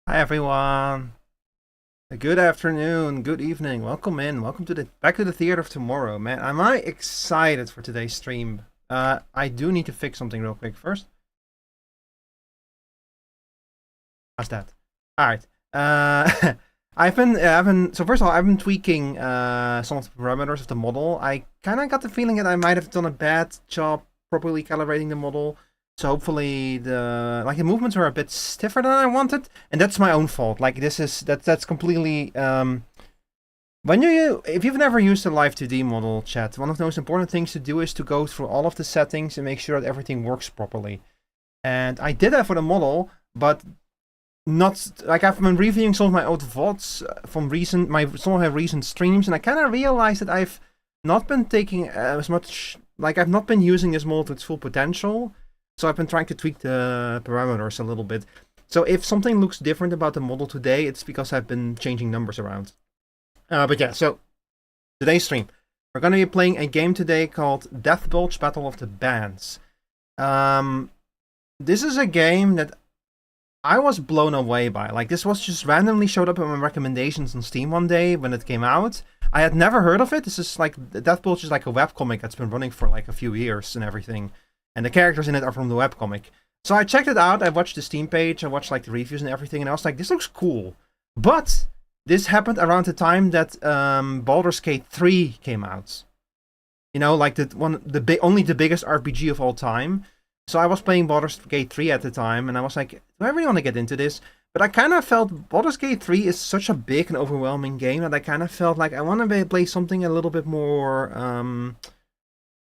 Hi everyone. Good afternoon, good evening. Welcome in. Welcome to the back to the theater of tomorrow, man. Am I excited for today's stream? I do need to fix something real quick first. How's that? All right. So first of all, I've been tweaking some of the parameters of the model. I kind of got the feeling that I might have done a bad job properly calibrating the model. So hopefully the movements are a bit stiffer than I wanted, and that's my own fault. That's completely if you've never used a live 2D model, chat, one of the most important things to do is to go through all of the settings and make sure that everything works properly. And I did that for the model, but not like I've been reviewing some of my old VODs from some of my recent streams, and I kind of realized that I've not been taking as much I've not been using this model to its full potential. So I've been trying to tweak the parameters a little bit. So if something looks different about the model today, it's because I've been changing numbers around. But yeah, so today's stream, we're going to be playing a game today called Deathbulge Battle of the Bands. This is a game that I was blown away by. Like, this was just randomly showed up in my recommendations on Steam one day when it came out. I had never heard of it. This is like, Deathbulge is like a webcomic that's been running for like a few years and everything. And the characters in it are from the webcomic. So I checked it out, I watched the Steam page, I watched like the reviews and everything, and I was like, this looks cool. But this happened around the time that Baldur's Gate 3 came out. You know, like only the biggest RPG of all time. So I was playing Baldur's Gate 3 at the time, and I was like, do I really want to get into this? But I kind of felt Baldur's Gate 3 is such a big and overwhelming game that I kind of felt like I want to play something a little bit more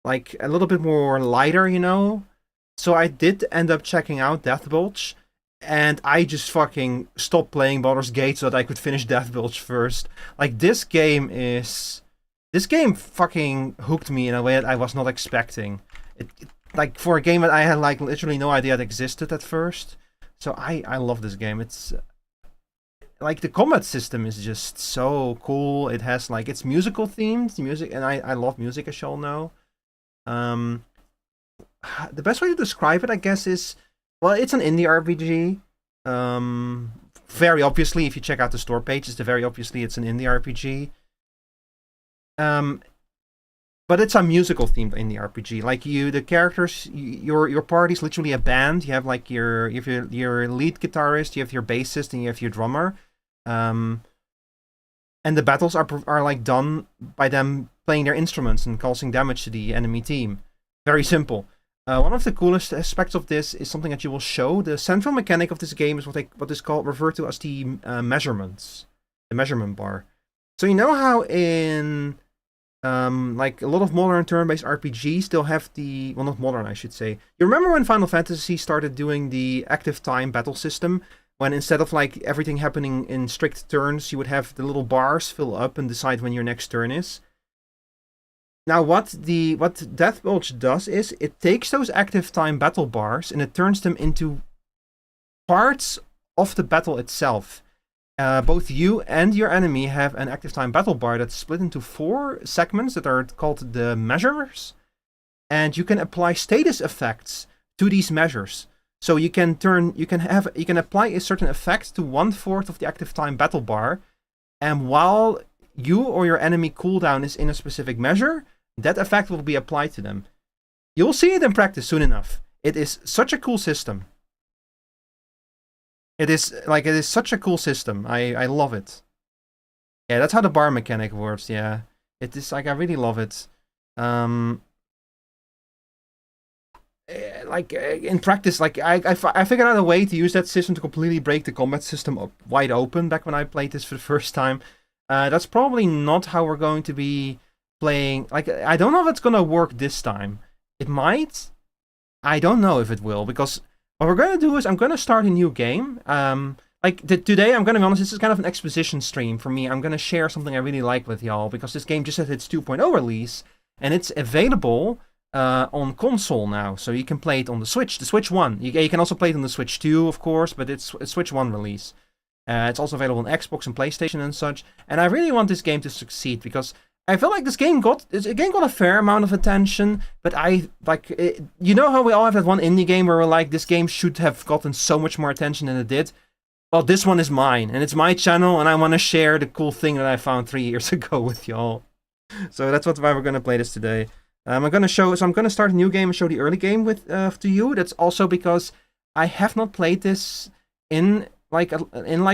lighter, you know? So I did end up checking out Deathbulge, and I just fucking stopped playing Baldur's Gate so that I could finish Deathbulge first. Like, this game fucking hooked me in a way that I was not expecting. Like, for a game that I had, like, literally no idea it existed at first. So I love this game. It's... like, the combat system is just so cool. It has, like, it's musical themed, music, and I love music, as y'all know. The best way to describe it, I guess, is, well, it's an indie RPG. Very obviously, if you check out the store page, it's an indie RPG. But it's a musical themed indie RPG. Like, the characters, your party's literally a band. You have like your lead guitarist, you have your bassist, and you have your drummer. And the battles are like done by them playing their instruments and causing damage to the enemy team. Very simple. One of the coolest aspects of this is something that you will show. The central mechanic of this game is what is referred to as the measurements, the measurement bar. So you know how in like a lot of modern turn-based RPGs still have not modern, I should say. You remember when Final Fantasy started doing the active time battle system? When instead of like everything happening in strict turns, you would have the little bars fill up and decide when your next turn is. Now, what Deathbulge does is it takes those active time battle bars and it turns them into parts of the battle itself. Both you and your enemy have an active time battle bar that's split into 4 segments that are called the measures, and you can apply status effects to these measures. So you can apply a certain effect to 1/4 of the active time battle bar, and while you or your enemy cooldown is in a specific measure, that effect will be applied to them. You'll see it in practice soon enough. It is such a cool system. It is such a cool system. I love it. Yeah, that's how the bar mechanic works, yeah. It is like, I really love it. In practice, like I figured out a way to use that system to completely break the combat system up wide open back when I played this for the first time. That's probably not how we're going to be playing. Like, I don't know if it's gonna work this time. It might. I don't know if it will, because what we're gonna do is I'm gonna start a new game. Today, I'm gonna be honest, this is kind of an exposition stream for me. I'm gonna share something I really like with y'all, because this game just had its 2.0 release, and it's available on console now, so you can play it on the Switch 1. You can also play it on the Switch 2, of course, but it's a Switch 1 release. It's also available on Xbox and PlayStation and such. And I really want this game to succeed, because I feel like this game got a fair amount of attention, but you know how we all have that one indie game where we're like, this game should have gotten so much more attention than it did? well, this one is mine, and it's my channel, and I want to share the cool thing that I found 3 years ago with y'all. So that's why we're gonna play this today. I'm gonna start a new game and show the early game with to you. That's also because I have not played this in like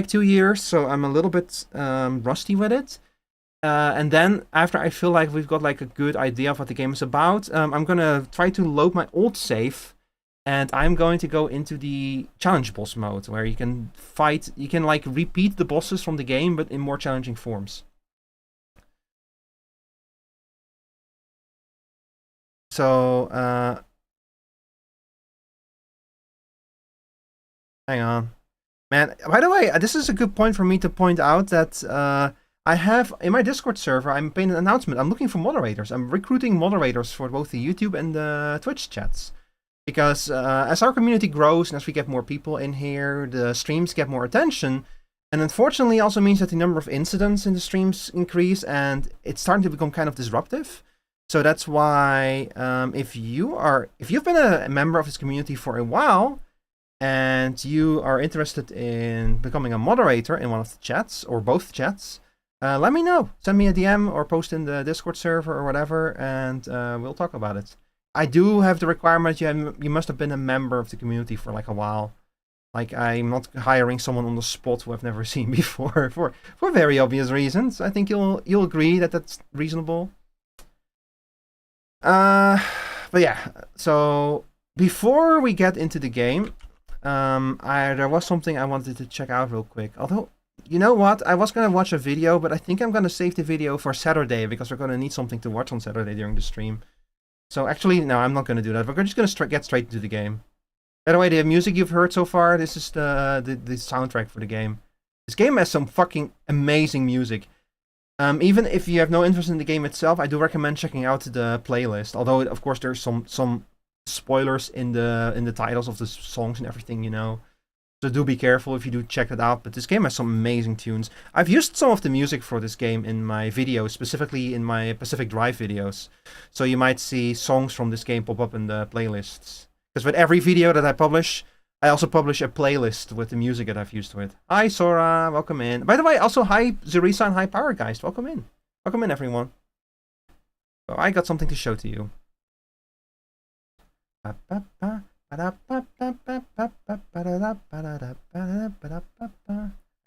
2 years, so I'm a little bit rusty with it. And then after I feel like we've got like a good idea of what the game is about, I'm gonna try to load my old save, and I'm going to go into the challenge boss mode, where you can fight, you can like repeat the bosses from the game, but in more challenging forms. So, hang on. Man, by the way, this is a good point for me to point out that I have, in my Discord server, I'm paying an announcement. I'm looking for moderators. I'm recruiting moderators for both the YouTube and the Twitch chats. Because as our community grows and as we get more people in here, the streams get more attention. And unfortunately also means that the number of incidents in the streams increase, and it's starting to become kind of disruptive. So that's why if you've been a member of this community for a while, and you are interested in becoming a moderator in one of the chats, or both chats, let me know. Send me a DM or post in the Discord server or whatever, and we'll talk about it. I do have the requirement you must have been a member of the community for like a while. Like, I'm not hiring someone on the spot who I've never seen before for very obvious reasons. I think you'll agree that that's reasonable. But yeah, so before we get into the game, there was something I wanted to check out real quick. Although, you know what? I was gonna watch a video, but I think I'm gonna save the video for Saturday, because we're gonna need something to watch on Saturday during the stream. So actually, no, I'm not gonna do that. We're just gonna get straight into the game. By the way, the music you've heard so far, this is the soundtrack for the game. This game has some fucking amazing music. Even if you have no interest in the game itself, I do recommend checking out the playlist. Although, of course, there's some spoilers in the titles of the songs and everything, you know. So do be careful if you do check it out. But this game has some amazing tunes. I've used some of the music for this game in my videos, specifically in my Pacific Drive videos. So you might see songs from this game pop up in the playlists. Because with every video that I publish, I also publish a playlist with the music that I've used with. Hi, Sora. Welcome in. By the way, also hi, Zerisa and hi, Powergeist. Welcome in. Welcome in, everyone. So I got something to show to you. Hang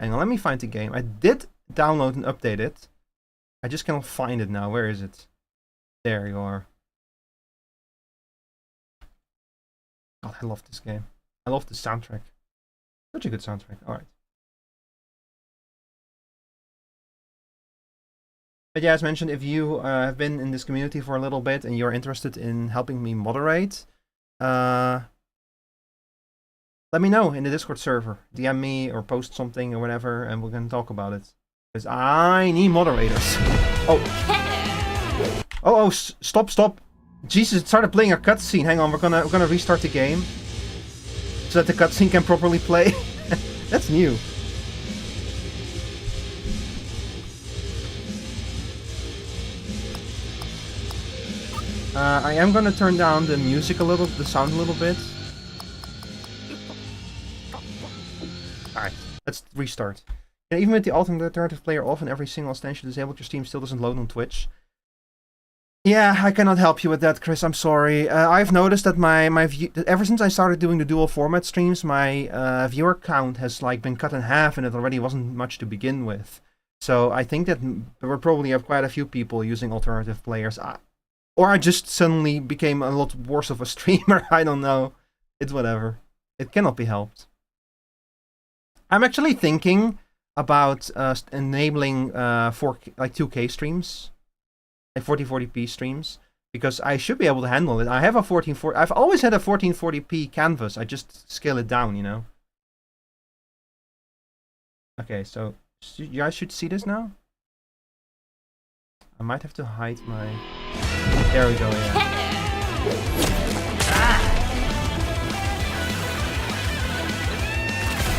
on, let me find the game. I did download and update it. I just cannot find it now. Where is it? There you are. God, I love this game. I love the soundtrack. Such a good soundtrack. Alright. But yeah, as mentioned, if you have been in this community for a little bit and you're interested in helping me moderate, let me know in the Discord server. DM me or post something or whatever, and we're gonna talk about it. Because I need moderators. Oh, stop. Jesus, it started playing a cutscene. Hang on, we're gonna restart the game so that the cutscene can properly play. That's new. I am gonna turn down the music a little, the sound a little bit. Alright, let's restart. And even with the alternative player off and every single extension disabled, your Steam still doesn't load on Twitch. Yeah, I cannot help you with that, Chris. I'm sorry. I've noticed that my view, ever since I started doing the dual format streams, my viewer count has like been cut in half, and it already wasn't much to begin with. So I think that we probably have quite a few people using alternative players, or I just suddenly became a lot worse of a streamer. I don't know. It's whatever. It cannot be helped. I'm actually thinking about enabling 2K streams. Like 1440p streams, because I should be able to handle it. I have a 1440. I've always had a 1440p canvas. I just scale it down, you know. Okay, so you guys should see this now. I might have to hide my. There we go. Yeah.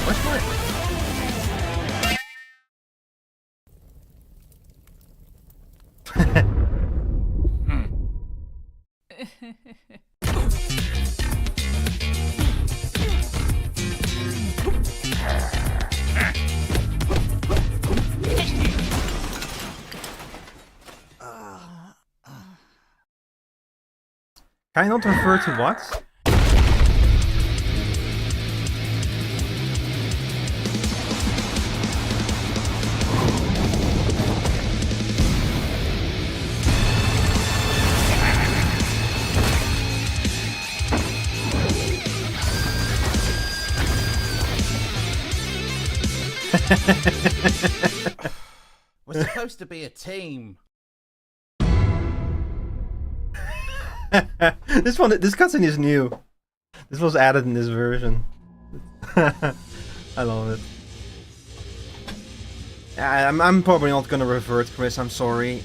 Where's my? Can I not refer to what? We're supposed to be a team. This cutscene is new. This was added in this version. I love it. I'm probably not gonna revert, Chris. I'm sorry.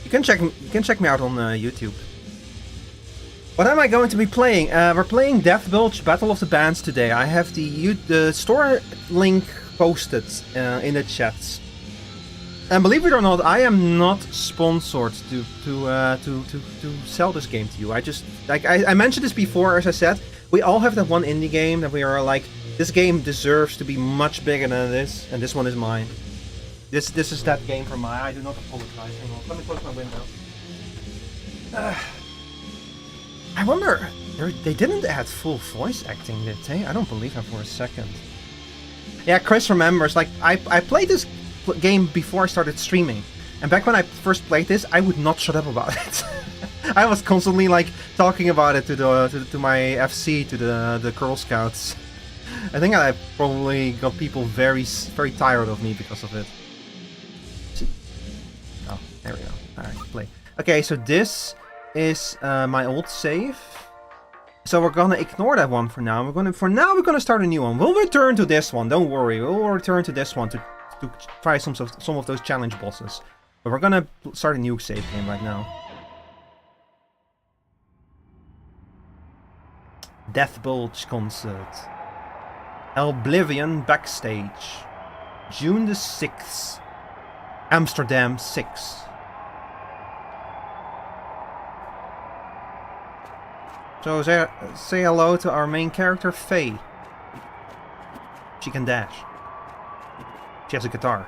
You can check me out on YouTube. What am I going to be playing? We're playing Deathbulge Battle of the Bands today. I have the store link posted in the chats. And believe it or not, I am not sponsored to sell this game to you. I just I mentioned this before, as I said. We all have that one indie game that we are like, this game deserves to be much bigger than this, and this one is mine. This is that game for mine. I do not apologize. Hang on, let me close my window. I wonder, they didn't add full voice acting, did they? I don't believe that for a second. Yeah, Chris remembers. Like I played this game before I started streaming, and back when I first played this, I would not shut up about it. I was constantly like talking about it to my FC, to the Girl Scouts. I think I probably got people very tired of me because of it. Oh, there we go. Alright, play. Okay, so this is my old save. So we're gonna ignore that one for now. For now we're gonna start a new one. We'll return to this one. Don't worry. We'll return to this one to try some of those challenge bosses. But we're gonna start a new save game right now. Deathbulge concert. Oblivion backstage. June the 6th. Amsterdam 6. So say hello to our main character, Faye. She can dash. She has a guitar.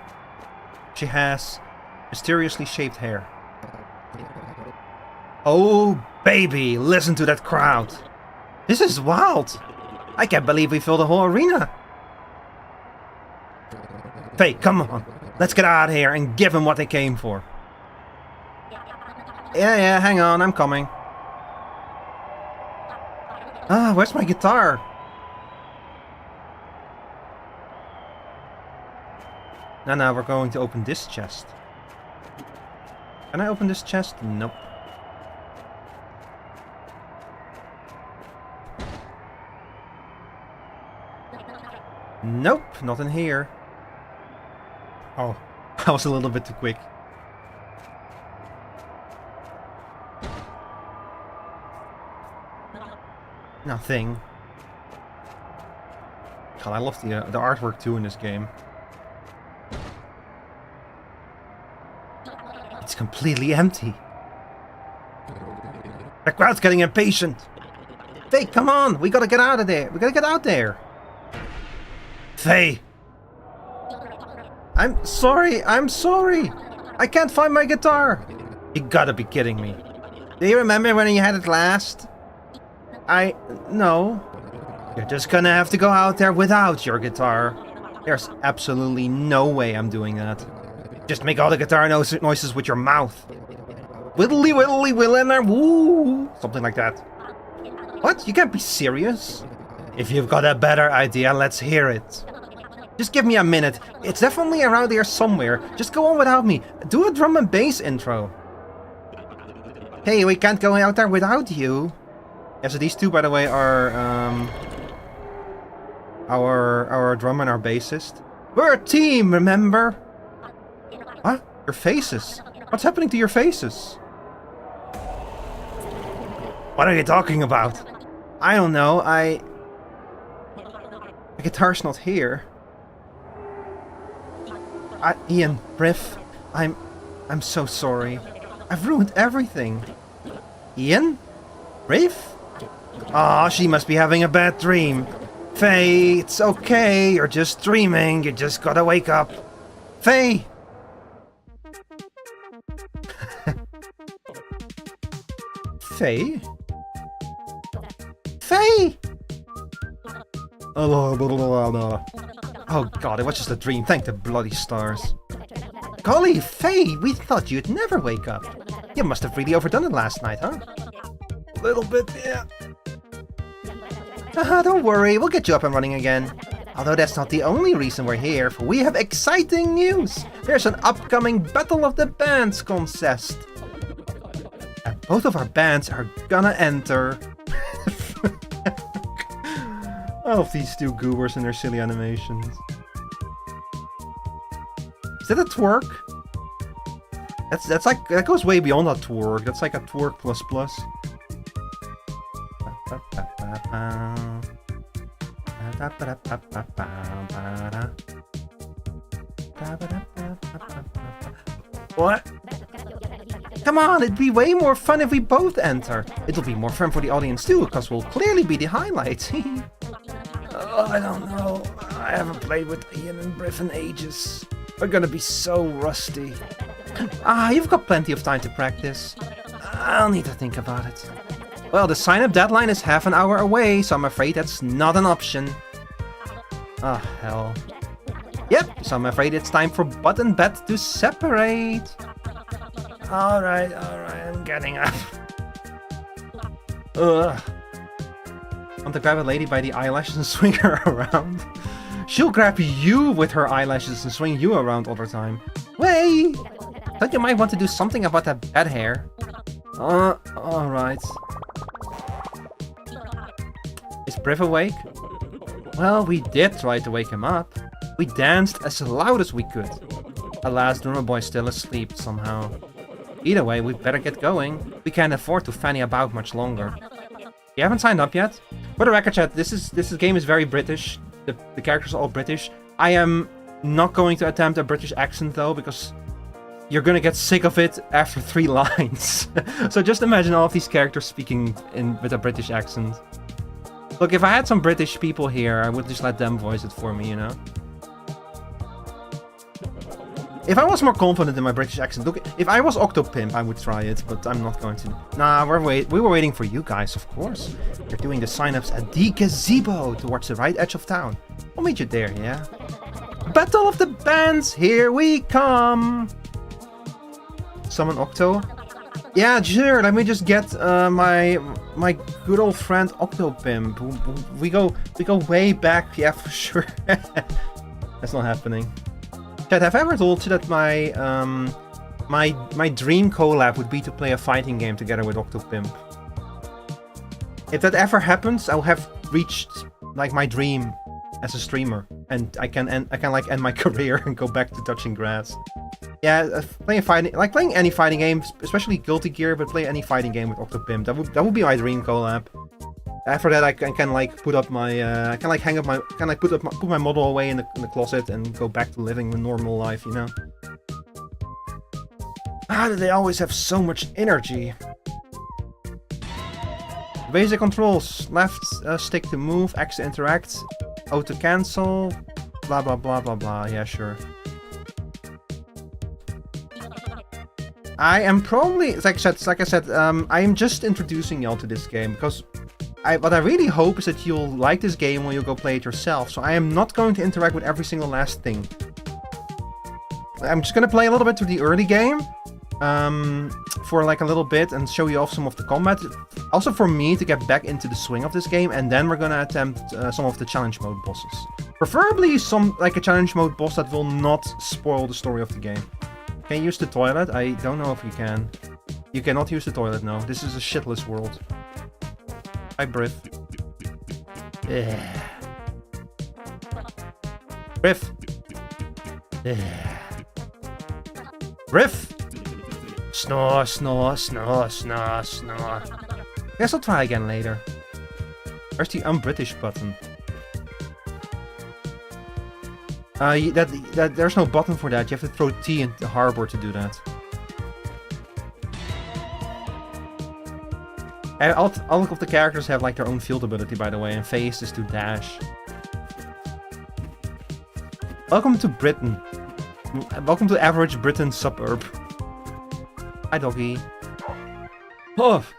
She has mysteriously shaped hair. Oh baby, listen to that crowd. This is wild. I can't believe we filled the whole arena. Faye, come on. Let's get out of here and give them what they came for. Yeah, hang on, I'm coming. Ah, where's my guitar? Now we're going to open this chest. Can I open this chest? Nope. Nope, not in here. Oh, I was a little bit too quick. Nothing. God, I love the artwork too in this game. It's completely empty. The crowd's getting impatient. Faye, come on! We gotta get out of there! We gotta get out there! Faye! I'm sorry! I can't find my guitar! You gotta be kidding me. Do you remember when you had it last? No. You're just gonna have to go out there without your guitar. There's absolutely no way I'm doing that. Just make all the guitar noises with your mouth. Whittly whittly whittler woo! Something like that. What? You can't be serious? If you've got a better idea, let's hear it. Just give me a minute. It's definitely around here somewhere. Just go on without me. Do a drum and bass intro. Hey, we can't go out there without you. Yeah, so these two, by the way, are our drummer and our bassist. We're a team, remember? What? Your faces? What's happening to your faces? What are you talking about? I don't know. The guitar's not here. Ian, Riff, I'm so sorry. I've ruined everything. Ian? Riff? Aw, she must be having a bad dream. Faye, it's okay. You're just dreaming. You just gotta wake up. Faye! Faye? Faye! Oh god, it was just a dream. Thank the bloody stars. Golly, Faye, we thought you'd never wake up. You must have really overdone it last night, huh? A little bit, yeah. Don't worry, we'll get you up and running again. Although that's not the only reason we're here, for we have exciting news! There's an upcoming Battle of the Bands contest! And both of our bands are gonna enter. I love these two goobers and their silly animations. Is that a twerk? That's like, that goes way beyond a twerk. That's like a twerk plus plus. What? Come on, it'd be way more fun if we both enter. It'll be more fun for the audience too, because we'll clearly be the highlight. I don't know. I haven't played with Ian and Briff in ages. We're gonna be so rusty. You've got plenty of time to practice. I'll need to think about it. Well, the sign-up deadline is half an hour away, so I'm afraid that's not an option. Oh, hell. Yep, so I'm afraid it's time for Bud and Bet to separate. Alright, I'm getting up. Ugh. Want to grab a lady by the eyelashes and swing her around? She'll grab you with her eyelashes and swing you around all the time. Wait! Thought you might want to do something about that bad hair. Alright. Is Briff awake? Well, we did try to wake him up. We danced as loud as we could. Alas, Drummer Boy's still asleep somehow. Either way, we better get going. We can't afford to fanny about much longer. You haven't signed up yet? For the record, chat, this game is very British. The characters are all British. I am not going to attempt a British accent though, because you're gonna get sick of it after 3 lines. So just imagine all of these characters speaking with a British accent. Look, if I had some British people here, I would just let them voice it for me, you know? If I was more confident in my British accent, look, if I was Octopimp, I would try it, but I'm not going to. Nah, we were waiting for you guys, of course. You're doing the sign-ups at the gazebo towards the right edge of town. I'll meet you there, yeah? Battle of the Bands, here we come! Summon Octo? Yeah, sure, let me just get my good old friend Octopimp. We go way back, yeah, for sure. That's not happening. Chat, have I ever told you that my my dream collab would be to play a fighting game together with Octopimp? If that ever happens, I'll have reached like my dream as a streamer, and I can end my career and go back to touching grass. Yeah, playing any fighting game, especially Guilty Gear, but play any fighting game with Octopimp. That would be my dream collab. After that, I can like put up my put my model away in the closet and go back to living a normal life, you know. Do they always have so much energy? Basic controls: left stick to move, X to interact, O to cancel, blah blah blah blah blah. Yeah, sure. I am probably, like I said, I am just introducing y'all to this game because what I really hope is that you'll like this game when you go play it yourself. So I am not going to interact with every single last thing. I'm just going to play a little bit through the early game for like a little bit and show you off some of the combat. Also for me to get back into the swing of this game, and then we're going to attempt some of the challenge mode bosses. Preferably like a challenge mode boss that will not spoil the story of the game. Can you use the toilet? I don't know if you can. You cannot use the toilet, no. This is a shitless world. Hi, Briff. Yeah. Briff. Yeah. Briff. Snore, snore, snore, snore, snore. Guess I'll try again later. Where's the un-British button? There's no button for that. You have to throw T in the harbor to do that. All of the characters have like their own field ability, by the way, and face is to dash. Welcome to Britain. Welcome to average Britain suburb. Hi, doggy. Woof.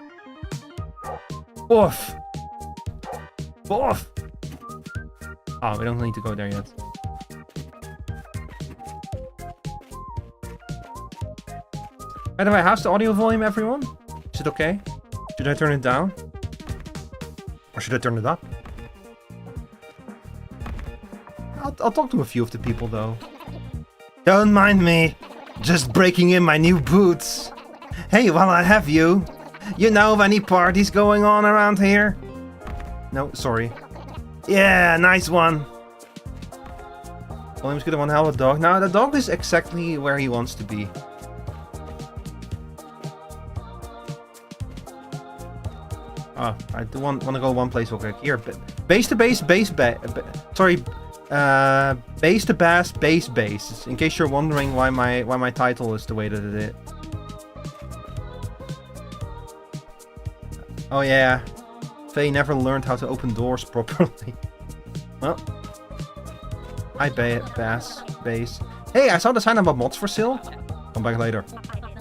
Woof. off! Oh, we don't need to go there yet. By the way, how's the audio volume, everyone? Is it okay? Should I turn it down? Or should I turn it up? I'll talk to a few of the people, though. Don't mind me. Just breaking in my new boots. Hey, while I have you, you know of any parties going on around here? No, sorry. Yeah, nice one. William's gonna want to help a dog. Now, the dog is exactly where he wants to be. Oh, I do want to go one place real quick. Here, base to base, sorry, base to base. In case you're wondering why my title is the way that it is. Oh yeah, Faye never learned how to open doors properly. Well, hi base. Hey, I saw the sign about mods for sale. Come back later.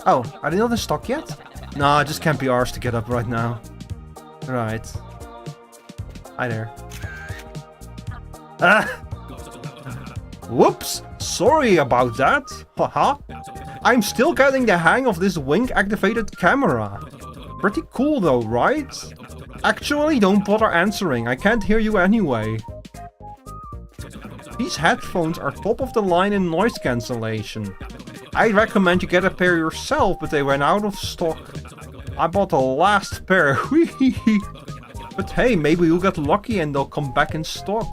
Oh, are they not in stock yet? No, I just can't be arsed to get up right now. Right. Hi there. Ah! Whoops! Sorry about that. Haha. I'm still getting the hang of this wink-activated camera. Pretty cool though, right? Actually, don't bother answering. I can't hear you anyway. These headphones are top of the line in noise cancellation. I recommend you get a pair yourself, but they ran out of stock. I bought the last pair. But hey, maybe you'll get lucky and they'll come back in stock.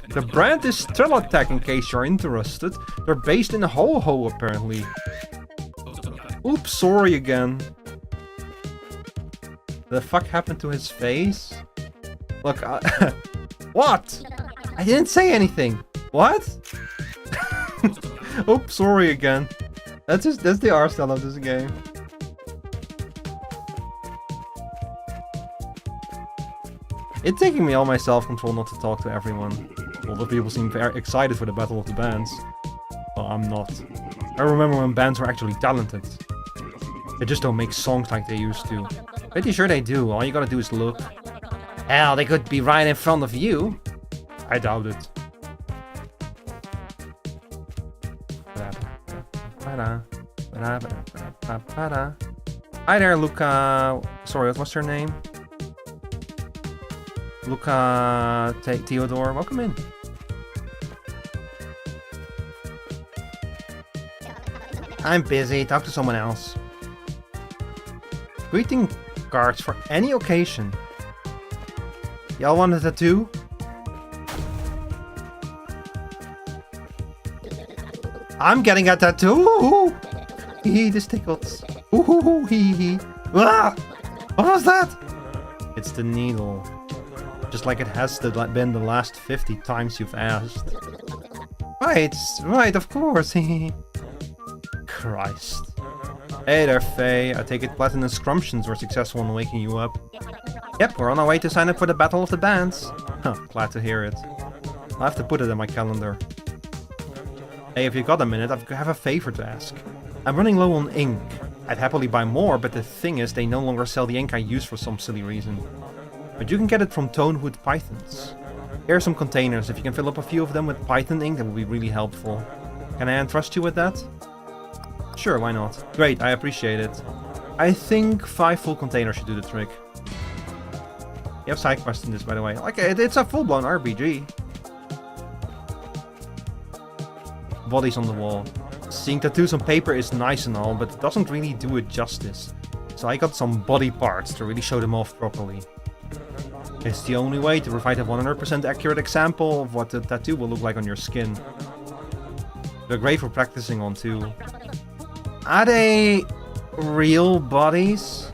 The brand is Trillatech, in case you're interested. They're based in Ho-Ho, apparently. Oops, sorry again. The fuck happened to his face? Look, what? I didn't say anything. What? Oops, sorry again. That's the art style of this game. It's taking me all my self-control not to talk to everyone. All the people seem very excited for the Battle of the Bands. Well, I'm not. I remember when bands were actually talented. They just don't make songs like they used to. Pretty sure they do, all you gotta do is look. Hell, they could be right in front of you. I doubt it. Hi there, Luca. Sorry, what was her name? Luca Theodore, welcome in. I'm busy, talk to someone else. Greeting cards for any occasion. Y'all want a tattoo? I'm getting a tattoo! Hee, this tickles. Ooh, hee hee. Ah! What was that? It's the needle. Just like it has been the last 50 times you've asked. Right, of course. Christ. Hey there, Faye. I take it Platinum Scrumptions were successful in waking you up. Yep, we're on our way to sign up for the Battle of the Bands. Huh, glad to hear it. I'll have to put it in my calendar. Hey, if you got a minute, I have a favor to ask. I'm running low on ink. I'd happily buy more, but the thing is, they no longer sell the ink I use for some silly reason. But you can get it from Tonewood Pythons. Here are some containers. If you can fill up a few of them with Python ink, that would be really helpful. Can I entrust you with that? Sure, why not? Great, I appreciate it. I think 5 full containers should do the trick. You have side quests in this, by the way. Like, it's a full-blown RPG. Bodies on the wall. Seeing tattoos on paper is nice and all, but it doesn't really do it justice. So I got some body parts to really show them off properly. It's the only way to provide a 100% accurate example of what the tattoo will look like on your skin. They're great for practicing on too. Are they real bodies?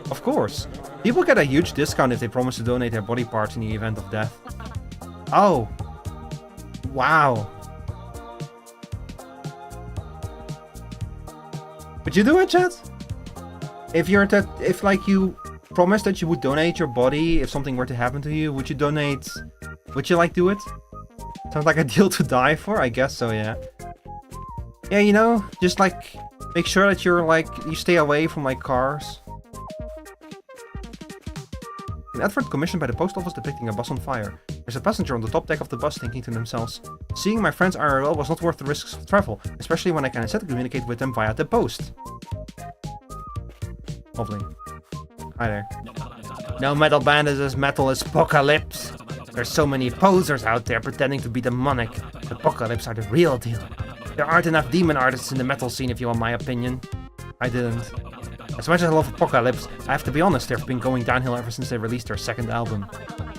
Of course. People get a huge discount if they promise to donate their body parts in the event of death. Oh. Wow. Would you do it, chat? If you promised that you would donate your body if something were to happen to you, would you donate? Would you like do it? Sounds like a deal to die for, I guess so, yeah. Yeah, you know, just like make sure that you stay away from like cars. An advert commissioned by the post office depicting a bus on fire. There's a passenger on the top deck of the bus thinking to themselves, seeing my friends IRL was not worth the risks of travel, especially when I can instead communicate with them via the post. Lovely. Hi there. No metal band is as metal as Apocalypse. There's so many posers out there pretending to be demonic. The Apocalypse are the real deal. There aren't enough demon artists in the metal scene if you want my opinion. I didn't. As much as I love Apocalypse, I have to be honest, they've been going downhill ever since they released their second album.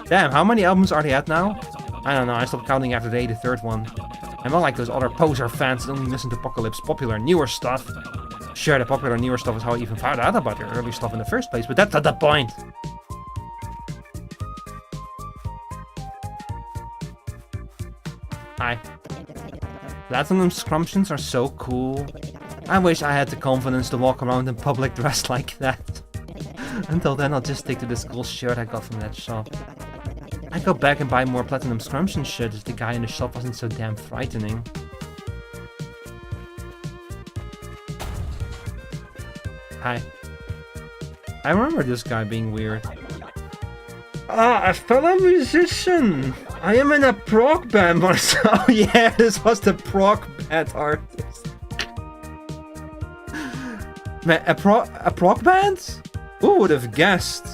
Damn, how many albums are they at now? I don't know, I stopped counting after the 83rd one. I'm not like those other poser fans that only listen to Apocalypse popular newer stuff. Sure, the popular newer stuff is how I even found out about their early stuff in the first place, but that's not the point. Hi. Platinum scrumptions are so cool. I wish I had the confidence to walk around in public dressed like that. Until then, I'll just stick to this cool shirt I got from that shop. I'd go back and buy more platinum scrumption shirts if the guy in the shop wasn't so damn frightening. Hi. I remember this guy being weird. Ah, a fellow musician! I am in a prog band myself. Oh yeah, this was the prog band artist. Man, a prog band? Who would have guessed?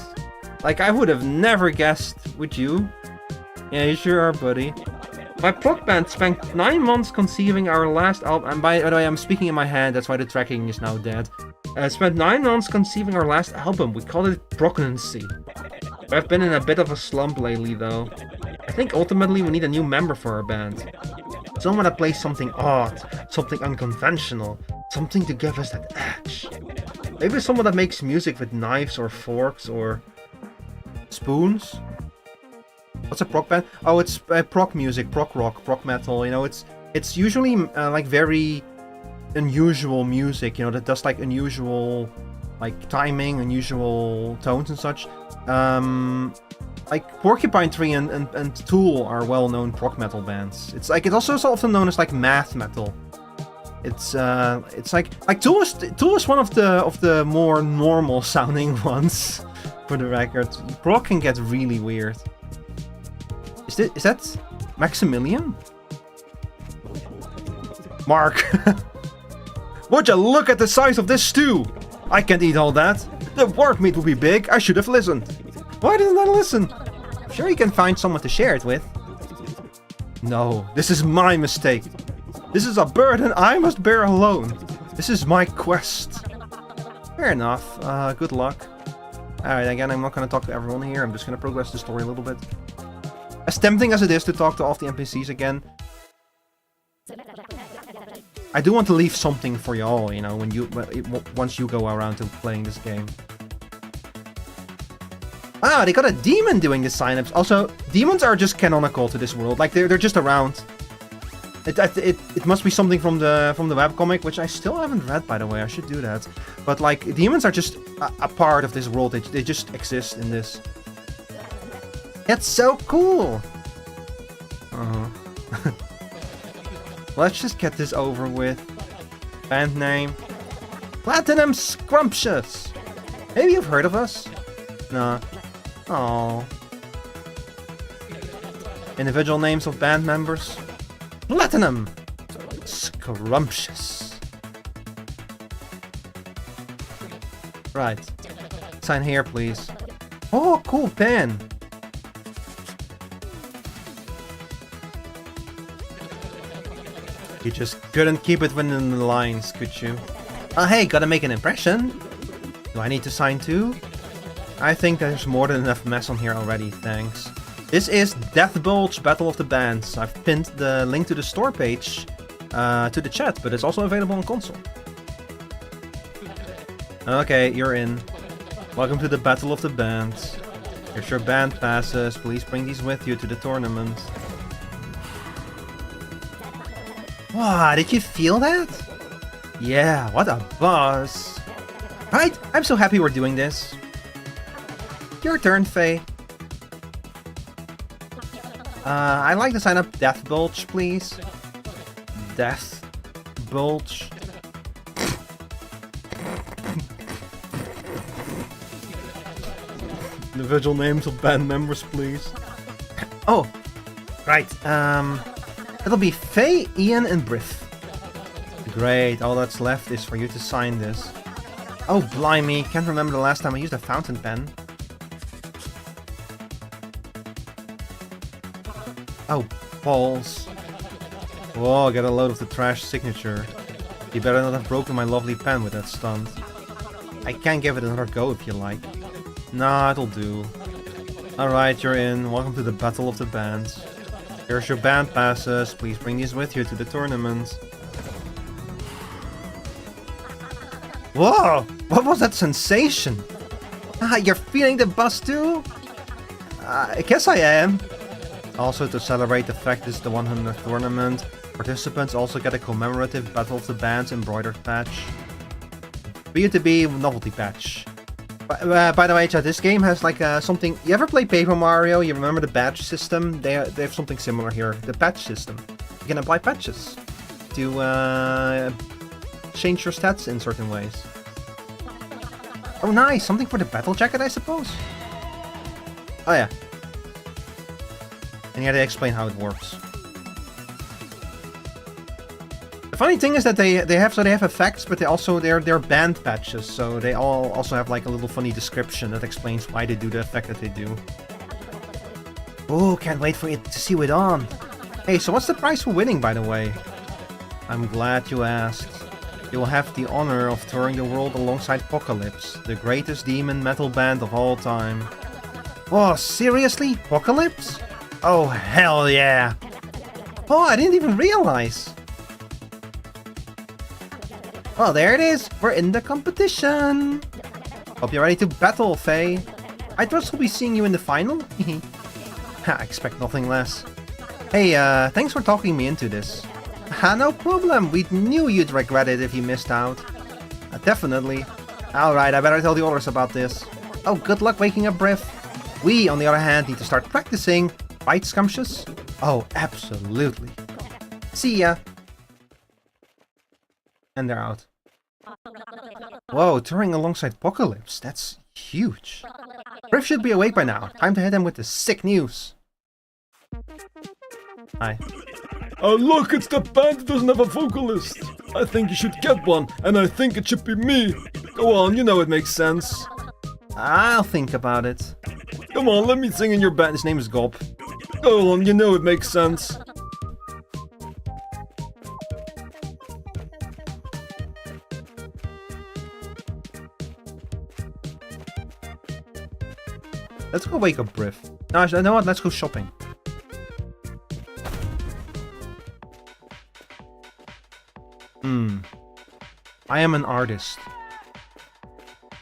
Like, I would have never guessed. Would you? Yeah, you sure are, buddy. My prog band spent 9 months conceiving our last album. And by the way, I'm speaking in my head, that's why the tracking is now dead. Spent 9 months conceiving our last album. We called it Pregnancy. I've been in a bit of a slump lately, though. I think ultimately we need a new member for our band. Someone that plays something odd, something unconventional, something to give us that edge. Maybe someone that makes music with knives or forks or spoons. What's a prog band? Oh, it's prog music, prog rock, prog metal. You know, it's usually like very unusual music. You know, that does like unusual like timing, unusual tones and such. Like Porcupine Tree and Tool are well-known prog metal bands. It's also often known as like math metal. It's like Tool is one of the more normal sounding ones, for the record. Prog can get really weird. Is that Maximilian? Mark. Would you look at the size of this stew? I can't eat all that. The work meat will be big. I should have listened. Why didn't I listen? Sure, you can find someone to share it with. No, this is my mistake. This is a burden I must bear alone. This is my quest. Fair enough. Good luck. Alright, again, I'm not going to talk to everyone here. I'm just going to progress the story a little bit. As tempting as it is to talk to all the NPCs again, I do want to leave something for y'all, you know, once you go around to playing this game. Ah, they got a demon doing the signups. Also, demons are just canonical to this world. Like they're just around. It must be something from the webcomic, which I still haven't read, by the way. I should do that. But like demons are just a part of this world. They just exist in this. That's so cool. Let's just get this over with. Band name: Platinum Scrumptious. Maybe you've heard of us? No. Oh. Individual names of band members: Platinum Scrumptious. Right. Sign here, please. Oh, cool pen. You just couldn't keep it within the lines, could you? Oh, hey, gotta make an impression. Do I need to sign too? I think there's more than enough mess on here already, thanks. This is Deathbulge Battle of the Bands. I've pinned the link to the store page to the chat, but it's also available on console. Okay, you're in. Welcome to the Battle of the Bands. Here's your band passes. Please bring these with you to the tournament. Wow, did you feel that? Yeah, what a buzz. Right, I'm so happy we're doing this. Your turn, Faye. I'd like to sign up Deathbulge, please. Deathbulge. Individual names of band members, please. Oh, right. It'll be Faye, Ian, and Briff. Great. All that's left is for you to sign this. Oh, blimey. Can't remember the last time I used a fountain pen. Oh, balls. Whoa, get a load of the trash signature. You better not have broken my lovely pen with that stunt. I can give it another go if you like. Nah, it'll do. Alright, you're in. Welcome to the Battle of the Bands. Here's your band passes. Please bring these with you to the tournament. Whoa! What was that sensation? Ah, you're feeling the buzz too? I guess I am. Also, to celebrate the fact this is the 100th tournament, participants also get a commemorative Battle of the Bands embroidered patch. B2B novelty patch. By the way, chat, this game has like something... You ever play Paper Mario? You remember the badge system? They have something similar here. The patch system. You can apply patches to change your stats in certain ways. Oh, nice! Something for the battle jacket, I suppose? Oh, yeah. And here they explain how it works. The funny thing is that they have effects, but they're band patches, so they all also have like a little funny description that explains why they do the effect that they do. Oh, can't wait for it to see it on. Hey, so what's the prize for winning, by the way? I'm glad you asked. You will have the honor of touring the world alongside Apocalypse, the greatest demon metal band of all time. Oh, seriously? Apocalypse? Oh, hell yeah! Oh, I didn't even realize! Well, there it is! We're in the competition! Hope you're ready to battle, Faye. I trust we'll be seeing you in the final? I expect nothing less. Hey, thanks for talking me into this. No problem, we knew you'd regret it if you missed out. Definitely. Alright, I better tell the others about this. Oh, good luck waking up, Briff. We, on the other hand, need to start practicing. Right, Scrumptious? Oh, absolutely. See ya! And they're out. Whoa, touring alongside Apocalypse. That's huge. Briff should be awake by now. Time to hit him with the sick news. Hi. Oh look, it's the band that doesn't have a vocalist. I think you should get one, and I think it should be me. Go on, you know it makes sense. I'll think about it. Come on, let me sing in your band. His name is Gob. Go on, you know it makes sense. Let's go wake up Briff. No, you know what? Let's go shopping. I am an artist.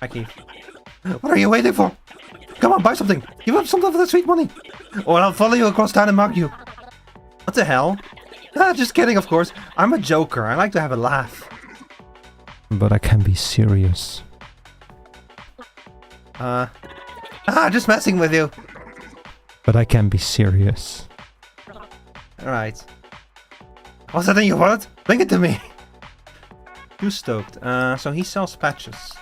Hi, Keith. What are you waiting for? Come on, buy something. Give up some of that sweet money. Or I'll follow you across town and mug you. What the hell? Ah, just kidding, of course. I'm a joker. I like to have a laugh. But I can be serious. Just messing with you. But I can be serious. Alright. What's that in your wallet? Bring it to me. Too stoked. So he sells patches.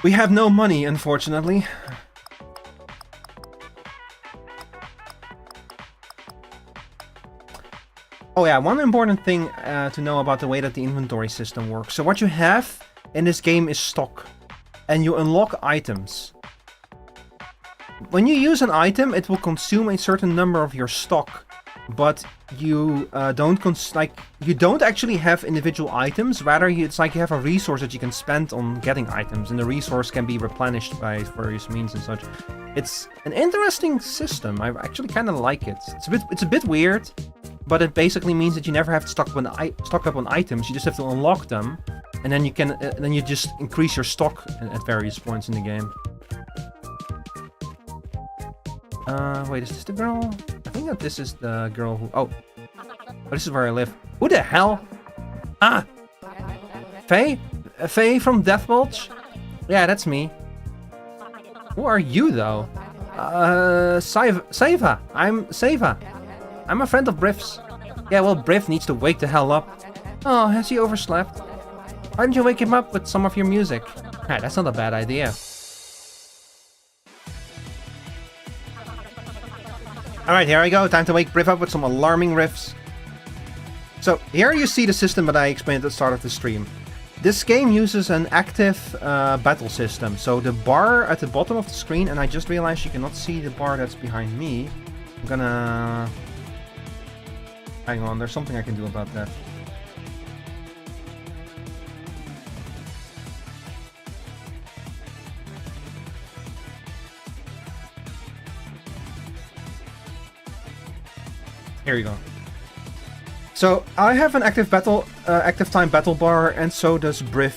We have no money, unfortunately. Oh yeah, one important thing to know about the way that the inventory system works. So what you have in this game is stock. And you unlock items. When you use an item, it will consume a certain number of your stock. But you don't actually have individual items. Rather, it's like you have a resource that you can spend on getting items, and the resource can be replenished by various means and such. It's an interesting system. I actually kind of like it. It's a bit weird, but it basically means that you never have to stock up on items. You just have to unlock them, and then you just increase your stock at various points in the game. Wait, is this the girl? I think that this is the girl who... Oh, this is where I live. Who the hell? Ah! Faye? Faye from Deathbulge? Yeah, that's me. Who are you, though? Seva. I'm Seva. I'm a friend of Briff's. Yeah, well, Briff needs to wake the hell up. Oh, has he overslept? Why don't you wake him up with some of your music? Hey, that's not a bad idea. Alright, here I go. Time to wake Briv up with some alarming riffs. So, here you see the system that I explained at the start of the stream. This game uses an active battle system. So the bar at the bottom of the screen, and I just realized you cannot see the bar that's behind me. I'm gonna... Hang on, there's something I can do about that. Here you go. So I have an active time battle bar, and so does Briv,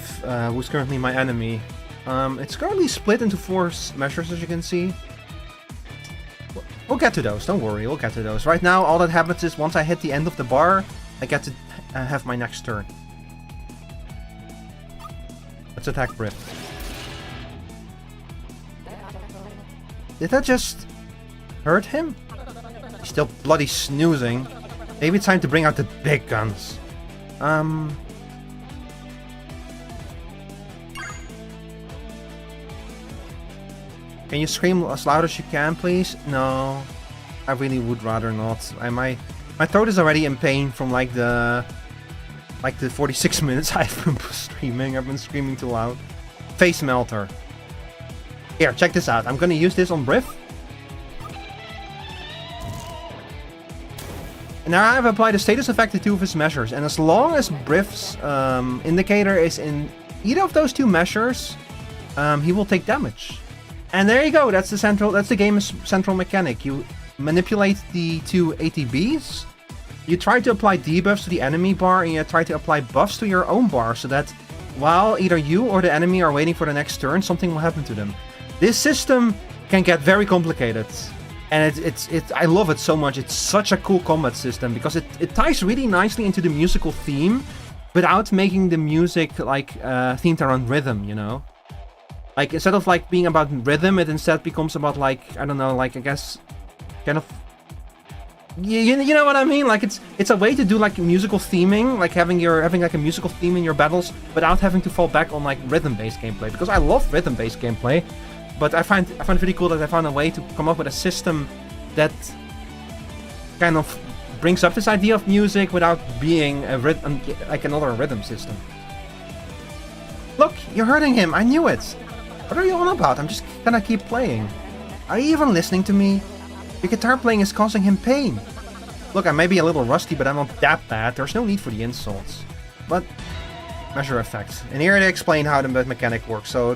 who's currently my enemy. It's currently split into 4 measures, as you can see. We'll get to those. Don't worry, we'll get to those. Right now, all that happens is once I hit the end of the bar, I get to have my next turn. Let's attack Briv. Did that just hurt him? He's still bloody snoozing. Maybe it's time to bring out the big guns. Can you scream as loud as you can, please? No, I really would rather not. My throat is already in pain from like the 46 minutes I've been streaming. I've been screaming too loud. Face melter. Here, check this out. I'm gonna use this on Briv. Now I have applied a status effect to 2 of his measures, and as long as Briv's indicator is in either of those 2 measures, he will take damage. And there you go. That's the game's central mechanic. You manipulate the 2 ATBs. You try to apply debuffs to the enemy bar, and you try to apply buffs to your own bar, so that while either you or the enemy are waiting for the next turn, something will happen to them. This system can get very complicated. And I love it so much. It's such a cool combat system because it ties really nicely into the musical theme without making the music like themed around rhythm, you know? Like instead of like being about rhythm, it instead becomes about like, I don't know, like I guess kind of you know what I mean? Like it's a way to do like musical theming, like having like a musical theme in your battles without having to fall back on like rhythm-based gameplay, because I love rhythm-based gameplay. But I find it really cool that I found a way to come up with a system that kind of brings up this idea of music without being like another rhythm system. Look, you're hurting him. I knew it. What are you on about? I'm just gonna keep playing. Are you even listening to me? Your guitar playing is causing him pain. Look, I may be a little rusty, but I'm not that bad. There's no need for the insults. But measure effects. And here they explain how the mechanic works. So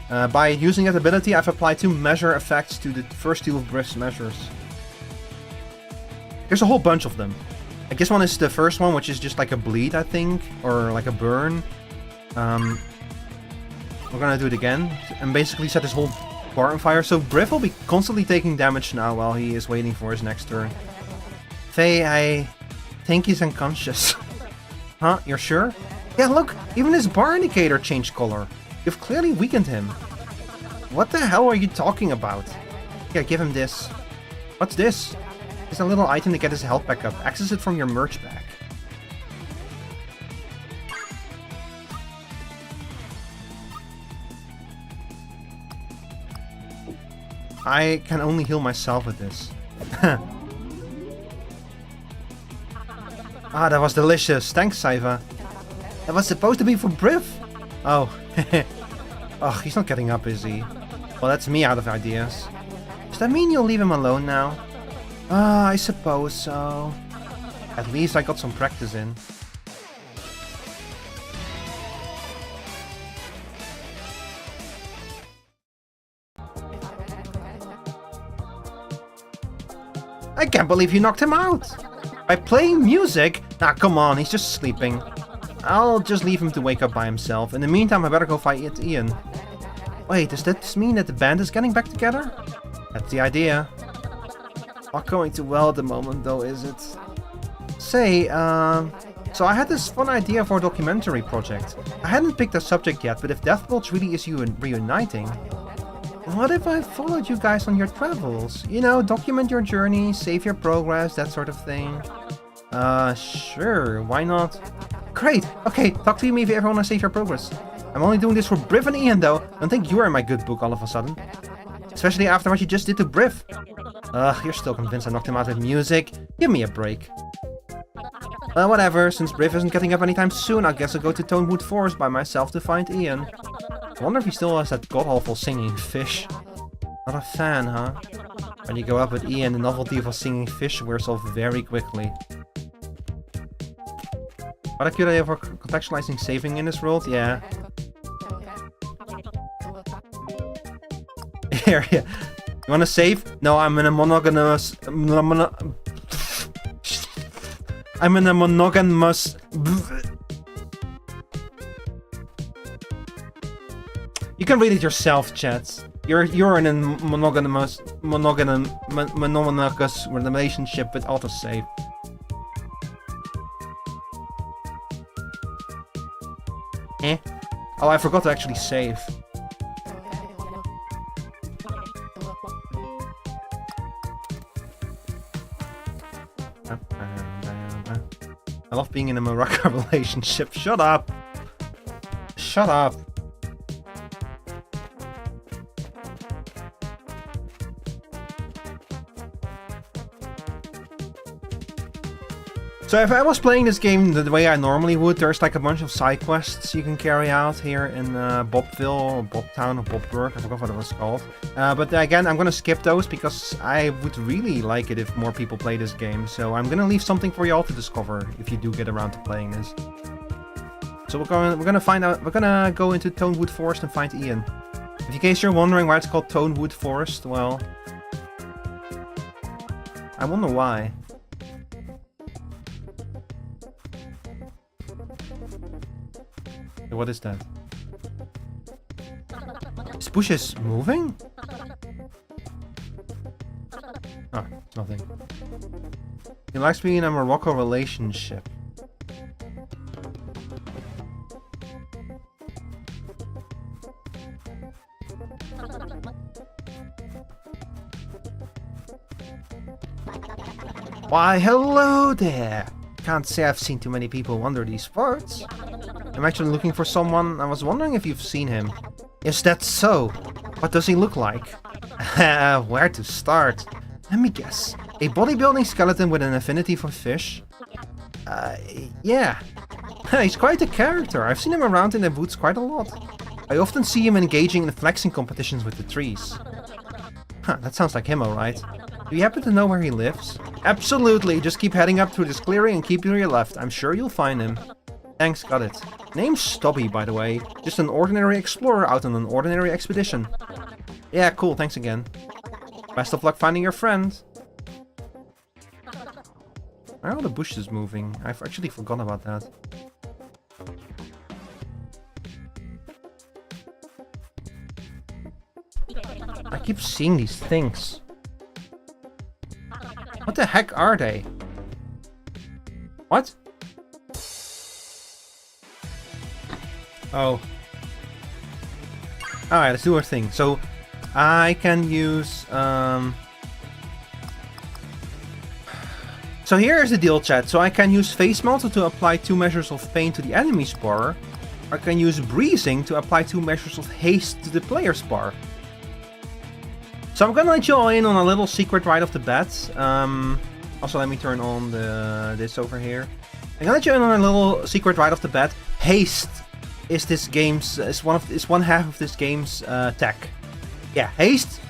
by using that ability, I've applied 2 measure effects to the first 2 of Briv's measures. There's a whole bunch of them. I guess one is the first one, which is just like a bleed, I think, or like a burn. We're gonna do it again, and basically set this whole bar on fire. So Briv will be constantly taking damage now while he is waiting for his next turn. Faye, I think he's unconscious. Huh? You're sure? Yeah, look, even his bar indicator changed color. You've clearly weakened him. What the hell are you talking about? Here, give him this. What's this? It's a little item to get his health back up. Access it from your merch bag. I can only heal myself with this. Ah, that was delicious. Thanks, Saiva. That was supposed to be for Briv. Oh. Ugh, he's not getting up, is he? Well, that's me out of ideas. Does that mean you'll leave him alone now? I suppose so. At least I got some practice in. I can't believe you knocked him out! By playing music? Nah, come on, he's just sleeping. I'll just leave him to wake up by himself. In the meantime, I better go fight Ian. Wait, does this mean that the band is getting back together? That's the idea. Not going too well at the moment, though, is it? Say, so I had this fun idea for a documentary project. I hadn't picked a subject yet, but if Deathbulge really is you reuniting, what if I followed you guys on your travels? You know, document your journey, save your progress, that sort of thing. Sure, why not? Great, okay, talk to me if you ever want to save your progress. I'm only doing this for Briv and Ian, though. Don't think you are in my good book all of a sudden. Especially after what you just did to Briv. Ugh, you're still convinced I knocked him out with music? Give me a break. Well, whatever, since Briv isn't getting up anytime soon, I guess I'll go to Tonewood Forest by myself to find Ian. I wonder if he still has that god-awful singing fish. Not a fan, huh? When you go up with Ian, the novelty of a singing fish wears off very quickly. What a good idea for contextualizing saving in this world, yeah. Here, yeah. You wanna save? No, I'm in a monogamous... I'm in a monogamous... You can read it yourself, chat. You're in a monogamous relationship with autosave. Eh? Oh, I forgot to actually save. I love being in a Morocco relationship. Shut up! Shut up! So if I was playing this game the way I normally would, there's like a bunch of side quests you can carry out here in Bobville, or Bobtown, or Bobburg, I forgot what it was called. But again, I'm gonna skip those because I would really like it if more people play this game. So I'm gonna leave something for y'all to discover if you do get around to playing this. So we're gonna find out. We're gonna go into Tonewood Forest and find Ian. If in case you're wondering why it's called Tonewood Forest, well, I wonder why. What is that? This bush is moving? Oh, it's nothing. He likes being in a Morocco relationship. Why, hello there! Can't say I've seen too many people wander these parts. I'm actually looking for someone. I was wondering if you've seen him. Is that so? What does he look like? Where to start? Let me guess. A bodybuilding skeleton with an affinity for fish? Yeah. He's quite a character. I've seen him around in the woods quite a lot. I often see him engaging in flexing competitions with the trees. Huh, that sounds like him, alright. Do you happen to know where he lives? Absolutely. Just keep heading up through this clearing and keep to your left. I'm sure you'll find him. Thanks, got it. Name's Stubby, by the way. Just an ordinary explorer out on an ordinary expedition. Yeah, cool, thanks again. Best of luck finding your friend. Why are all the bushes moving? I've actually forgotten about that. I keep seeing these things. What the heck are they? What? Oh. Alright, let's do our thing. So, I can use... So here's the deal, chat. So I can use Face Melt to apply 2 measures of pain to the enemy's bar. I can use Breezing to apply 2 measures of haste to the player's bar. So I'm gonna let you all in on a little secret right off the bat. Also, let me turn on this over here. I'm gonna let you in on a little secret right off the bat. Haste is this game's is one half of this game's tech. Yeah, haste.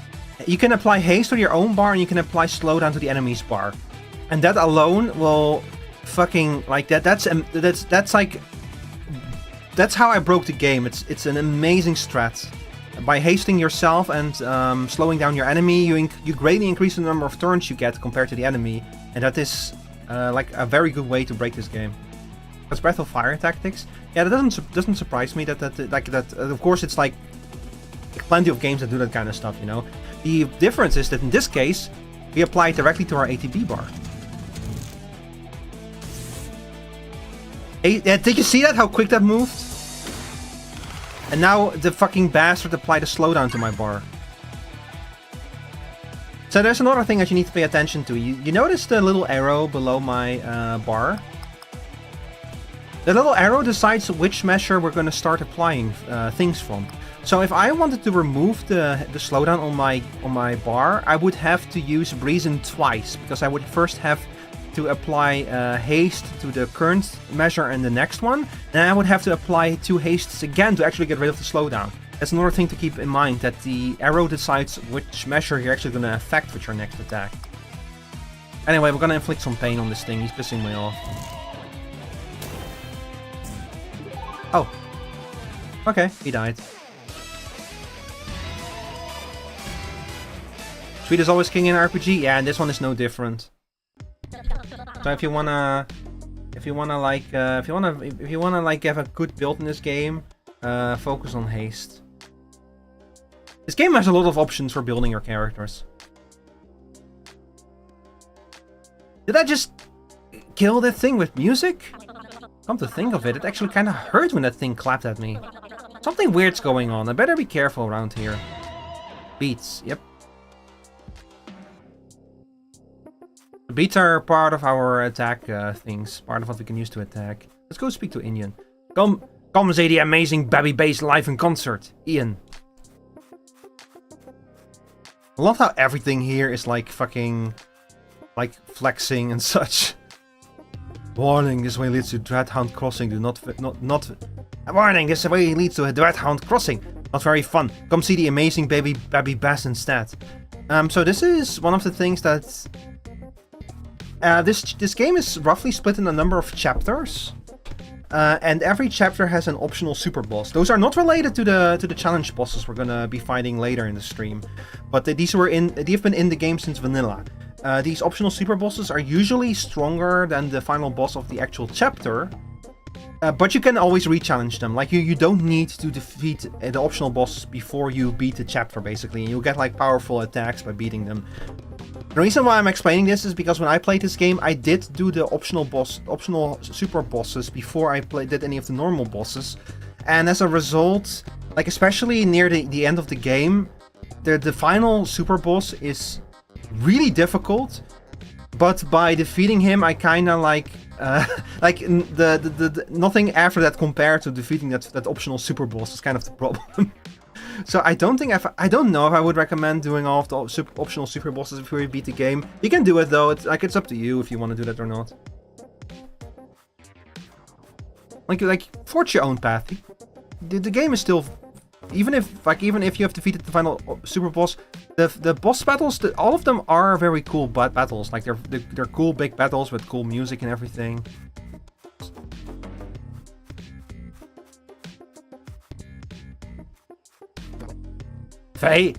You can apply haste to your own bar, and you can apply slowdown to the enemy's bar, and that alone will fucking like that. That's like that's how I broke the game. It's an amazing strat. By hasting yourself and slowing down your enemy, you greatly increase the number of turns you get compared to the enemy, and that is like a very good way to break this game. That's Breath of Fire tactics. Yeah, that doesn't surprise me. That of course it's like plenty of games that do that kind of stuff, you know. The difference is that in this case, we apply it directly to our ATB bar. Hey, did you see that? How quick that moved? And now the fucking bastard applied a slowdown to my bar. So there's another thing that you need to pay attention to. You notice the little arrow below my bar? The little arrow decides which measure we're going to start applying things from. So if I wanted to remove the slowdown on my bar, I would have to use reason twice, because I would first have to apply haste to the current measure and the next one, and I would have to apply 2 hastes again to actually get rid of the slowdown. That's another thing to keep in mind, that the arrow decides which measure you're actually going to affect with your next attack. Anyway, we're going to inflict some pain on this thing. He's pissing me off. Oh. Okay, he died. Sweet is always king in RPG? Yeah, and this one is no different. So if you wanna like have a good build in this game, focus on haste. This game has a lot of options for building your characters. Did I just kill that thing with music? Come to think of it, it actually kind of hurt when that thing clapped at me. Something weird's going on. I better be careful around here. Beats, yep. The beats are part of our attack things, part of what we can use to attack. Let's go speak to Ian. Come see the amazing Babby Bass live in concert, Ian. I love how everything here is like fucking, like flexing and such. Warning, this way leads to Dreadhound Crossing. Do not. Warning, this way leads to a Dreadhound Crossing. Not very fun. Come see the amazing Babby Bass instead. So this is one of the things that. This game is roughly split in a number of chapters. And every chapter has an optional super boss. Those are not related to the challenge bosses we're gonna be fighting later in the stream, but they've been in the game since vanilla. These optional super bosses are usually stronger than the final boss of the actual chapter, but you can always re-challenge them. Like you don't need to defeat the optional boss before you beat the chapter, basically, and you'll get like powerful attacks by beating them. The reason why I'm explaining this is because when I played this game, I did do the optional super bosses before I did any of the normal bosses. And as a result, like especially near the end of the game, the final super boss is really difficult. But by defeating him, I kind of like the nothing after that compared to defeating that optional super boss is kind of the problem. So I don't know if I would recommend doing all of the optional super bosses before you beat the game. You can do it though. It's up to you if you want to do that or not. Like forge your own path. The game is still, even if you have defeated the final super boss, the boss battles, all of them are very cool battles. Like they're cool big battles with cool music and everything. Faye?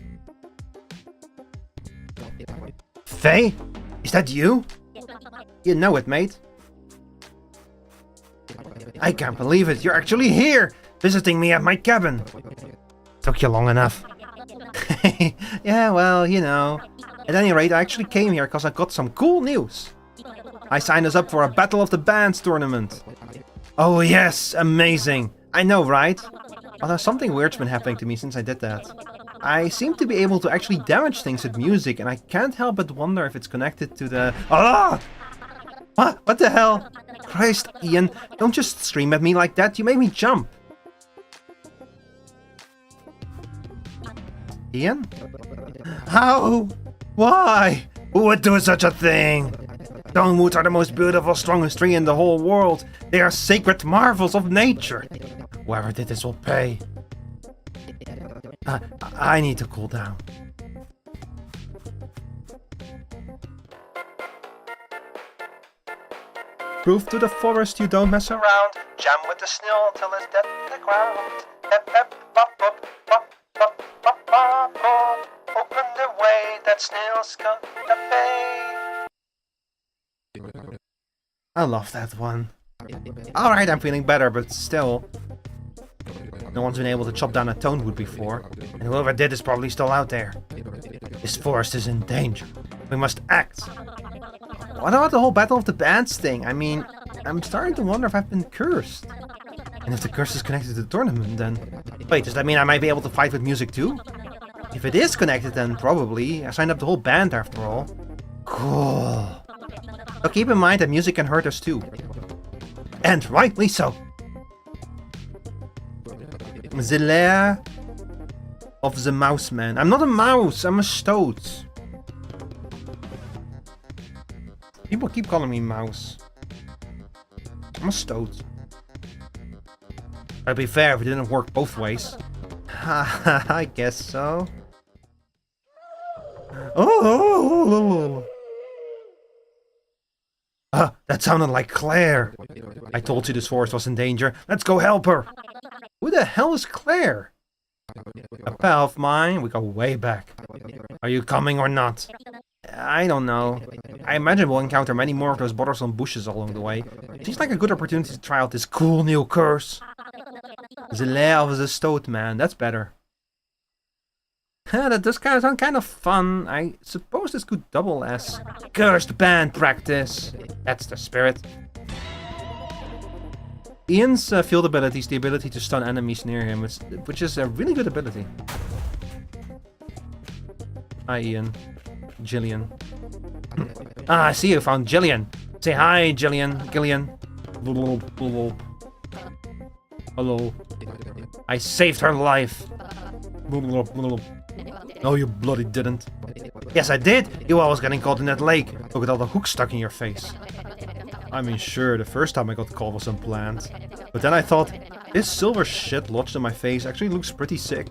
Faye? Is that you? You know it, mate. I can't believe it. You're actually here, visiting me at my cabin. Took you long enough. Yeah, well, you know. At any rate, I actually came here because I got some cool news. I signed us up for a Battle of the Bands tournament. Oh yes, amazing. I know, right? Although something weird's been happening to me since I did that. I seem to be able to actually damage things with music, and I can't help but wonder if it's connected to the... Ah! What the hell? Christ, Ian, don't just scream at me like that, you made me jump. Ian? How? Why? Who would do such a thing? Stonewood are the most beautiful, strongest tree in the whole world. They are sacred marvels of nature. Whoever did this will pay. I need to cool down. Prove to the forest you don't mess around. Jam with the snail till it's dead to the ground. Hep, hep, pop, pop, pop, pop, pop, pop, pop. Open the way that snail's got to pay. I love that one. Alright, I'm feeling better, but still. No one's been able to chop down a tonewood before, and whoever did is probably still out there. This forest is in danger. We must act. What about the whole Battle of the Bands thing? I mean, I'm starting to wonder if I've been cursed. And if the curse is connected to the tournament, then... Wait, does that mean I might be able to fight with music too? If it is connected, then probably. I signed up the whole band after all. Cool. But keep in mind that music can hurt us too. And rightly so. The lair of the mouse man. I'm not a mouse, I'm a stoat. People keep calling me mouse. I'm a stoat. I'd be fair if it didn't work both ways. Haha, I guess so. Oh! Ah, that sounded like Claire. I told you this forest was in danger. Let's go help her. Who the hell is Claire? A pal of mine. We go way back. Are you coming or not? I don't know. I imagine we'll encounter many more of those bothersome bushes along the way. Seems like a good opportunity to try out this cool new curse. The lair of the stoat man. That's better. That does sound kind of fun. I suppose this could double as cursed band practice. That's the spirit. Ian's field ability is the ability to stun enemies near him, which is a really good ability. Hi, Ian. Jillian. Ah, I see you found Jillian. Say hi, Jillian. Gillian. Hello. I saved her life. No, you bloody didn't. Yes, I did. You always getting caught in that lake. Look at all the hooks stuck in your face. I mean, sure, the first time I got caught was unplanned. But then I thought, this silver shit lodged in my face actually looks pretty sick.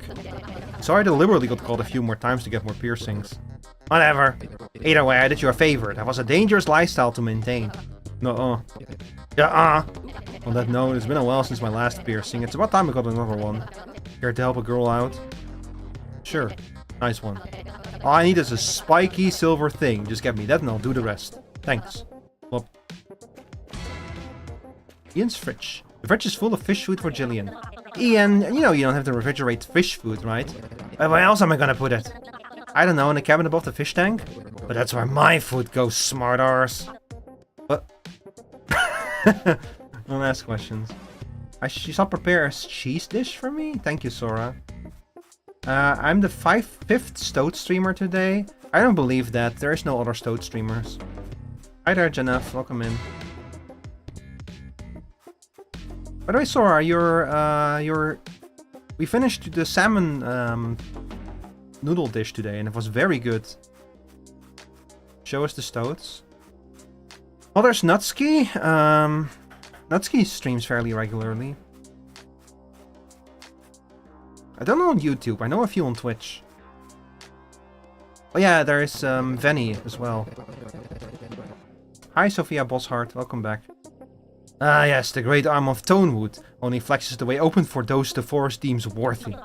So I deliberately got caught a few more times to get more piercings. Whatever. Either way, I did you a favor. That was a dangerous lifestyle to maintain. Nuh-uh. Yeah-uh. On that note, it's been a while since my last piercing. It's about time I got another one. Here to help a girl out? Sure. Nice one. All I need is a spiky silver thing. Just get me that and I'll do the rest. Thanks. Well. Ian's fridge. The fridge is full of fish food for Jillian. Ian, you know you don't have to refrigerate fish food, right? Where else am I gonna put it? I don't know, in the cabin above the fish tank? But that's where my food goes, smart arse. What? Don't ask questions. She shall prepare a cheese dish for me? Thank you, Sora. I'm the fifth Stoat streamer today. I don't believe that. There is no other Stoat streamers. Hi there, Jenef. Welcome in. By the way, Sora, we finished the salmon noodle dish today, and it was very good. Show us the Stoats. Oh, there's Nutski. Nutski streams fairly regularly. I don't know on YouTube. I know a few on Twitch. Oh yeah, there is Venny as well. Hi, Sophia Boshart. Welcome back. Ah yes, the great arm of Tonewood only flexes the way open for those the forest deems worthy.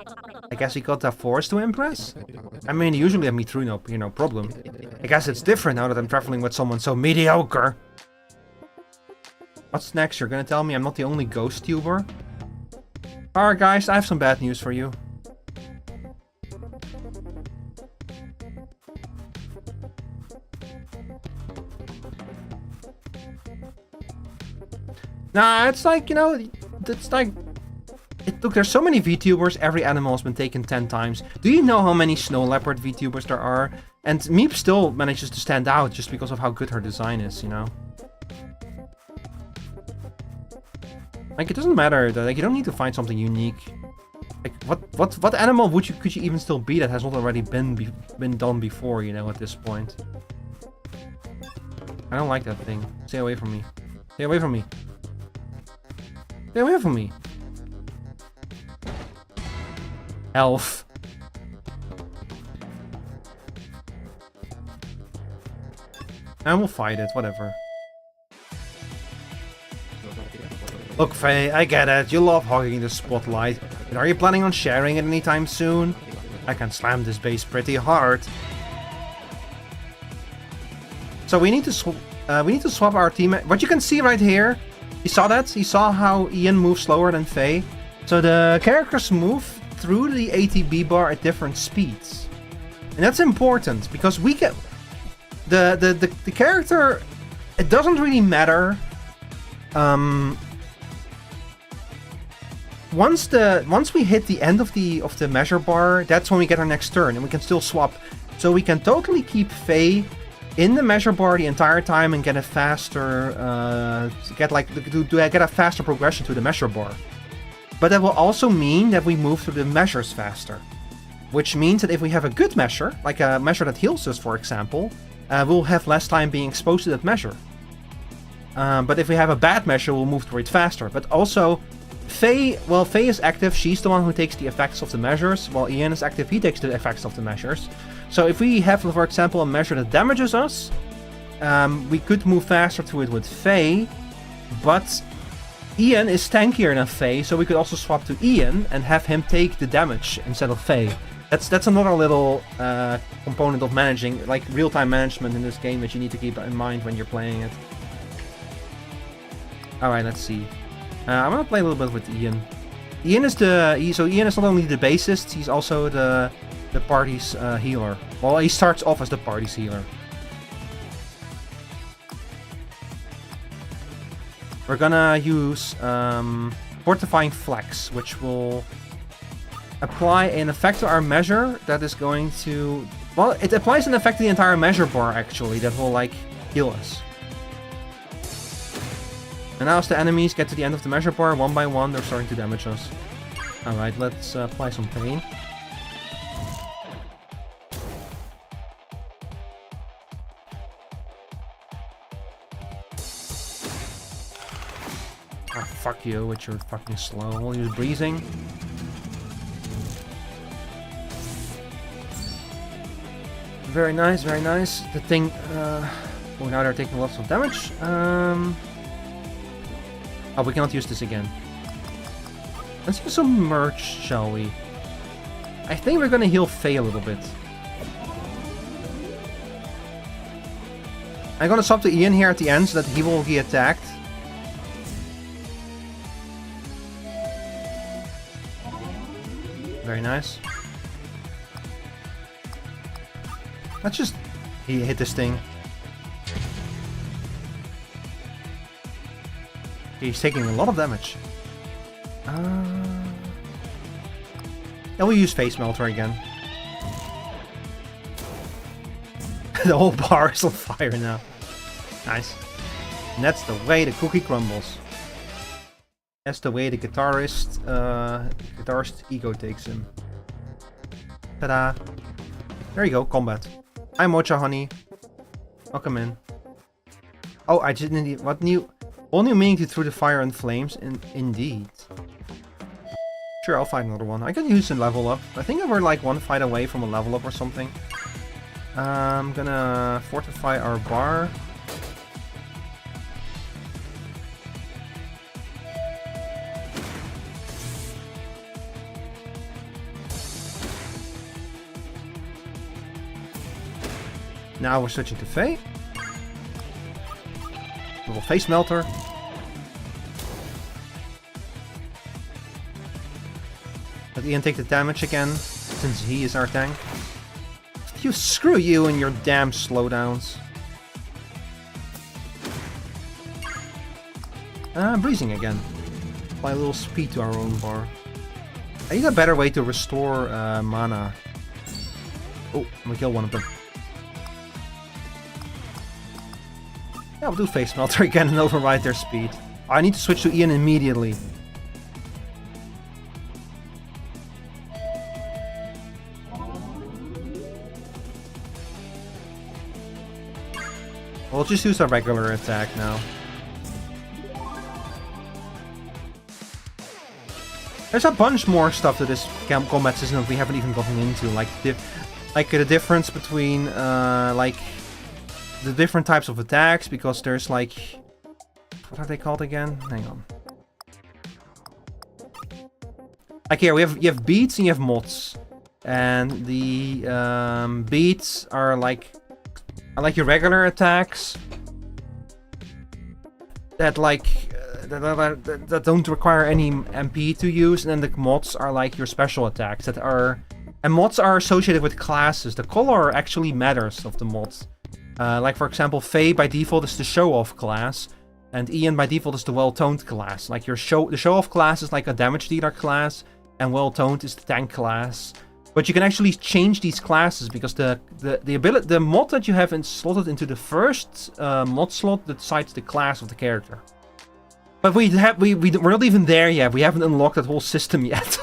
I guess he got that forest to impress? I mean, he usually let me through no problem. I guess it's different now that I'm traveling with someone so mediocre. What's next? You're gonna tell me I'm not the only ghost tuber? Alright guys, I have some bad news for you. Nah, it's like, look, there's so many VTubers, every animal has been taken 10 times. Do you know how many snow leopard VTubers there are? And Meep still manages to stand out just because of how good her design is, you know? Like, it doesn't matter, like, you don't need to find something unique. Like, what animal could you even still be that has not already been done before, you know, at this point? I don't like that thing. Stay away from me. Stay away from me. Stay away from me. Elf. And we'll fight it, whatever. Look, Faye, I get it. You love hogging the spotlight. But are you planning on sharing it anytime soon? I can slam this base pretty hard. So we need to swap our team. What you can see right here, you saw that? You saw how Ian moves slower than Faye? So the characters move through the ATB bar at different speeds. And that's important because we get the character, it doesn't really matter. Once we hit the end of the measure bar, that's when we get our next turn and we can still swap. So we can totally keep Faye in the measure bar the entire time and get a faster get a faster progression to the measure bar. But that will also mean that we move through the measures faster. which means that if we have a good measure, like a measure that heals us, for example, we'll have less time being exposed to that measure. But if we have a bad measure, we'll move through it faster. But also, Faye is active. She's the one who takes the effects of the measures, while Ian is active. He takes the effects of the measures. So if we have, for example, a measure that damages us, we could move faster through it with Faye, but Ian is tankier than Faye, so we could also swap to Ian and have him take the damage instead of Faye. That's another little component of managing, like real-time management in this game, that you need to keep in mind when you're playing it. Alright, let's see. I'm gonna play a little bit with Ian. Ian is Ian is not only the bassist, he's also the party's healer. Well, he starts off as the party's healer. We're gonna use Fortifying Flex, which will apply an effect to our measure that is going to... Well, it applies an effect to the entire measure bar, actually, that will, like, heal us. And now as the enemies get to the end of the measure bar, one by one, they're starting to damage us. Alright, let's apply some pain. Ah, fuck you, with your fucking slow. We'll use breezing. Very nice, very nice. The thing... oh, now they're taking lots of damage. Oh, we cannot use this again. Let's use some merch, shall we? I think we're gonna heal Faye a little bit. I'm gonna swap to Ian here at the end so that he will be attacked. Very nice. Let's just hit this thing. He's taking a lot of damage. Yeah, we'll use Face Melter again. The whole bar is on fire now. Nice. And that's the way the cookie crumbles. That's the way the guitarist ego takes him. Ta-da! There you go, combat. Hi Mocha Honey. Welcome in. Oh, I didn't need... What new... All new meaning to through the fire and flames? Indeed. Sure, I'll find another one. I could use a level up. I think we're like one fight away from a level up or something. I'm gonna fortify our bar. Now we're switching to Faye. Little Face Melter. Let Ian take the damage again, since he is our tank. You screw you and your damn slowdowns. Breezing again. Apply a little speed to our own bar. I need a better way to restore mana. Oh, I'm gonna kill one of them. Yeah, I'll do Face Melter again and override their speed. I need to switch to Ian immediately. We'll just use a regular attack now. There's a bunch more stuff to this combat system that we haven't even gotten into, like the difference between like the different types of attacks, because there's like, what are they called again? Hang on. Like here, you have beats and you have mods, and the beats are like your regular attacks that that don't require any MP to use, and then the mods are like your special attacks that are, and mods are associated with classes. The color actually matters of the mods. Like for example, Faye by default is the show-off class, and Ian by default is the well-toned class. Like the show-off class is like a damage dealer class, and well-toned is the tank class. But you can actually change these classes because the mod that you have slotted into the first mod slot decides the class of the character. But we're not even there yet. We haven't unlocked that whole system yet.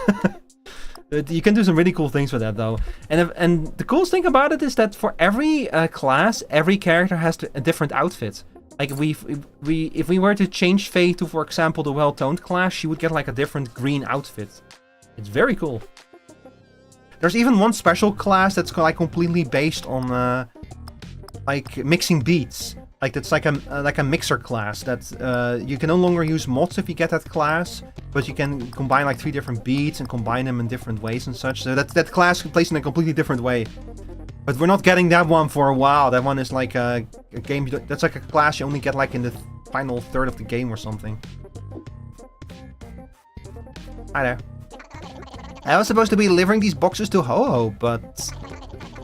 You can do some really cool things with that, though. And the coolest thing about it is that for every class, every character has a different outfit. Like, if we were to change Faye to, for example, the well-toned class, she would get, like, a different green outfit. It's very cool. There's even one special class that's, like, completely based on, like, mixing beats. Like, that's like a mixer class that you can no longer use mods if you get that class, but you can combine like 3 different beats and combine them in different ways and such. So that class plays in a completely different way. But we're not getting that one for a while. That one is like a game. That's like a class you only get like in the final third of the game or something. Hi there. I was supposed to be delivering these boxes to Ho-Ho, but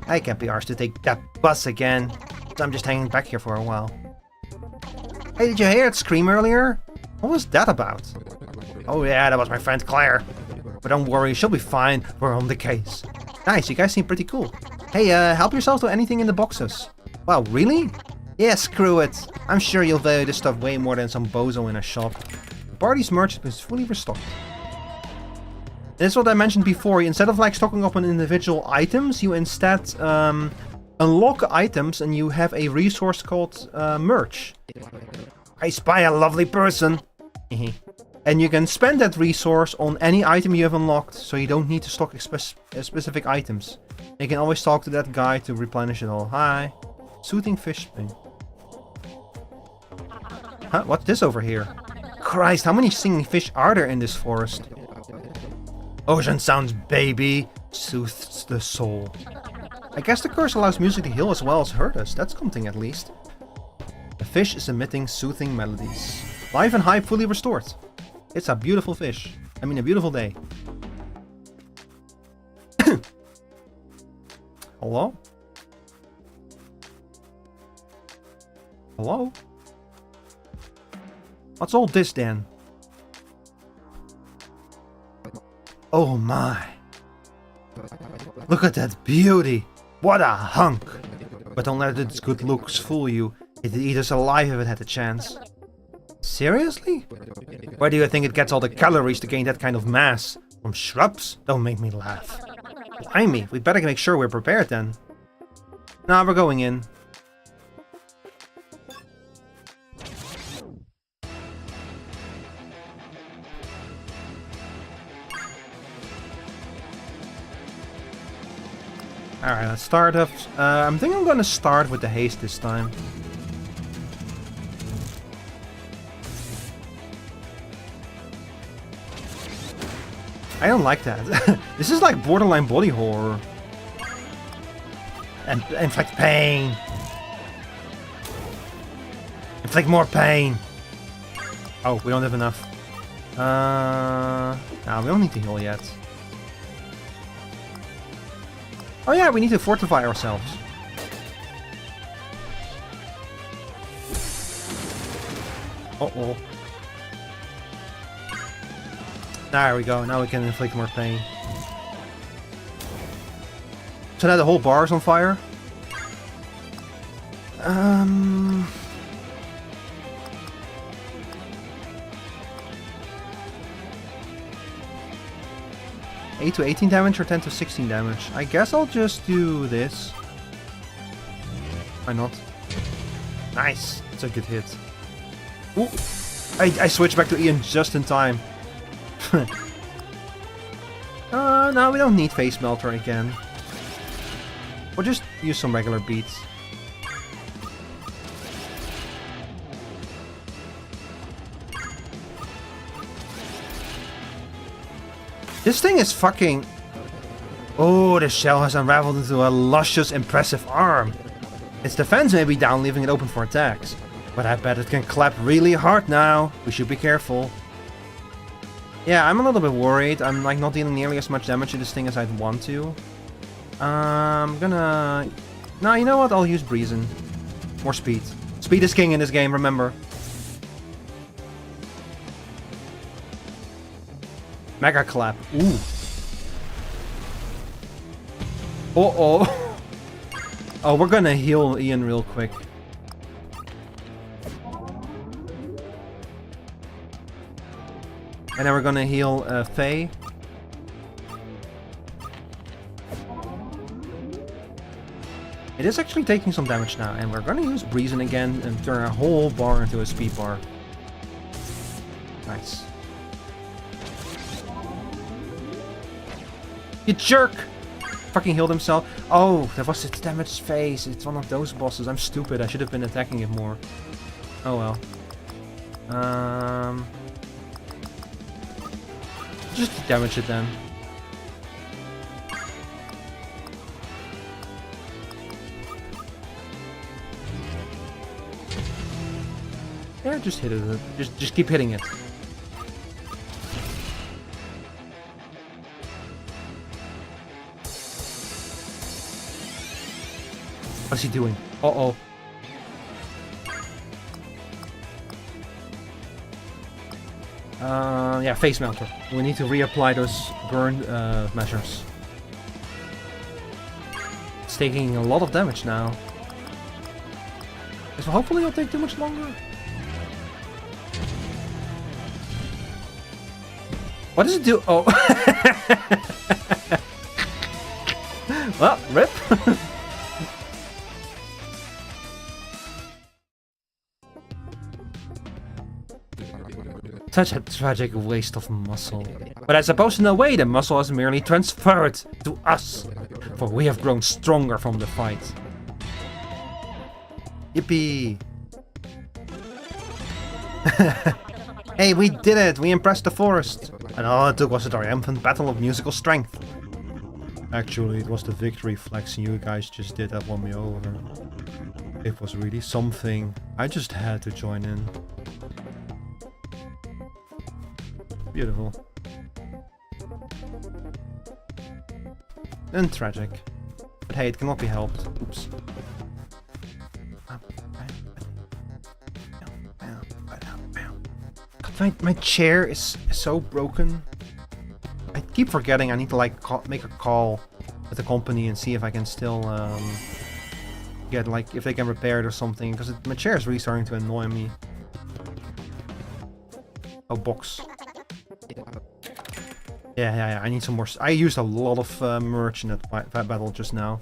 I can't be arsed to take that bus again. I'm just hanging back here for a while. Hey, did you hear it scream earlier? What was that about? Oh yeah, that was my friend Claire. But don't worry, she'll be fine. We're on the case. Nice, you guys seem pretty cool. Hey, help yourself to anything in the boxes. Wow, really? Yeah, screw it. I'm sure you'll value this stuff way more than some bozo in a shop. The party's merch is fully restocked. This is what I mentioned before. Instead of like stocking up on individual items, you instead unlock items and you have a resource called merch. I spy a lovely person. And you can spend that resource on any item you have unlocked, so you don't need to stock specific items. You can always talk to that guy to replenish it all. Hi. Soothing fish thing. Huh? What's this over here? Christ, how many singing fish are there in this forest? Ocean sounds baby. Soothes the soul. I guess the curse allows music to heal as well as hurt us. That's something at least. The fish is emitting soothing melodies. Life and hype fully restored. It's a beautiful fish. I mean, a beautiful day. Hello? Hello? What's all this then? Oh my. Look at that beauty. What a hunk! But don't let its good looks fool you. It'd eat us alive if it had the chance. Seriously? Where do you think it gets all the calories to gain that kind of mass? From shrubs? Don't make me laugh. Blimey, we better make sure we're prepared then. Nah, we're going in. Alright, let's start off. I think I'm gonna start with the haste this time. I don't like that. This is like borderline body horror. And inflict pain. Inflict more pain. Oh, we don't have enough. No, we don't need to heal yet. Oh yeah, we need to fortify ourselves. Uh-oh. There we go, now we can inflict more pain. So now the whole bar is on fire? 8 to 18 damage or 10 to 16 damage? I guess I'll just do this. Why not? Nice! It's a good hit. Ooh! I switched back to Ian just in time. No, we don't need Face Melter again. We'll just use some regular beats. This thing is fucking... Oh, the shell has unraveled into a luscious, impressive arm. Its defense may be down, leaving it open for attacks. But I bet it can clap really hard now. We should be careful. Yeah, I'm a little bit worried. I'm like not dealing nearly as much damage to this thing as I'd want to. I'm gonna... No, you know what? I'll use Breezin. More speed. Speed is king in this game, remember. Mega Clap. Ooh. Uh-oh. Oh, we're gonna heal Ian real quick. And then we're gonna heal Faye. is actually taking some damage now, and we're gonna use Breezing again and turn a whole bar into a speed bar. Nice. You jerk! Fucking healed himself. Oh, that was its damaged face. It's one of those bosses. I'm stupid. I should have been attacking it more. Oh well. Just damage it then. Yeah, just hit it. Just keep hitting it. What's he doing? Uh-oh. Yeah, face melter. We need to reapply those burn measures. It's taking a lot of damage now. So hopefully it'll take too much longer. What does it do? Oh. Well, rip. Such a tragic waste of muscle. But I suppose in a way the muscle has merely transferred to us, for we have grown stronger from the fight. Yippee! Hey, we did it! We impressed the forest! And all it took was a triumphant battle of musical strength. Actually, it was the victory flex you guys just did that won me over. It was really something. I just had to join in. Beautiful. And tragic. But hey, it cannot be helped. Oops. God, my chair is so broken. I keep forgetting I need to like make a call with the company and see if I can still get like if they can repair it or something, because my chair is really starting to annoy me. Oh, box. Yeah, I need some more. I used a lot of merch in that battle just now.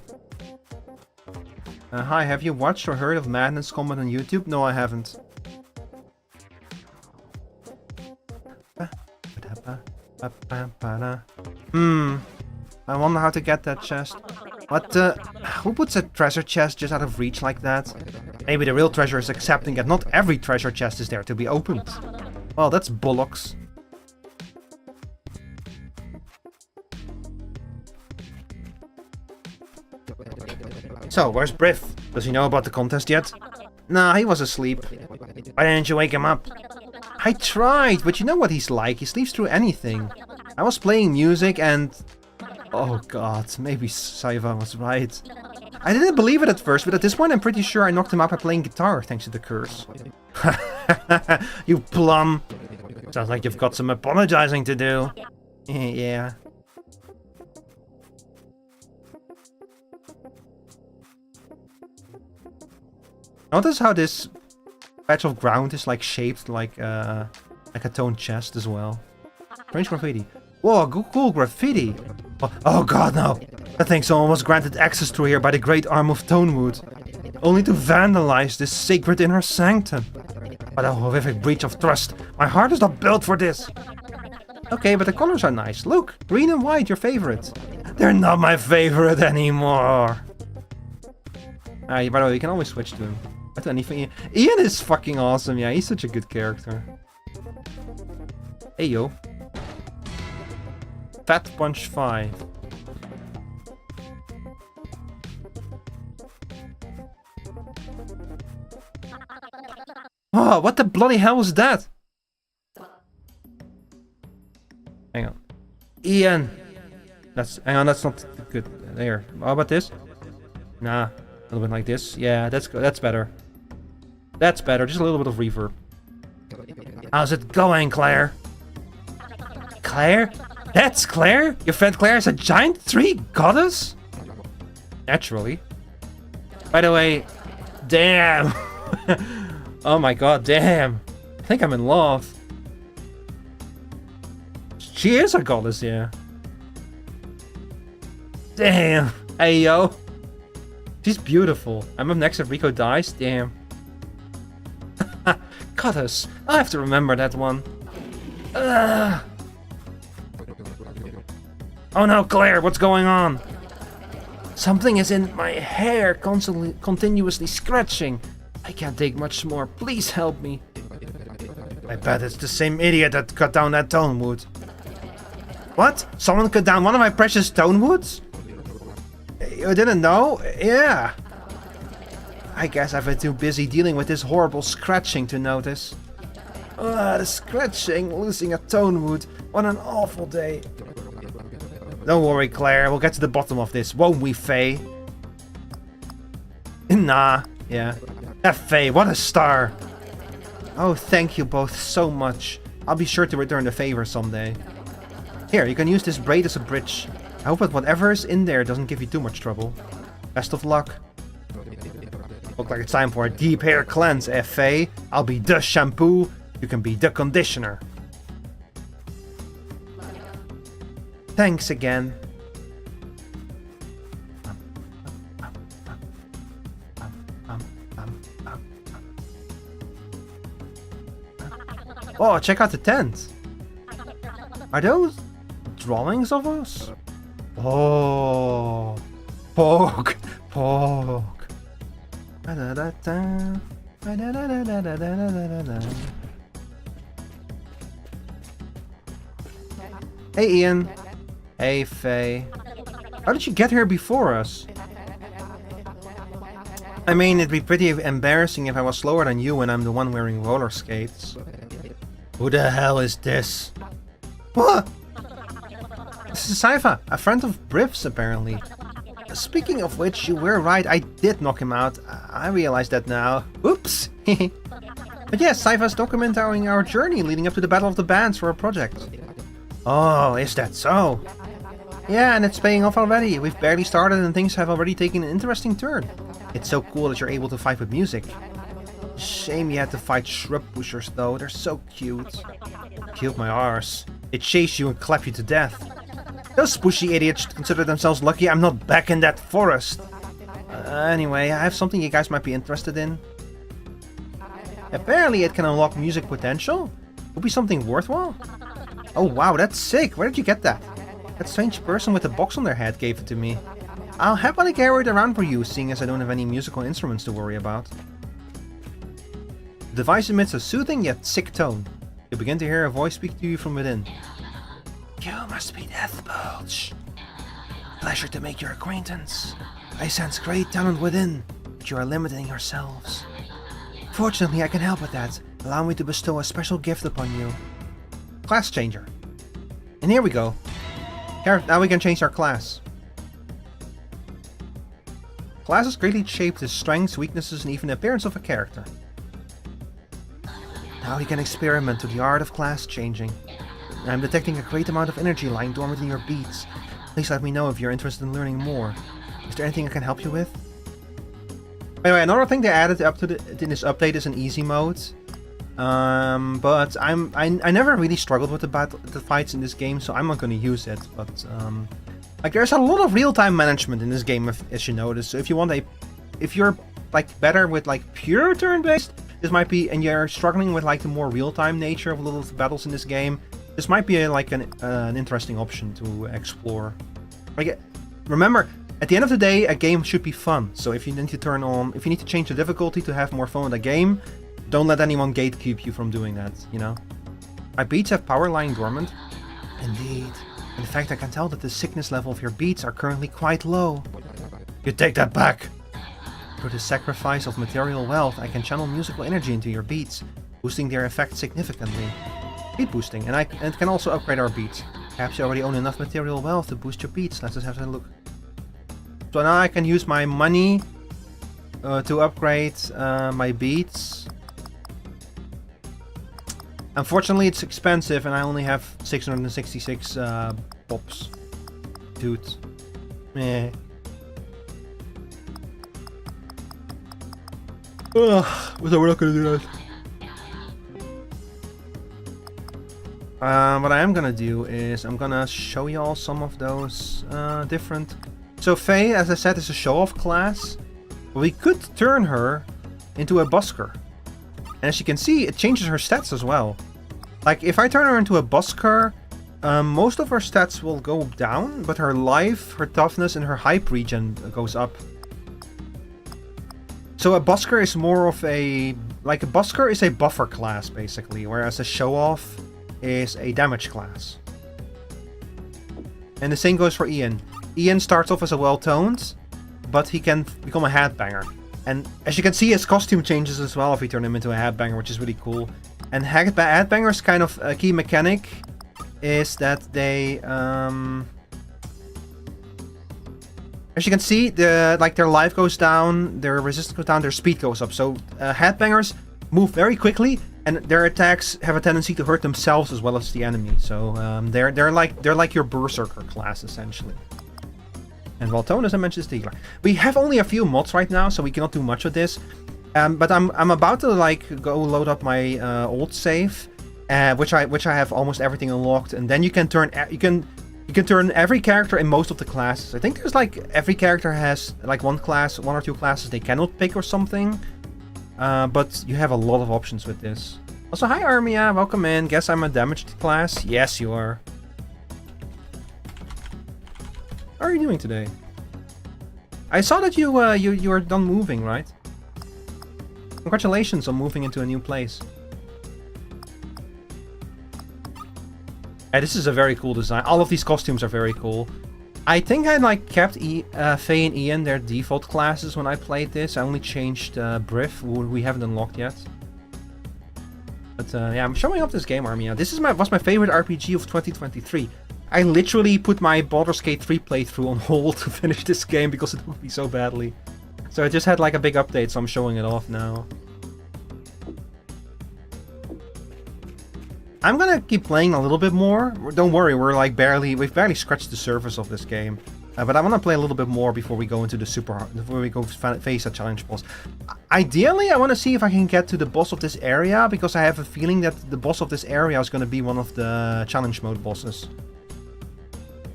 Hi, have you watched or heard of Madness Combat on YouTube? No, I haven't. I wonder how to get that chest. What who puts a treasure chest just out of reach like that? Maybe the real treasure is accepting that not every treasure chest is there to be opened. Well, that's bollocks. So, where's Briff? Does he know about the contest yet? Nah, he was asleep. Why didn't you wake him up? I tried, but you know what he's like. He sleeps through anything. I was playing music and... Oh god, maybe Saiva was right. I didn't believe it at first, but at this point I'm pretty sure I knocked him out by playing guitar thanks to the curse. You plum. Sounds like you've got some apologizing to do. Yeah. Notice how this patch of ground is like shaped like a toned chest as well. Strange graffiti. Whoa, cool graffiti. Oh god, no. I think someone was granted access through here by the great arm of Tonewood. Only to vandalize this sacred inner sanctum. What a horrific breach of trust. My heart is not built for this. Okay, but the colors are nice. Look, green and white, your favorite. They're not my favorite anymore. By the way, you can always switch to him. To anything. Ian is fucking awesome. Yeah, he's such a good character. Hey, yo. Fat Punch 5. Oh, what the bloody hell was that? Hang on. Ian! Hang on, that's not good. There. How about this? Nah. A little bit like this. Yeah, that's better. That's better. Just a little bit of reverb. How's it going, Claire? Claire? That's Claire? Your friend Claire is a giant tree goddess? Naturally. By the way, damn. Oh my god, damn. I think I'm in love. She is a goddess, yeah. Damn. Hey, yo. She's beautiful. I'm up next if Rico dies. Damn. Cut us. I have to remember that one. Ugh. Oh no, Claire, what's going on? Something is in my hair, continuously scratching. I can't take much more. Please help me. I bet it's the same idiot that cut down that tone wood. What? Someone cut down one of my precious tone woods? You didn't know? Yeah. I guess I've been too busy dealing with this horrible scratching to notice. The scratching, losing a tone wood. What an awful day. Don't worry, Claire. We'll get to the bottom of this, won't we, Faye? Nah. Yeah. That Faye, what a star. Oh, thank you both so much. I'll be sure to return the favor someday. Here, you can use this braid as a bridge. I hope that whatever is in there doesn't give you too much trouble. Best of luck. Look like it's time for a deep hair cleanse, Faye. I'll be the shampoo. You can be the conditioner. Thanks again. Oh, check out the tent. Are those drawings of us? Oh, poke, poke. Hey, Ian. Hey, Faye. How did you get here before us? I mean, it'd be pretty embarrassing if I was slower than you when I'm the one wearing roller skates. Who the hell is this? What? This is Saifa, a friend of Briv's, apparently. Speaking of which, you were right, I did knock him out. I realize that now. Oops! But yes, Saifa's documenting our journey leading up to the Battle of the Bands for our project. Oh, is that so? Yeah, and it's paying off already. We've barely started and things have already taken an interesting turn. It's so cool that you're able to fight with music. Shame you had to fight shrub pushers though, they're so cute. Killed my arse. They chase you and clap you to death. Those pushy idiots consider themselves lucky I'm not back in that forest. Anyway, I have something you guys might be interested in. Apparently it can unlock music potential. Would be something worthwhile. Oh wow, that's sick. Where did you get that? That strange person with the box on their head gave it to me. I'll happily carry it around for you, seeing as I don't have any musical instruments to worry about. The device emits a soothing yet sick tone. You begin to hear a voice speak to you from within. You must be Deathbulge. Pleasure to make your acquaintance. I sense great talent within, but you are limiting yourselves. Fortunately, I can help with that. Allow me to bestow a special gift upon you. Class changer. And here we go. Here, now we can change our class. Classes greatly shape the strengths, weaknesses, and even the appearance of a character. Now we can experiment to the art of class changing. I'm detecting a great amount of energy lying dormant in your beats. Please let me know if you're interested in learning more. Is there anything I can help you with? By the way, another thing they added up to in this update is an easy mode. But I never really struggled with the fights in this game, so I'm not going to use it. But like there's a lot of real-time management in this game, as you notice. So if you're like better with like pure turn-based, this might be, and you're struggling with like the more real-time nature of a lot of the battles in this game, this might be like an interesting option to explore. Like, remember, at the end of the day, a game should be fun. So if you need to change the difficulty to have more fun with a game, don't let anyone gatekeep you from doing that, you know? My beats have power lying dormant. Indeed. In fact, I can tell that the sickness level of your beats are currently quite low. You take that back! Through the sacrifice of material wealth, I can channel musical energy into your beats, boosting their effect significantly. Beat boosting, and it can also upgrade our beats. Perhaps you already own enough material wealth to boost your beats. Let's just have a look. So now I can use my money to upgrade my beats. Unfortunately, it's expensive, and I only have 666 pops. Dude. Meh. Ugh, so we're not gonna do that. What I am gonna do is I'm gonna show y'all some of those different... So Faye, as I said, is a show-off class. But we could turn her into a busker. And as you can see, it changes her stats as well. Like, if I turn her into a busker, most of her stats will go down, but her life, her toughness, and her hype regen goes up. So a busker is more of a... Like, a busker is a buffer class, basically, whereas a show-off is a damage class. And the same goes for Ian. Ian starts off as a well-toned, but he can become a headbanger. And as you can see, his costume changes as well if we turn him into a headbanger, which is really cool. And headbangers' kind of key mechanic is that they... As you can see, their life goes down, their resistance goes down, their speed goes up. So headbangers move very quickly, and their attacks have a tendency to hurt themselves as well as the enemy. So they're like your berserker class essentially. And Valtone, as I mentioned, is Stealer. We have only a few mods right now, so we cannot do much with this. But I'm about to like go load up my old save, which I have almost everything unlocked, and then you can turn every character in most of the classes. I think there's like every character has like one or two classes they cannot pick or something. But you have a lot of options with this. Also, hi Armia, welcome in. Guess I'm a damaged class? Yes, you are. How are you doing today? I saw that you are done moving, right? Congratulations on moving into a new place. This is a very cool design. All of these costumes are very cool. I think I like kept Faye and Ian their default classes when I played this. I only changed Briff, who we haven't unlocked yet. But yeah, I'm showing up this game, Armia. This was my favorite RPG of 2023. I literally put my Baldur's Gate 3 playthrough on hold to finish this game because it took me so badly. So I just had like a big update, so I'm showing it off now. I'm gonna keep playing a little bit more. Don't worry, we've barely scratched the surface of this game. But I want to play a little bit more before we go into the before we go face a challenge boss. Ideally, I want to see if I can get to the boss of this area, because I have a feeling that the boss of this area is going to be one of the challenge mode bosses.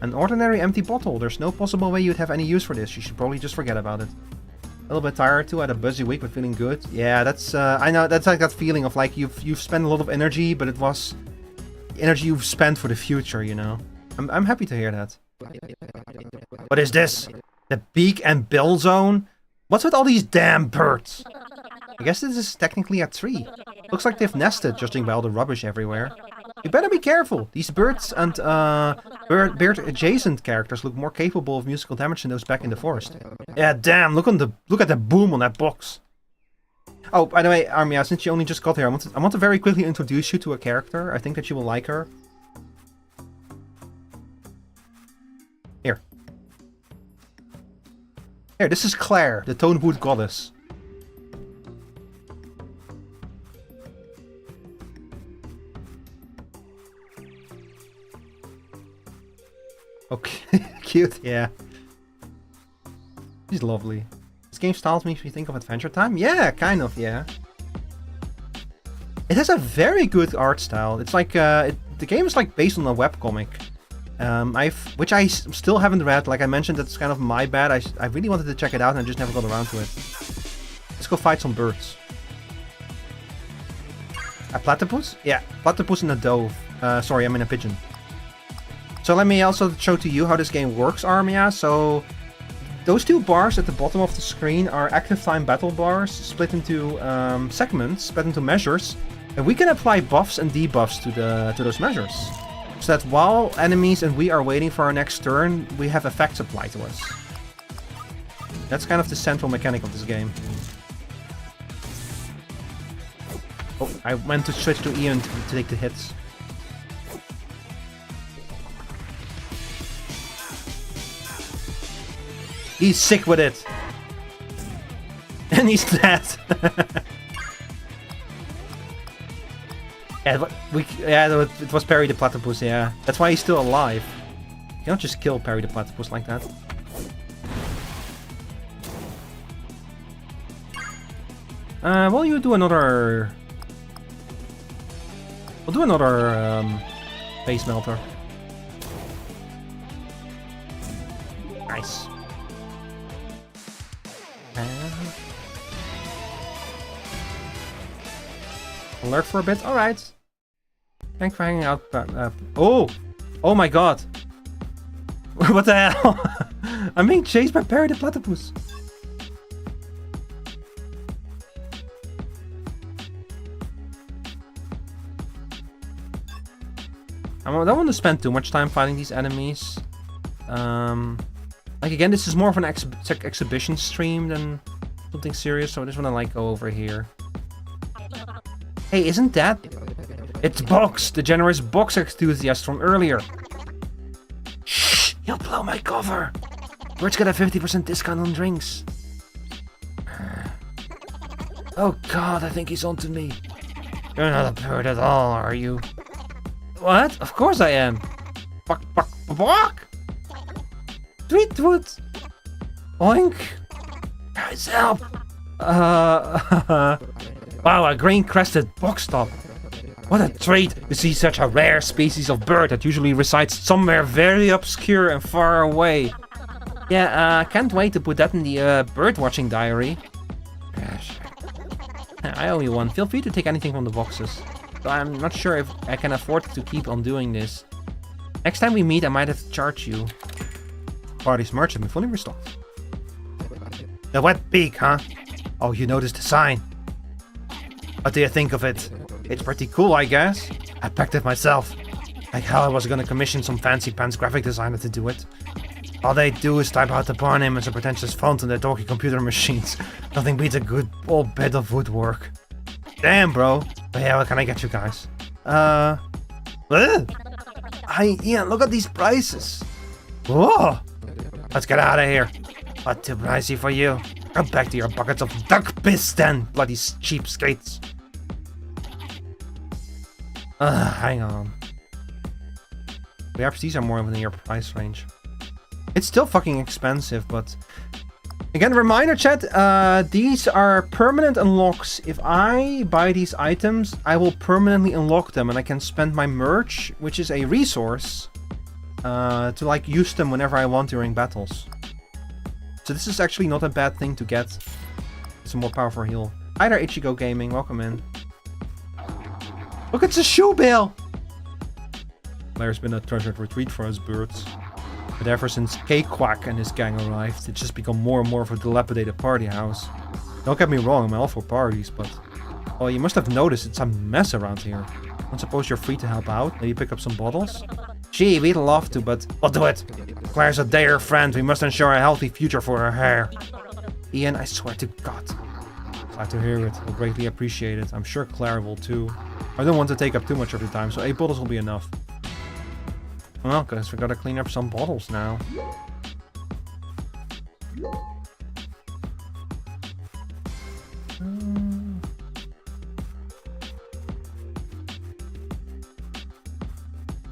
An ordinary empty bottle. There's no possible way you'd have any use for this. You should probably just forget about it. A little bit tired too. I had a busy week, but feeling good. Yeah, that's I know that's like that feeling of like you've spent a lot of energy, but it was energy you've spent for the future. You know. I'm happy to hear that. What is this? The beak and bill zone? What's with all these damn birds? I guess this is technically a tree. Looks like they've nested, judging by all the rubbish everywhere. You better be careful. These birds and bird-adjacent characters look more capable of musical damage than those back in the forest. Yeah, damn! Look at the boom on that box. Oh, by the way, Armia, since you only just got here, I want to very quickly introduce you to a character. I think that you will like her. Here, this is Claire, the Tonewood goddess. Okay, cute, yeah. She's lovely. This game style makes me think of Adventure Time? Yeah, kind of, yeah. It has a very good art style. It's like, the game is like based on a webcomic. Which I still haven't read. Like I mentioned, that's kind of my bad. I really wanted to check it out and I just never got around to it. Let's go fight some birds. A platypus? Yeah, platypus and a dove. Sorry, I'm in a pigeon. So let me also show to you how this game works, Armia. So those two bars at the bottom of the screen are active time battle bars, split into segments, split into measures, and we can apply buffs and debuffs to those measures. So that while enemies and we are waiting for our next turn, we have effects applied to us. That's kind of the central mechanic of this game. Oh, I went to switch to Ian to take the hits. He's sick with it. And he's dead. Yeah, it was Perry the Platypus, yeah. That's why he's still alive. You cannot just kill Perry the Platypus like that. Well, you do another... We'll do another face melter. Nice. Alert for a bit. All right. Thanks for hanging out. Oh my god. What the hell? I'm being chased by Perry the Platypus. I don't want to spend too much time fighting these enemies. Like again, this is more of an exhibition stream than something serious, so I just want to like go over here. Hey, isn't that? It's Box, the generous box enthusiast from earlier. Shh, you'll blow my cover. Birds get a 50% discount on drinks. Oh god, I think he's onto me. You're not a bird at all, are you? What? Of course I am. Buck, buck, buck! Tweetwood! Oink! Guys, help! Wow, a green-crested boxtop. What a treat to see such a rare species of bird that usually resides somewhere very obscure and far away. Yeah, can't wait to put that in the bird-watching diary. Gosh. I owe you one. Feel free to take anything from the boxes. But I'm not sure if I can afford to keep on doing this. Next time we meet, I might have to charge you. Party's merch has been fully restocked. The wet beak, huh? Oh, you noticed the sign. What do you think of it? It's pretty cool, I guess. I packed it myself. Like hell, I was gonna commission some fancy pants graphic designer to do it. All they do is type out the bar name as a pretentious font on their dorky computer machines. Nothing beats a good old bit of woodwork. Damn, bro. But yeah, what can I get you guys? Hey, Ian, look at these prices. Whoa! Let's get out of here. Not too pricey for you. Go back to your buckets of duck piss then, bloody cheapskates. Hang on. Perhaps these are more within your price range. It's still fucking expensive, but... Again, reminder chat, these are permanent unlocks. If I buy these items, I will permanently unlock them and I can spend my merch, which is a resource, to like use them whenever I want during battles. So this is actually not a bad thing to get. It's a more powerful heal. Hi there, Ichigo Gaming, welcome in. Look, it's a shoe bale! There's been a treasured retreat for us birds. But ever since K-Quack and his gang arrived, it's just become more and more of a dilapidated party house. Don't get me wrong, I'm all for parties, but... Well, you must have noticed it's a mess around here. I suppose you're free to help out, maybe pick up some bottles? Gee, we'd love to, but we'll do it. Claire's a dear friend, we must ensure a healthy future for her hair. Ian, I swear to God. Glad to hear it, I'll greatly appreciate it. I'm sure Claire will too. I don't want to take up too much of your time, so 8 bottles will be enough. Well, guys, we gotta clean up some bottles now.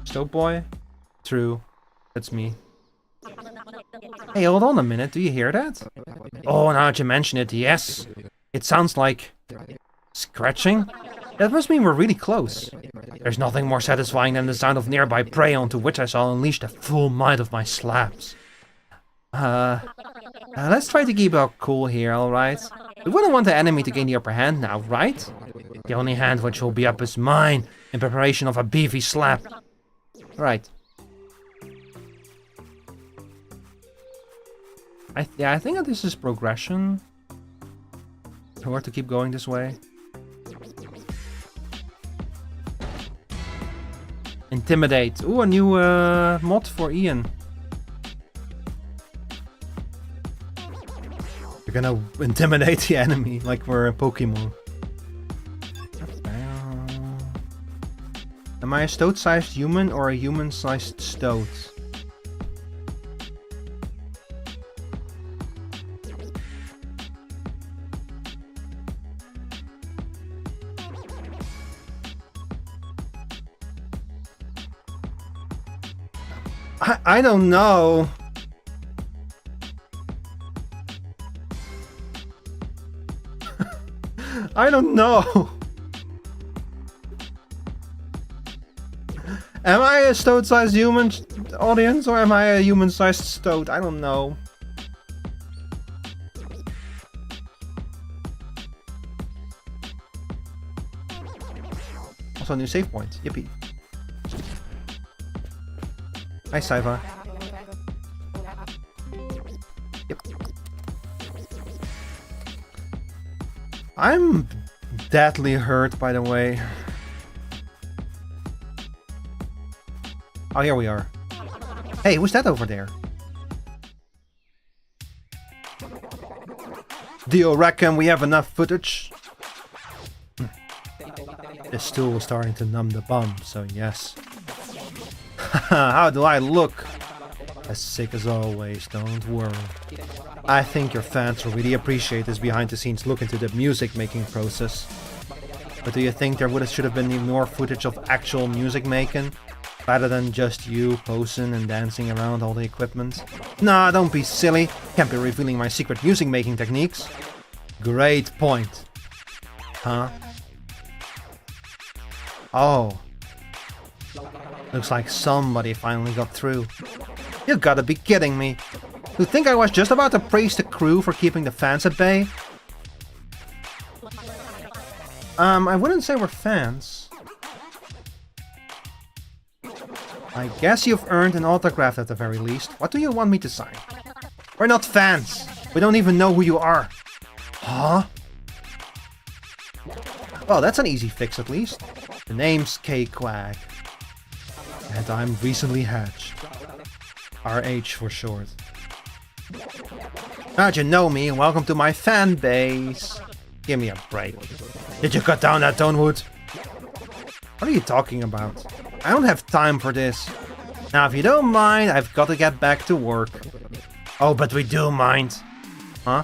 Stoat boy? True. That's me. Hey, hold on a minute. Do you hear that? Oh, now that you mention it, yes. It sounds like... scratching? That must mean we're really close. There's nothing more satisfying than the sound of nearby prey onto which I shall unleash the full might of my slaps. Let's try to keep our cool here, alright? We wouldn't want the enemy to gain the upper hand now, right? The only hand which will be up is mine, in preparation of a beefy slap. Right. I think that this is progression. So we're to keep going this way. Intimidate. Ooh, a new mod for Ian. We're gonna intimidate the enemy like we're a Pokemon. Am I a stoat-sized human or a human-sized stoat? I don't know. I don't know. Am I a stoat-sized human audience or am I a human-sized stoat? I don't know. also a new save point. Yippee. Hi, Saiva. Yep. I'm deadly hurt, by the way. Oh, here we are. Hey, who's that over there? Do you reckon we have enough footage? This stool is starting to numb the bum, so yes. How do I look? As sick as always, don't worry. I think your fans will really appreciate this behind-the-scenes look into the music-making process. But do you think there should have been more footage of actual music making? Rather than just you posing and dancing around all the equipment? Nah, don't be silly. Can't be revealing my secret music-making techniques. Great point. Huh? Oh. Looks like somebody finally got through. You gotta be kidding me. You think I was just about to praise the crew for keeping the fans at bay? I wouldn't say we're fans. I guess you've earned an autograph at the very least. What do you want me to sign? We're not fans. We don't even know who you are. Huh? Well, that's an easy fix at least. The name's K-Quag. And I'm recently hatched. RH for short. How'd you know me? Welcome to my fan base. Give me a break. Did you cut down that tonewood? What are you talking about? I don't have time for this. Now, if you don't mind, I've got to get back to work. Oh, but we do mind. Huh?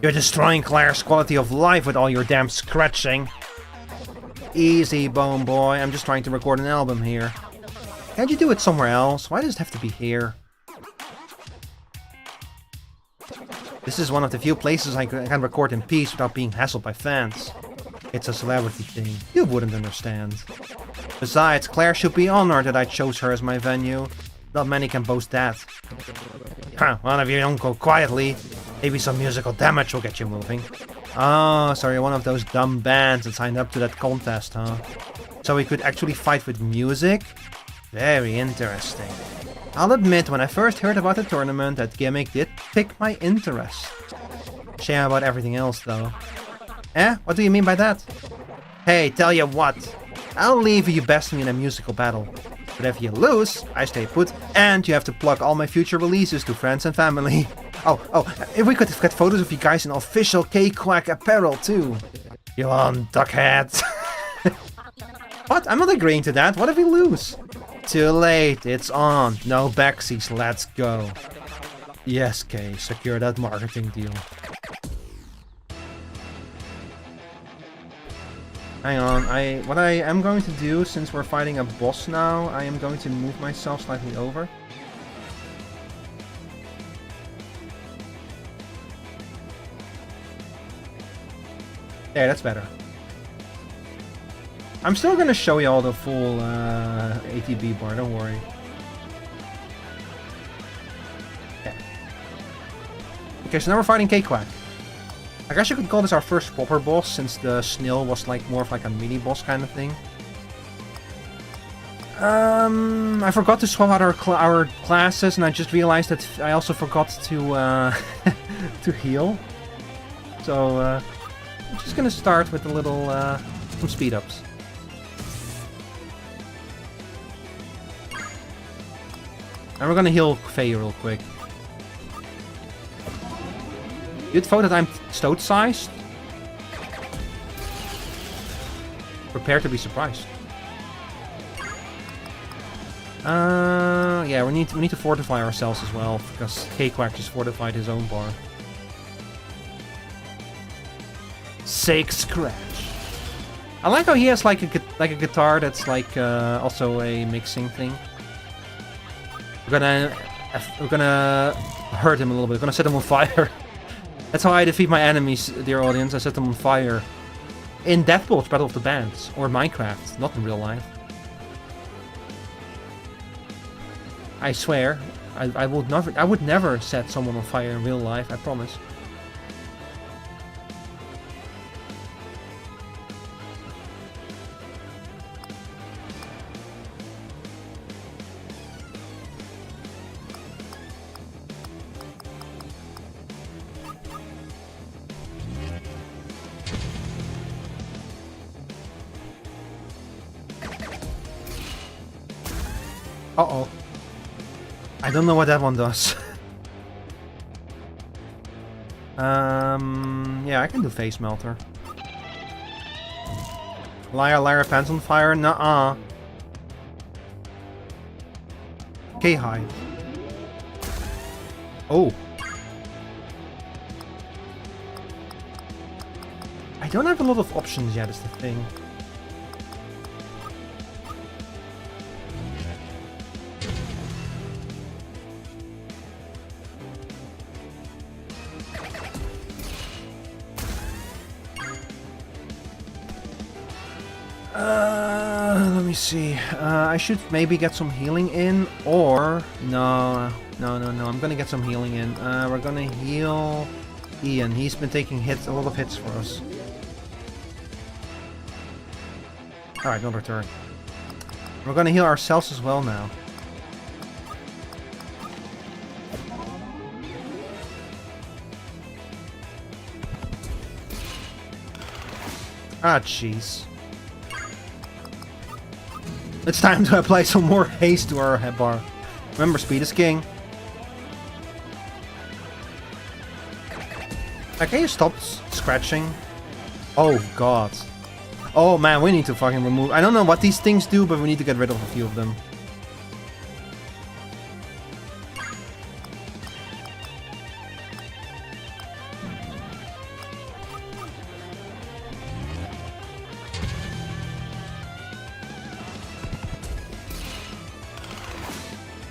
You're destroying Claire's quality of life with all your damn scratching. Easy, Bone Boy. I'm just trying to record an album here. Can't you do it somewhere else? Why does it have to be here? This is one of the few places I can record in peace without being hassled by fans. It's a celebrity thing. You wouldn't understand. Besides, Claire should be honored that I chose her as my venue. Not many can boast that. Huh, well, if you don't go quietly, maybe some musical damage will get you moving. Oh, so you're one of those dumb bands that signed up to that contest, huh? So we could actually fight with music? Very interesting. I'll admit, when I first heard about the tournament, that gimmick did pique my interest. Shame about everything else, though. Eh? What do you mean by that? Hey, tell you what. I'll leave you besting in a musical battle. But if you lose, I stay put, and you have to plug all my future releases to friends and family. Oh, if we could get photos of you guys in official K-Quack apparel, too. You on, duckhead? What? I'm not agreeing to that. What if we lose? Too late. It's on. No backseats. Let's go. Yes, Kay. Secure that marketing deal. Hang on. What I am going to do, since we're fighting a boss now, I am going to move myself slightly over. There, that's better. I'm still gonna show you all the full ATB bar, don't worry. Yeah. Okay, so now we're fighting K-Quack. I guess you could call this our first proper boss, since the Snail was like more of like a mini boss kind of thing. I forgot to swap out our classes, and I just realized that I also forgot to to heal. So I'm just gonna start with a little some speed ups. And we're gonna heal Faye real quick. You'd vote that I'm stoat-sized? Prepare to be surprised. Yeah, we need to fortify ourselves as well, because K-Quack just fortified his own bar. Sake Scratch. I like how he has like a guitar that's like also a mixing thing. We're gonna hurt him a little bit. We're gonna set him on fire. That's how I defeat my enemies, dear audience. I set them on fire. In Deathbulge, Battle of the Bands, or Minecraft, not in real life. I swear, I would never set someone on fire in real life. I promise. Uh-oh. I don't know what that one does. Yeah, I can do face melter. Liar, liar, pants on fire? Nuh-uh. K-hide. Oh. I don't have a lot of options yet, is the thing. Let me see. I should maybe get some healing in, or... No, I'm gonna get some healing in. We're gonna heal Ian. He's been taking hits, a lot of hits for us. Alright, another turn. We're gonna heal ourselves as well now. Ah, jeez. It's time to apply some more haste to our head bar. Remember, speed is king. Can you stop scratching? Oh, God. Oh, man, we need to fucking remove... I don't know what these things do, but we need to get rid of a few of them.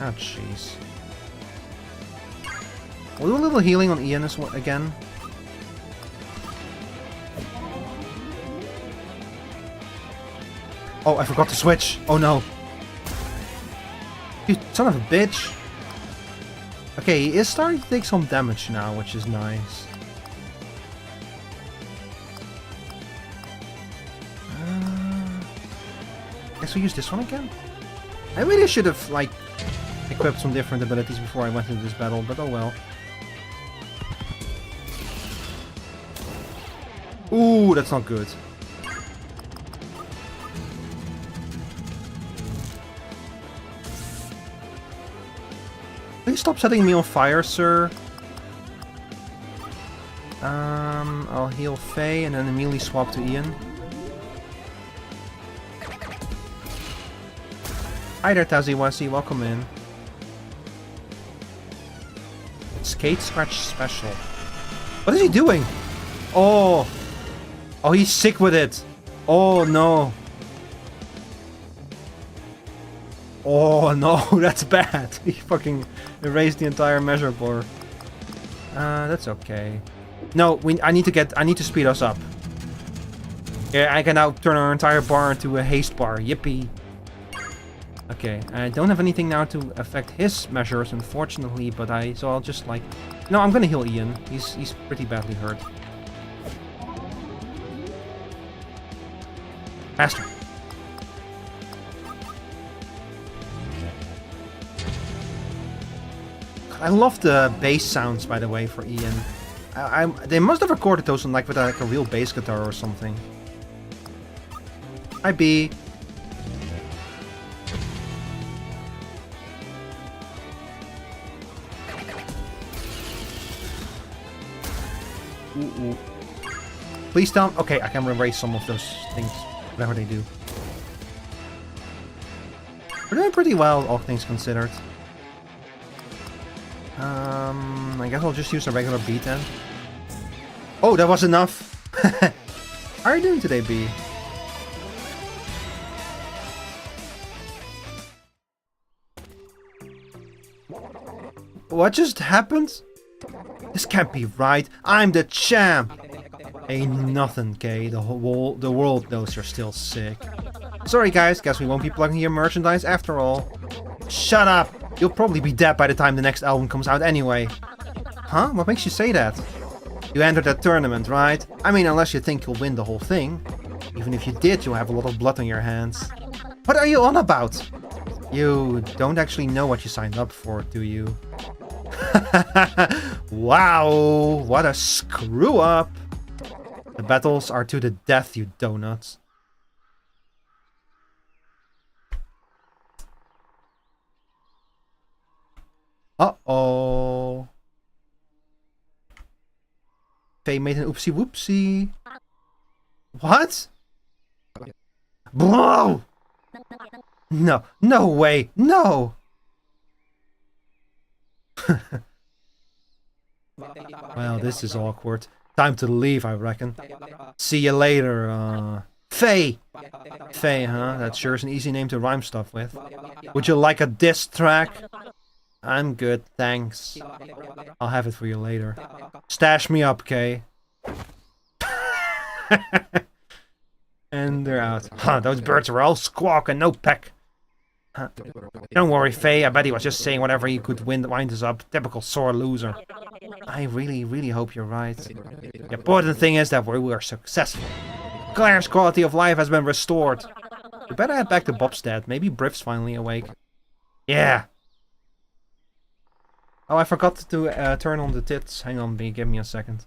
Ah, jeez. We'll do a little healing on Ian as well, again. Oh, I forgot to switch. Oh, no. You son of a bitch. Okay, he is starting to take some damage now, which is nice. Guess we use this one again? I really should have, like, equipped some different abilities before I went into this battle, but oh well. Ooh, that's not good. Please stop setting me on fire, sir. I'll heal Faye and then immediately swap to Ian. Hi there, Taziwasi, welcome in. Skate Scratch Special. What is he doing? Oh! Oh, he's sick with it! Oh, no! Oh, no, that's bad! He fucking erased the entire measure bar. That's okay. No, I need to speed us up. Yeah, I can now turn our entire bar into a haste bar. Yippee! Okay, I don't have anything now to affect his measures, unfortunately, but so I'll just like... No, I'm gonna heal Ian. He's pretty badly hurt. Faster. I love the bass sounds, by the way, for Ian. They must have recorded those on, like, with like a real bass guitar or something. Hi, B. Ooh. Please don't. Okay, I can erase some of those things, whatever they do. We're doing pretty well, all things considered. I guess I'll just use a regular beat then. Oh, that was enough. How are you doing today, B? What just happened? This can't be right. I'm the champ. Ain't nothing, Kay. The world knows you're still sick. Sorry, guys. Guess we won't be plugging your merchandise after all. Shut up. You'll probably be dead by the time the next album comes out anyway. Huh? What makes you say that? You entered that tournament, right? I mean, unless you think you'll win the whole thing. Even if you did, you'll have a lot of blood on your hands. What are you on about? You don't actually know what you signed up for, do you? Wow, what a screw up. The battles are to the death, you donuts. Uh-oh. Faye made an oopsie whoopsie. What? Bro! No, no way, no! Well, this is awkward. Time to leave, I reckon. See you later, Faye! Faye, huh? That sure is an easy name to rhyme stuff with. Would you like a diss track? I'm good, thanks. I'll have it for you later. Stash me up, Kay. And they're out. Huh, those birds are all squawk and no peck. Huh. Don't worry, Faye. I bet he was just saying whatever he could wind us up. Typical sore loser. I really hope you're right. The important thing is that we were successful. Claire's quality of life has been restored. We better head back to Bobstead. Maybe Briff's finally awake. Yeah. Oh, I forgot to turn on the tits. Hang on, give me a second.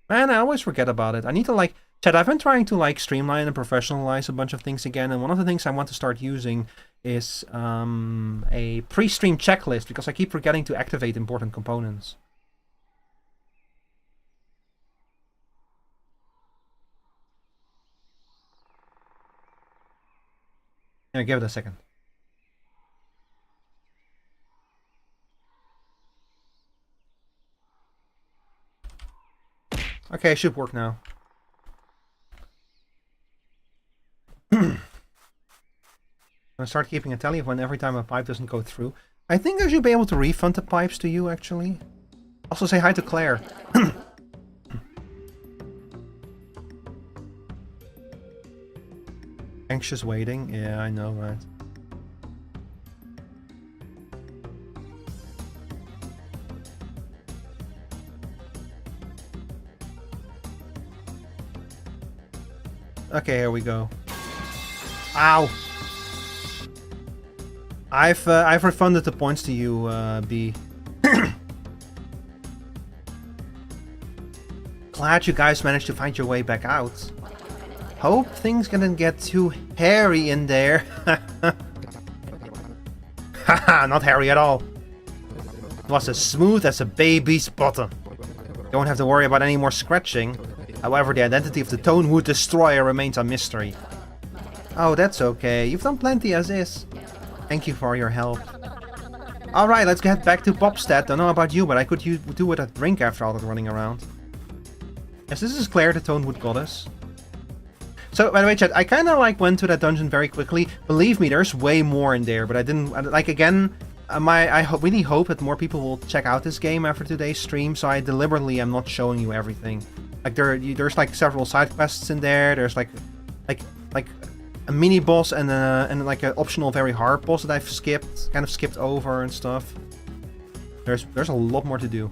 Man, I always forget about it. I need to like... Chat, I've been trying to like streamline and professionalize a bunch of things again, and one of the things I want to start using is a pre-stream checklist, because I keep forgetting to activate important components. Yeah, give it a second. Okay, it should work now. I'm gonna start keeping a tally of when every time a pipe doesn't go through. I think I should be able to refund the pipes to you, actually. Also say hi to Claire. Anxious waiting? Yeah, I know, right? Okay, here we go. Ow! I've refunded the points to you, B. Glad you guys managed to find your way back out. Hope things didn't get too hairy in there. Haha, not hairy at all. It was as smooth as a baby's bottom. Don't have to worry about any more scratching. However, the identity of the Tonewood Destroyer remains a mystery. Oh, that's okay. You've done plenty as is. Thank you for your help. Alright, let's get back to Bobstead. Don't know about you, but I could do with a drink after all that running around. Yes, this is Claire, the Tonewood Goddess. So, by the way, chat, I kind of like went to that dungeon very quickly. Believe me, there's way more in there, but I didn't... Like, again, I really hope that more people will check out this game after today's stream, so I deliberately am not showing you everything. Like, there's like several side quests in there. There's like a mini boss and like an optional very hard boss that I've kind of skipped over and stuff. There's a lot more to do.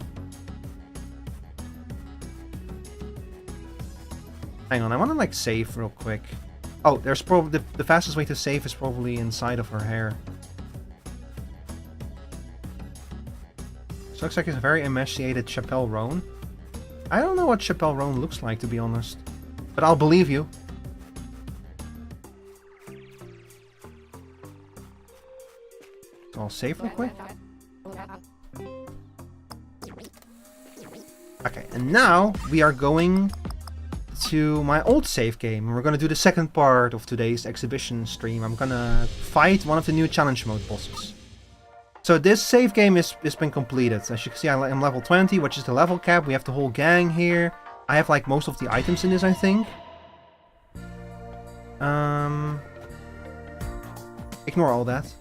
Hang on, I want to like save real quick. Oh, there's probably the fastest way to save is probably inside of her hair. So looks like it's a very emaciated Chappelle Roan. I don't know what Chappelle Roan looks like, to be honest, but I'll believe you. So I'll save real quick. Okay, and now we are going to my old save game. We're going to do the second part of today's exhibition stream. I'm going to fight one of the new challenge mode bosses. So this save game has been completed. As you can see, I'm level 20, which is the level cap. We have the whole gang here. I have like most of the items in this, I think. Ignore all that.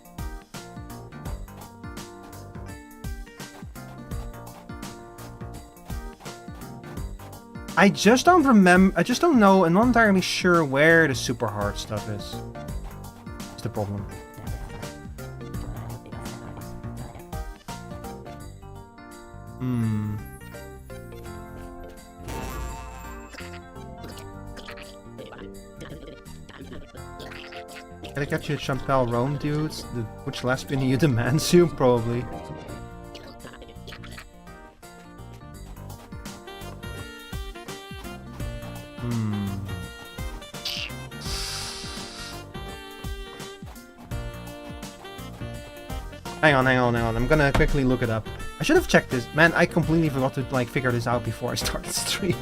I just don't remember. I just don't know. I'm not entirely sure where the super hard stuff is. That's the problem. Gotta get you a Chappelle Roan, dudes. Which lesbian you demands you? Probably. Hang on. I'm gonna quickly look it up. I should have checked this. Man, I completely forgot to like figure this out before I started stream.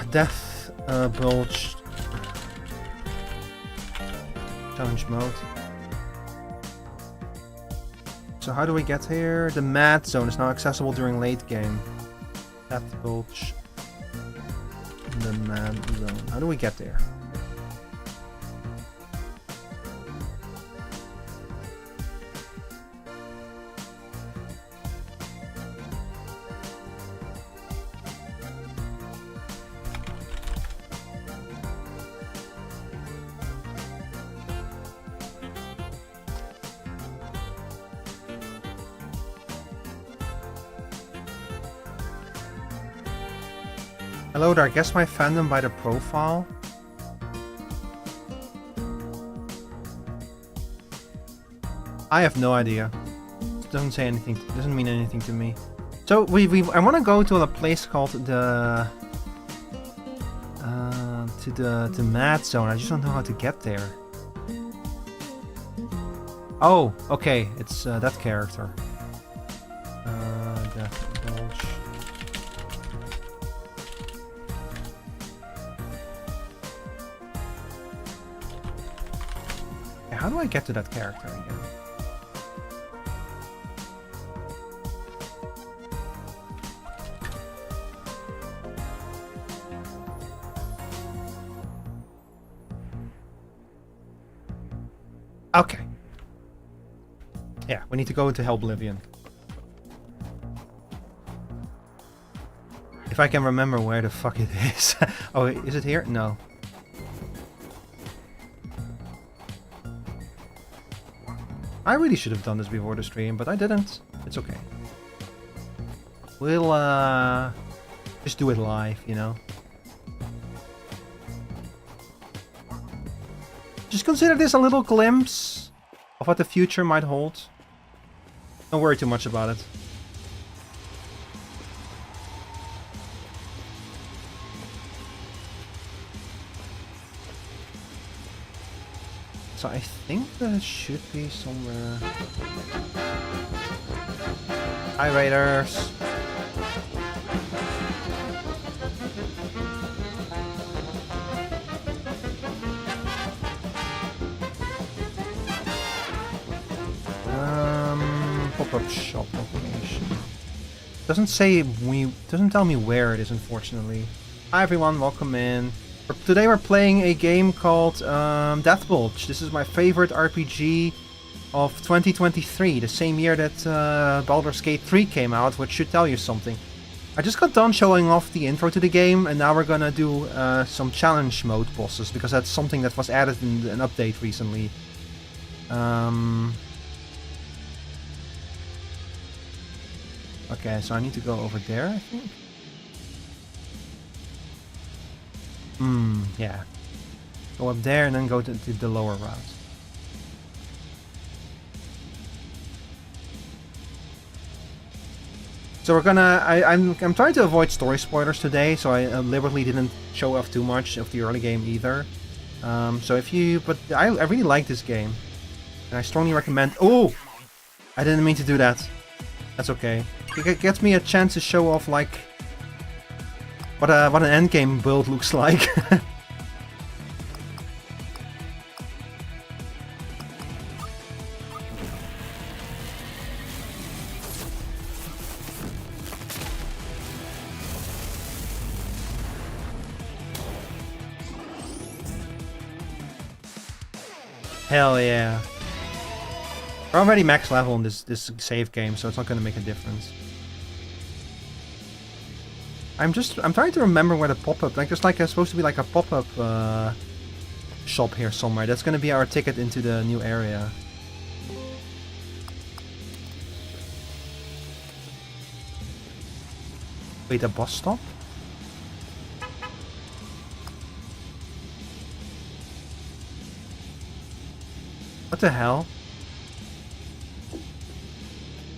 Deathbulge challenge mode. So how do we get here? The mad zone is now accessible during late game. Deathbulge. The mad zone. How do we get there? Hello there, guess my fandom by the profile. I have no idea. It doesn't say anything, doesn't mean anything to me. So I want to go to a place called the to Mad Zone. I just don't know how to get there. Oh, okay, it's that character. Deathbulge. How do I get to that character again? Okay. Yeah, we need to go into Hellblivion. If I can remember where the fuck it is. Oh, is it here? No. I really should have done this before the stream, but I didn't. It's okay. We'll just do it live, you know. Just consider this a little glimpse of what the future might hold. Don't worry too much about it. So I think there should be somewhere. Hi Raiders! Pop-up shop location. Doesn't tell me where it is, unfortunately. Hi everyone, welcome in. Today we're playing a game called Deathbulge. This is my favorite RPG of 2023, the same year that Baldur's Gate 3 came out, which should tell you something. I just got done showing off the intro to the game, and now we're gonna do some challenge mode bosses, because that's something that was added in an update recently. Okay, so I need to go over there, I think. Yeah. Go up there and then go to the lower route. So we're gonna... I'm trying to avoid story spoilers today, so I deliberately didn't show off too much of the early game either. So if you... But I really like this game. And I strongly recommend... Oh! I didn't mean to do that. That's okay. It gets me a chance to show off, like... What an endgame build looks like. Hell yeah. We're already max level in this save game, so it's not gonna make a difference. I'm trying to remember where the pop-up, like there's supposed to be like a pop-up shop here somewhere. That's gonna be our ticket into the new area. Wait, a bus stop? What the hell?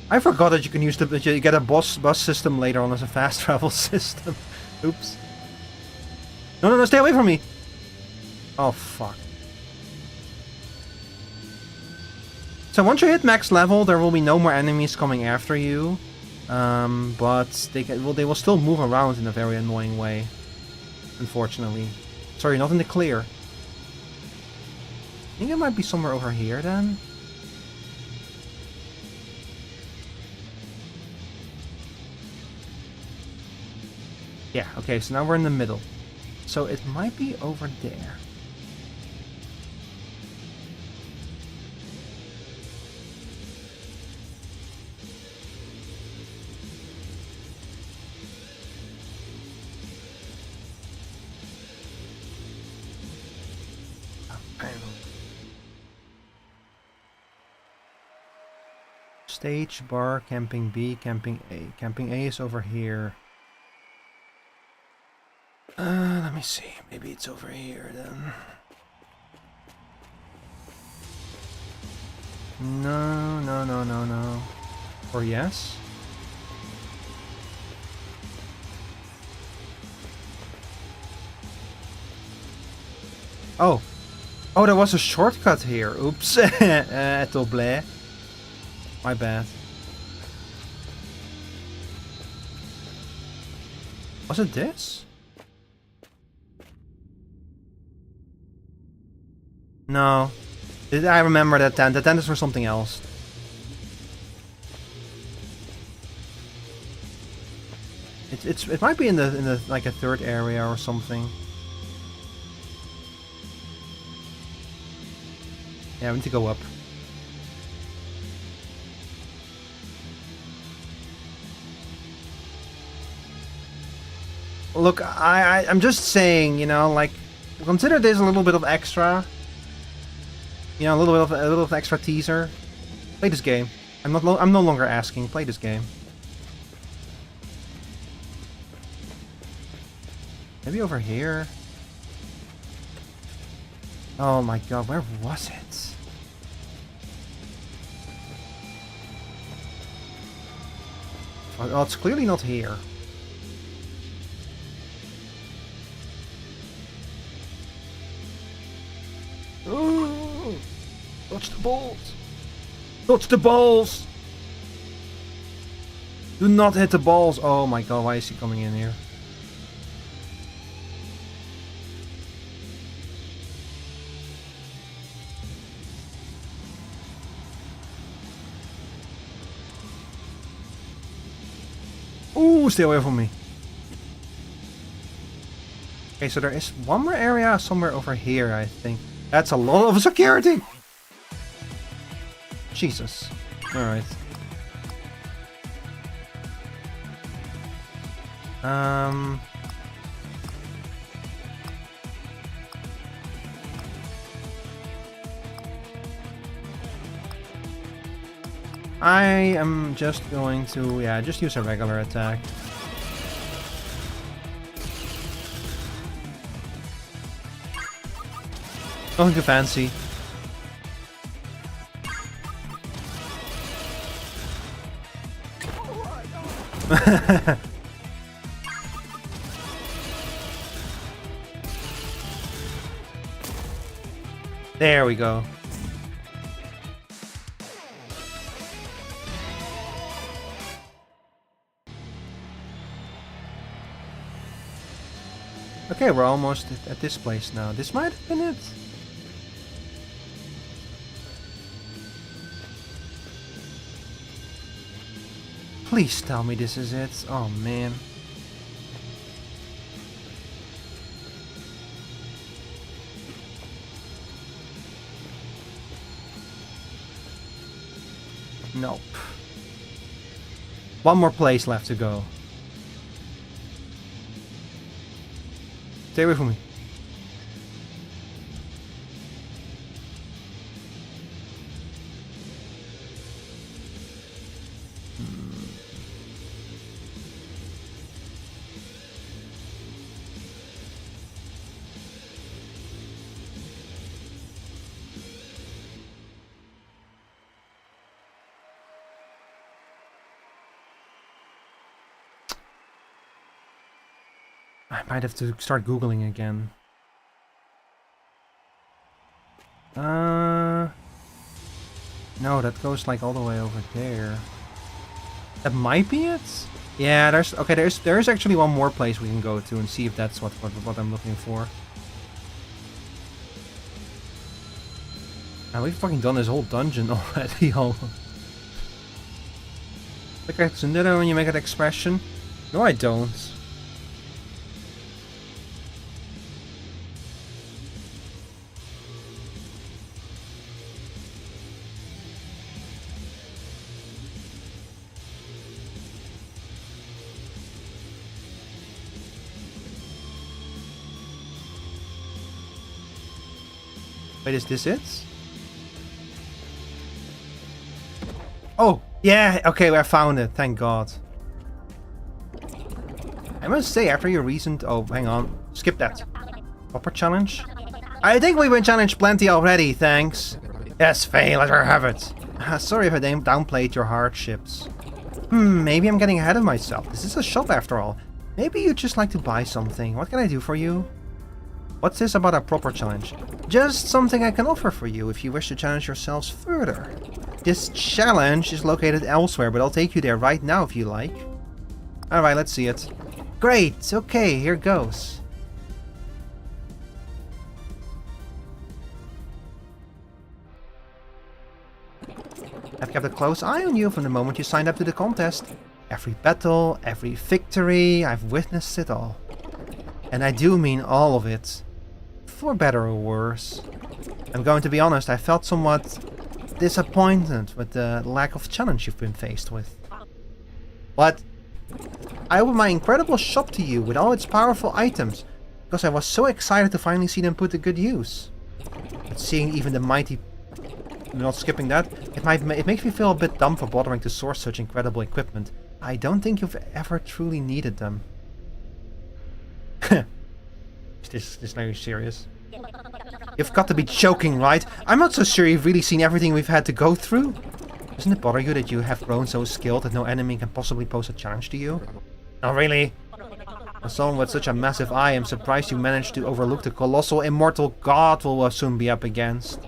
I forgot that you can use that you get a bus system later on as a fast travel system. Oops. No, no, no, stay away from me! Oh, fuck. So once you hit max level, there will be no more enemies coming after you. But they will still move around in a very annoying way. Unfortunately. Sorry, not in the clear. I think it might be somewhere over here then. Yeah, okay, so now we're in the middle. So it might be over there. Stage, bar, camping B, camping A. Camping A is over here. Let me see. Maybe it's over here then. No, no, no, no, no. Or yes? Oh. Oh, there was a shortcut here. Oops. Toblé. My bad. Was it this? No. I remember that tent. The tent is for something else. It might be in the like a third area or something. Yeah, we need to go up. Look, I'm just saying, you know, like, consider this a little bit of extra. You know, a little bit of extra teaser. Play this game. I'm no longer asking. Play this game. Maybe over here. Oh my god, where was it? Oh, it's clearly not here. Oh, touch the balls! Touch the balls! Do not hit the balls! Oh my god, why is he coming in here? Ooh, stay away from me. Okay, so there is one more area somewhere over here, I think. That's a lot of security! Jesus. Alright. I am just going to, yeah, just use a regular attack. Nothing too fancy. There we go. Okay, we're almost at this place now. This might have been it. Please tell me this is it. Oh man. Nope. One more place left to go. Stay away from me. I might have to start Googling again. No, that goes like all the way over there. That might be it? Yeah, there's actually one more place we can go to and see if that's what I'm looking for. Now we've fucking done this whole dungeon already. Like a tsundere when you make an expression? No, I don't. Wait, is this it? Oh, yeah, okay, I found it, thank God. I must say, after your recent... Oh, hang on, skip that. Proper challenge? I think we've been challenged plenty already, thanks. Yes, Faye, let her have it. Sorry if I downplayed your hardships. Maybe I'm getting ahead of myself. This is a shop after all. Maybe you'd just like to buy something. What can I do for you? What's this about a proper challenge? Just something I can offer for you if you wish to challenge yourselves further. This challenge is located elsewhere, but I'll take you there right now if you like. Alright, let's see it. Great, okay, here goes. I've kept a close eye on you from the moment you signed up to the contest. Every battle, every victory, I've witnessed it all. And I do mean all of it. For better or worse. I'm going to be honest, I felt somewhat disappointed with the lack of challenge you've been faced with. But I opened my incredible shop to you with all its powerful items, because I was so excited to finally see them put to good use. But seeing even the mighty... Not skipping that, it makes me feel a bit dumb for bothering to source such incredible equipment. I don't think you've ever truly needed them. Is this now serious? You've got to be joking, right? I'm not so sure you've really seen everything we've had to go through. Doesn't it bother you that you have grown so skilled that no enemy can possibly pose a challenge to you? Oh, really? As someone with such a massive eye, I'm surprised you managed to overlook the colossal immortal god we'll soon be up against.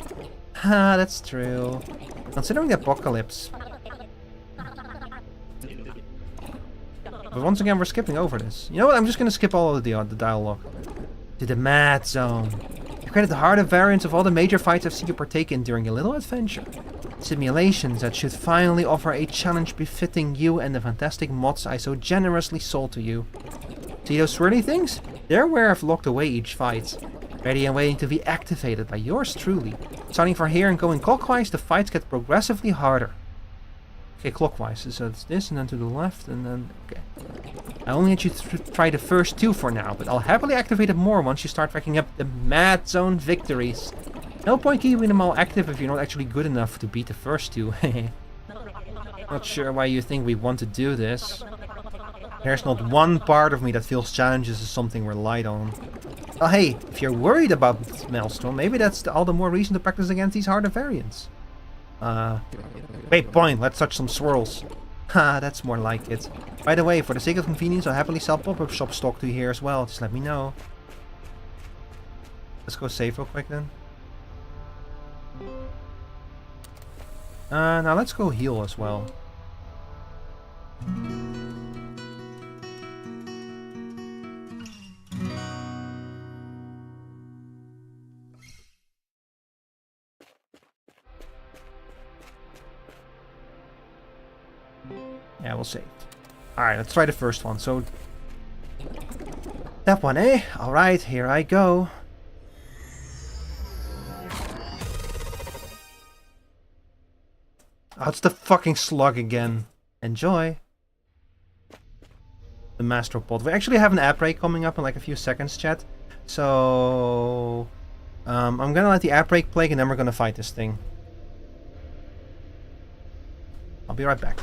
Ah, that's true. Considering the apocalypse. But once again, we're skipping over this. You know what? I'm just gonna skip all of the dialogue. To the Mad Zone. You created the harder variants of all the major fights I've seen you partake in during your little adventure. Simulations that should finally offer a challenge befitting you and the fantastic mods I so generously sold to you. See those swirly things? They're where I've locked away each fight. Ready and waiting to be activated by yours truly. Starting from here and going clockwise, the fights get progressively harder. Okay, clockwise, so it's this and then to the left and then... Okay. I only let you try the first two for now, but I'll happily activate it more once you start racking up the Mad Zone victories. No point keeping them all active if you're not actually good enough to beat the first two. Not sure why you think we want to do this. There's not one part of me that feels challenges is something we're light on. Well, hey, if you're worried about Maelstrom, maybe that's all the more reason to practice against these harder variants. Great point, let's touch some swirls. Ha, that's more like it. By the way, for the sake of convenience, I'll happily sell pop-up shop stock to you here as well. Just let me know. Let's go save real quick then. Now let's go heal as well. Yeah, we'll save. Alright, let's try the first one. So, that one, eh? Alright, here I go. Oh, it's the fucking slug again. Enjoy. The Mastropod. We actually have an app break coming up in like a few seconds, chat. So, I'm gonna let the app break play and then we're gonna fight this thing. I'll be right back.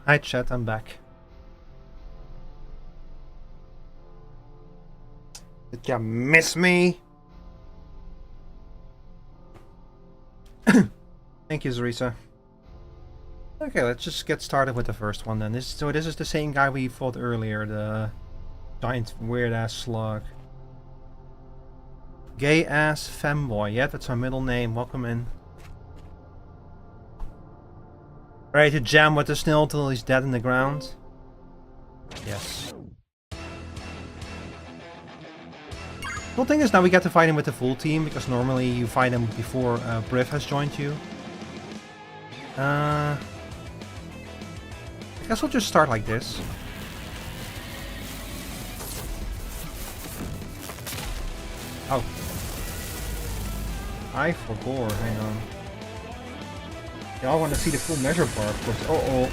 Hi chat, I'm back. Did you miss me? Thank you, Zarisa. Okay, let's just get started with the first one then. So this is the same guy we fought earlier, the giant weird-ass slug. Gay-ass femboy. Yeah, that's our middle name. Welcome in. Ready to jam with the snail till he's dead in the ground? Yes. The thing is now we get to fight him with the full team, because normally you fight him before Briv has joined you. I guess we'll just start like this. Oh. I forgot, hang on. Y'all want to see the full measure bar, of course. Uh-oh.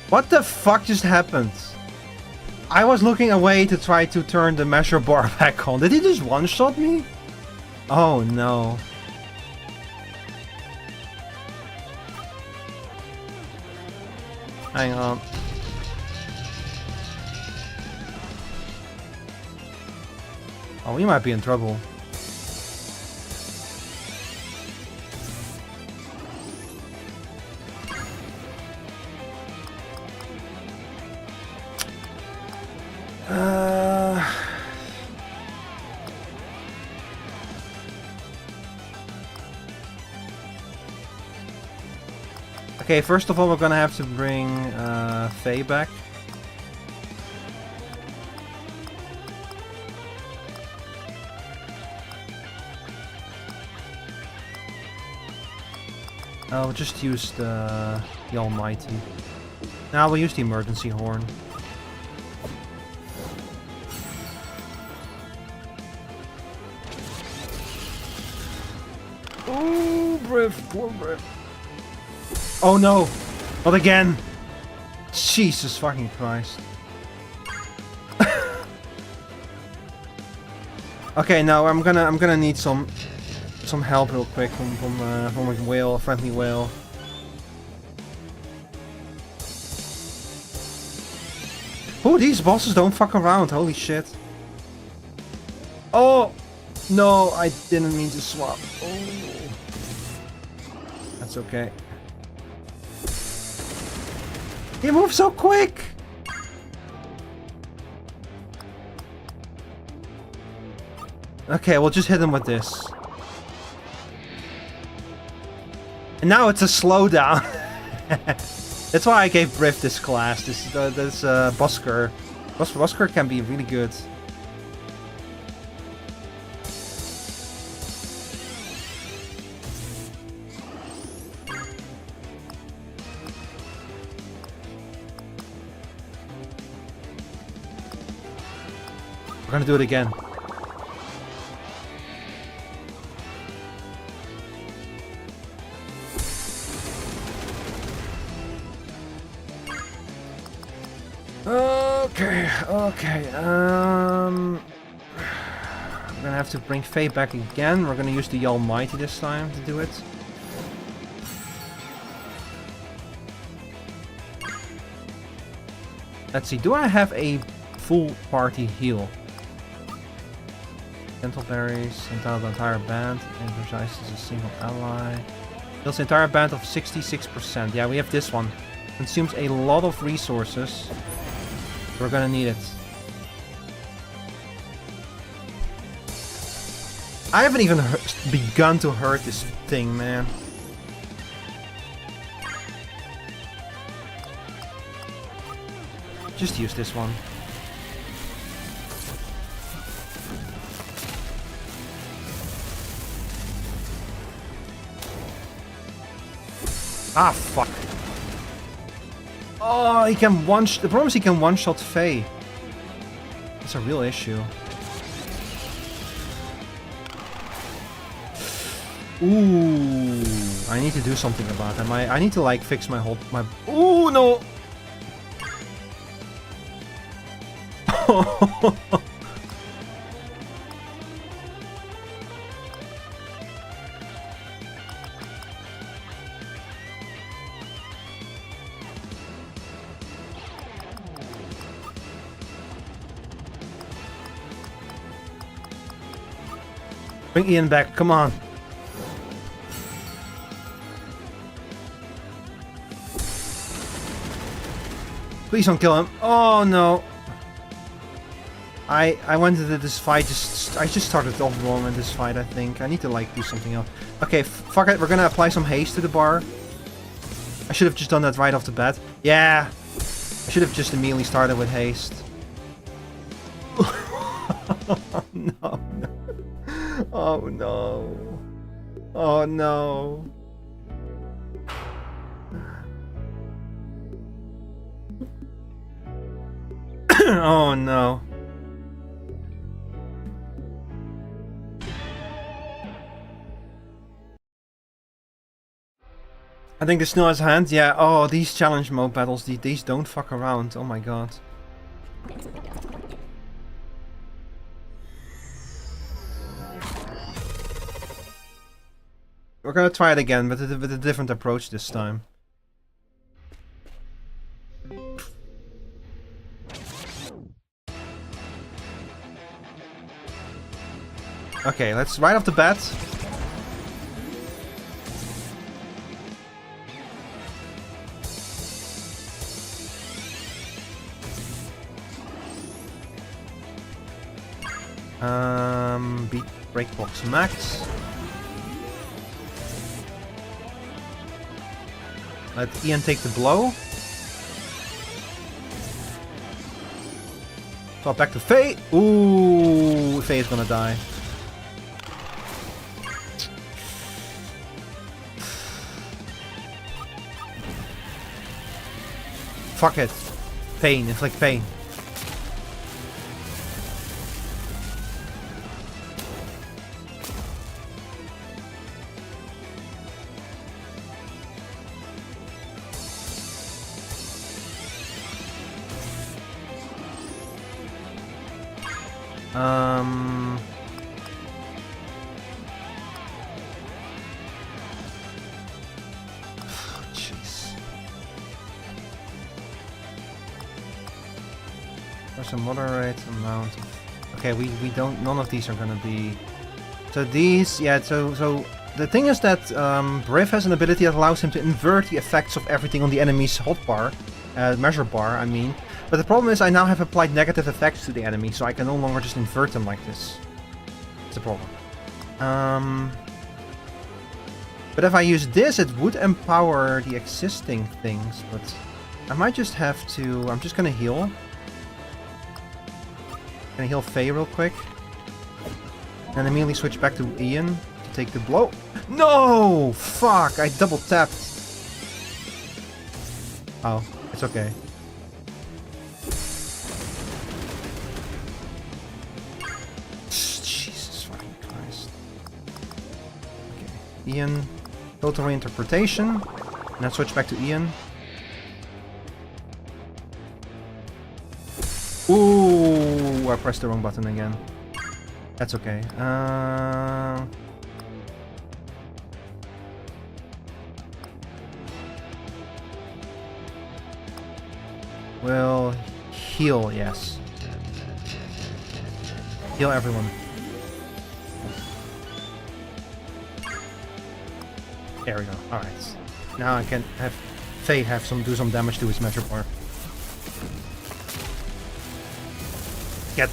What the fuck just happened? I was looking away to try to turn the measure bar back on. Did he just one-shot me? Oh no. Hang on. Oh, we might be in trouble. Okay, first of all, we're gonna have to bring Faye back. I'll just use the Almighty. Now we'll use the emergency horn. Oh, Briv, poor Briv. Oh no! Not again! Jesus fucking Christ. Okay, now I'm gonna need some help real quick from a whale, a friendly whale. Oh, these bosses don't fuck around, holy shit. Oh! No, I didn't mean to swap. Oh. That's okay. He moves so quick! Okay, we'll just hit him with this. And now it's a slowdown. That's why I gave Briv this class. This Busker. Busker can be really good. We're gonna do it again. Okay. I'm gonna have to bring Faye back again. We're gonna use the Almighty this time to do it. Let's see, do I have a full party heal? Dental berries, entitle the entire band, energizes a single ally. Heals the entire band of 66%. Yeah, we have this one. Consumes a lot of resources. We're gonna need it. I haven't even begun to hurt this thing, man. Just use this one. Ah, fuck. Oh, he can the problem is he can one-shot Faye. It's a real issue. Ooh, I need to do something about that. I need to like fix my Ooh, no. Bring Ian back, come on. Please don't kill him. Oh no. I went into this fight, I just started off wrong in this fight, I think. I need to like do something else. Okay, fuck it, we're gonna apply some haste to the bar. I should have just done that right off the bat. Yeah! I should have just immediately started with haste. No. Oh no. Oh no. Oh no. I think the snow has hand. Yeah. Oh, these challenge mode battles, these don't fuck around. Oh my god. We're gonna try it again, but with a different approach this time. Okay, let's right off the bat. Beat breakbox max. Let Ian take the blow. Fall back to Faye. Ooh, Faye is gonna die. Fuck it. Pain, inflict pain. Jeez. There's a moderate amount of... Okay, we don't... None of these are gonna be... So these... Yeah, so the thing is that Briv has an ability that allows him to invert the effects of everything on the enemy's hotbar. Measure bar, I mean. But the problem is I now have applied negative effects to the enemy, so I can no longer just invert them like this. It's a problem. But if I use this, it would empower the existing things, but I might just have to... I'm just gonna heal. Gonna heal Faye real quick. And immediately switch back to Ian to take the blow. No! Fuck! I double tapped. Oh, it's okay. Jesus fucking Christ. Okay, Ian, total reinterpretation. Now switch back to Ian. Ooh, I pressed the wrong button again. That's okay. Well, heal, yes. Heal everyone. There we go. Alright. Now I can have Faye do some damage to his measure bar. Get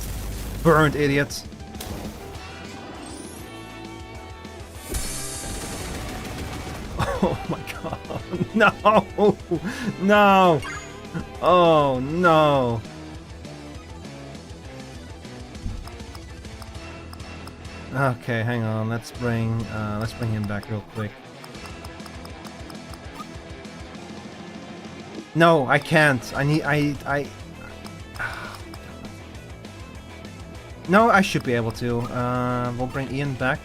burned, idiot. Oh my god. No! No! Oh no! Okay, hang on. Let's bring him back real quick. No, I can't. No, I should be able to. We'll bring Ian back.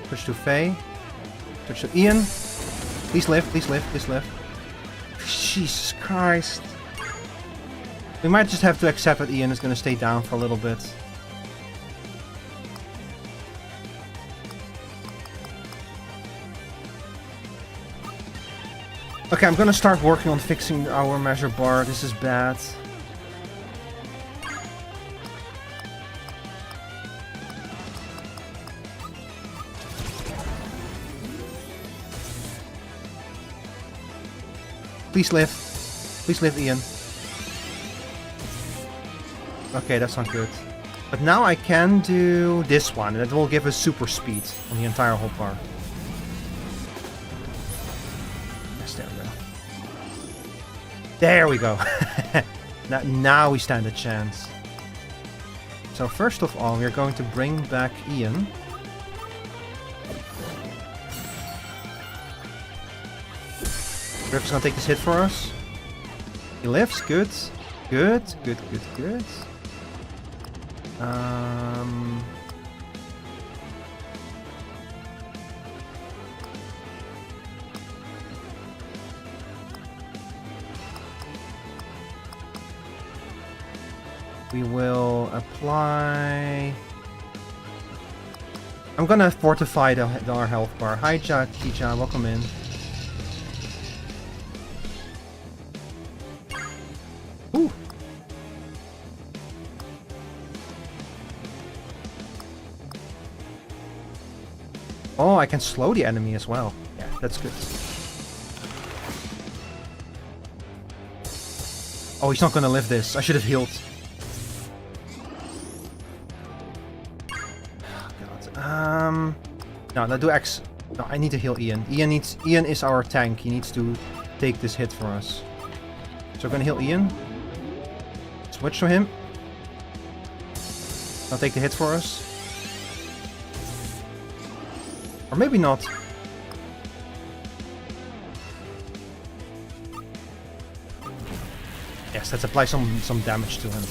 Push to Faye. Push to Ian. Please live, please live, please live. Jesus Christ. We might just have to accept that Ian is going to stay down for a little bit. Okay, I'm going to start working on fixing our measure bar. This is bad. Please live. Please live, Ian. Okay, that's not good. But now I can do this one, and it will give us super speed on the entire whole bar. Yes, there we go. There we go. now we stand a chance. So first of all, we're going to bring back Ian. Griff is gonna take this hit for us. He lives, good. Good. We will apply... I'm gonna fortify our health bar. Hi, Chicha, welcome in. Ooh. Oh, I can slow the enemy as well. Yeah, that's good. Oh, he's not gonna live this. I should have healed. No, let's do X. No, I need to heal Ian. Ian is our tank. He needs to take this hit for us. So we're gonna heal Ian. Switch to him. I'll take the hit for us. Or maybe not. Yes, let's apply some damage to him.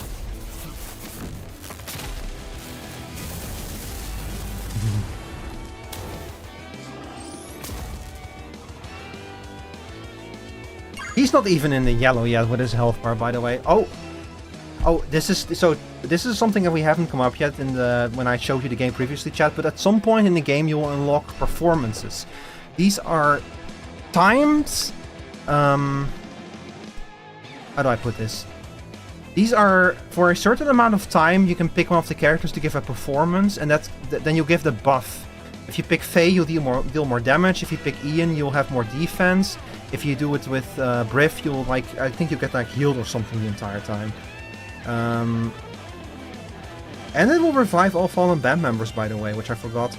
He's not even in the yellow yet with his health bar, by the way. Oh, this is something that we haven't come up yet in the when I showed you the game previously, chat. But at some point in the game, you will unlock performances. These are times. How do I put this? These are for a certain amount of time. You can pick one of the characters to give a performance, and then you give the buff. If you pick Faye, you'll deal more damage. If you pick Ian, you'll have more defense. If you do it with Briff, you'll I think you get like healed or something the entire time. And it will revive all fallen band members, by the way, which I forgot.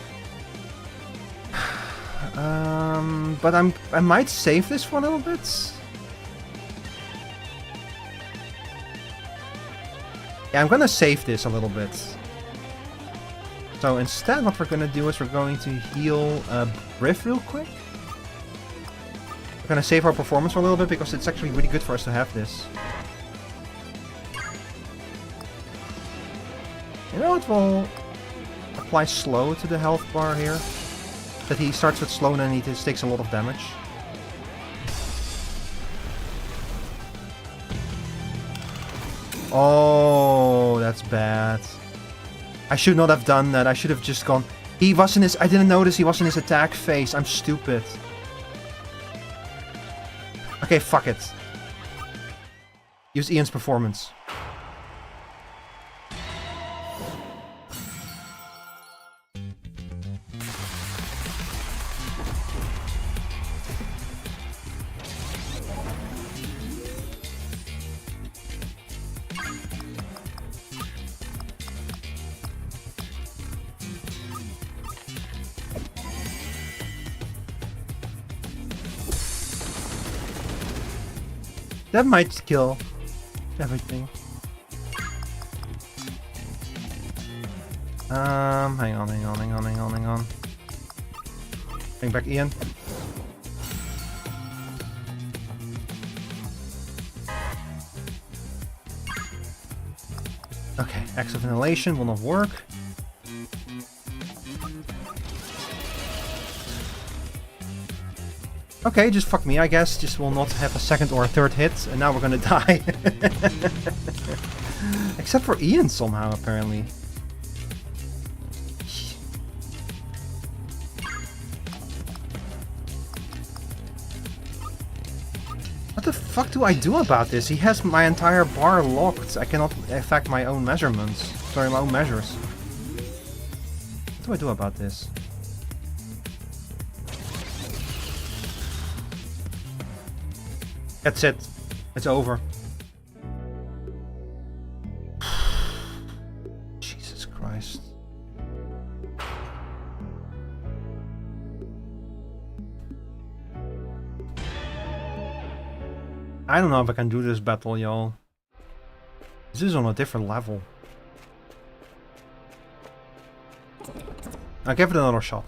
But I might save this for a little bit. Yeah, I'm gonna save this a little bit. So instead, what we're gonna do is we're going to heal Briff real quick. We're gonna save our performance for a little bit because it's actually really good for us to have this. You know what, we'll apply slow to the health bar here. That he starts with slow and then he just takes a lot of damage. Oh, that's bad. I should not have done that. I should have just gone... He was in his... I didn't notice he was in his attack phase. I'm stupid. Okay, fuck it. Use Ian's performance. That might kill everything. Hang on. Bring back Ian. Okay, Axe of Annihilation will not work. Okay, just fuck me, I guess. Just will not have a second or a third hit, and now we're gonna die. Except for Ian somehow, apparently. What the fuck do I do about this? He has my entire bar locked. I cannot affect my own measurements. Sorry, my own measures. What do I do about this? That's it. It's over. Jesus Christ. I don't know if I can do this battle, y'all. This is on a different level. I'll give it another shot.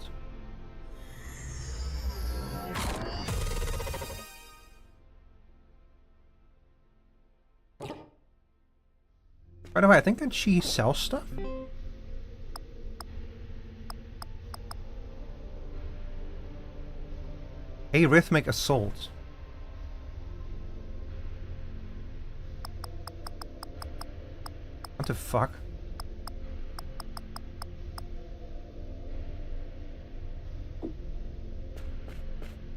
By the way, I think that she sells stuff. A rhythmic assault. What the fuck?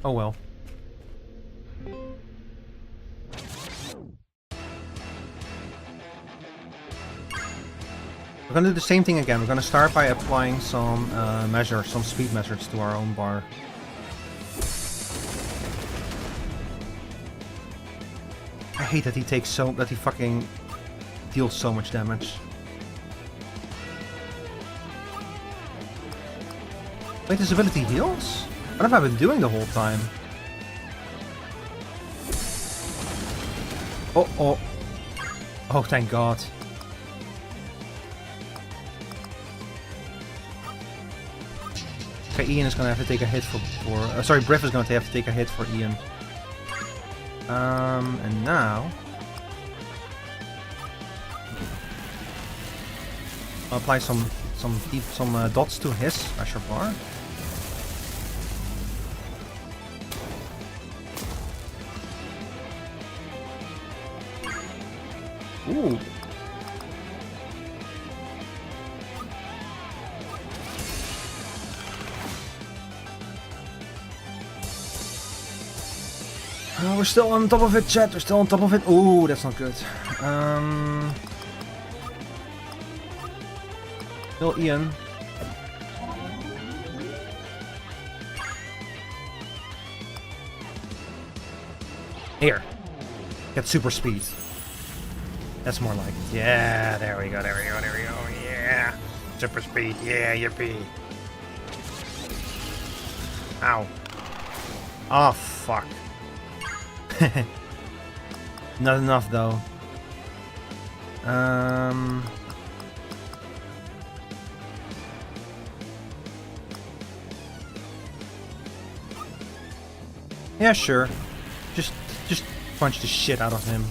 Oh well. We're gonna do the same thing again. We're gonna start by applying some measures, some speed measures to our own bar. I hate that he fucking deals so much damage. Wait, his ability heals? What have I been doing the whole time? Oh, oh. Oh, thank God. Okay, Ian is gonna have to take a hit for sorry, Briff is gonna have to take a hit for Ian. And now I'll apply some dots to his pressure bar. Ooh. Oh, we're still on top of it, chat. We're still on top of it. Ooh, that's not good. Still Ian. Here. Get super speed. That's more like it. Yeah, there we go, there we go, there we go. Yeah. Super speed. Yeah, yippee. Ow. Oh, fuck. Not enough, though. Yeah, sure. Just punch the shit out of him.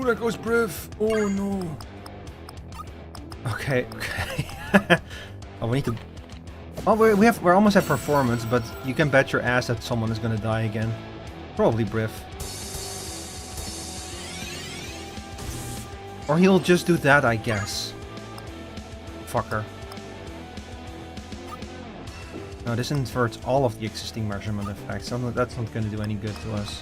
There goes Briff. Oh no. Okay, okay. Oh, we need to. Oh, we're almost at performance, but you can bet your ass that someone is gonna die again. Probably Briff. Or he'll just do that, I guess. Fucker. No, this inverts all of the existing measurement effects. So that's not gonna do any good to us.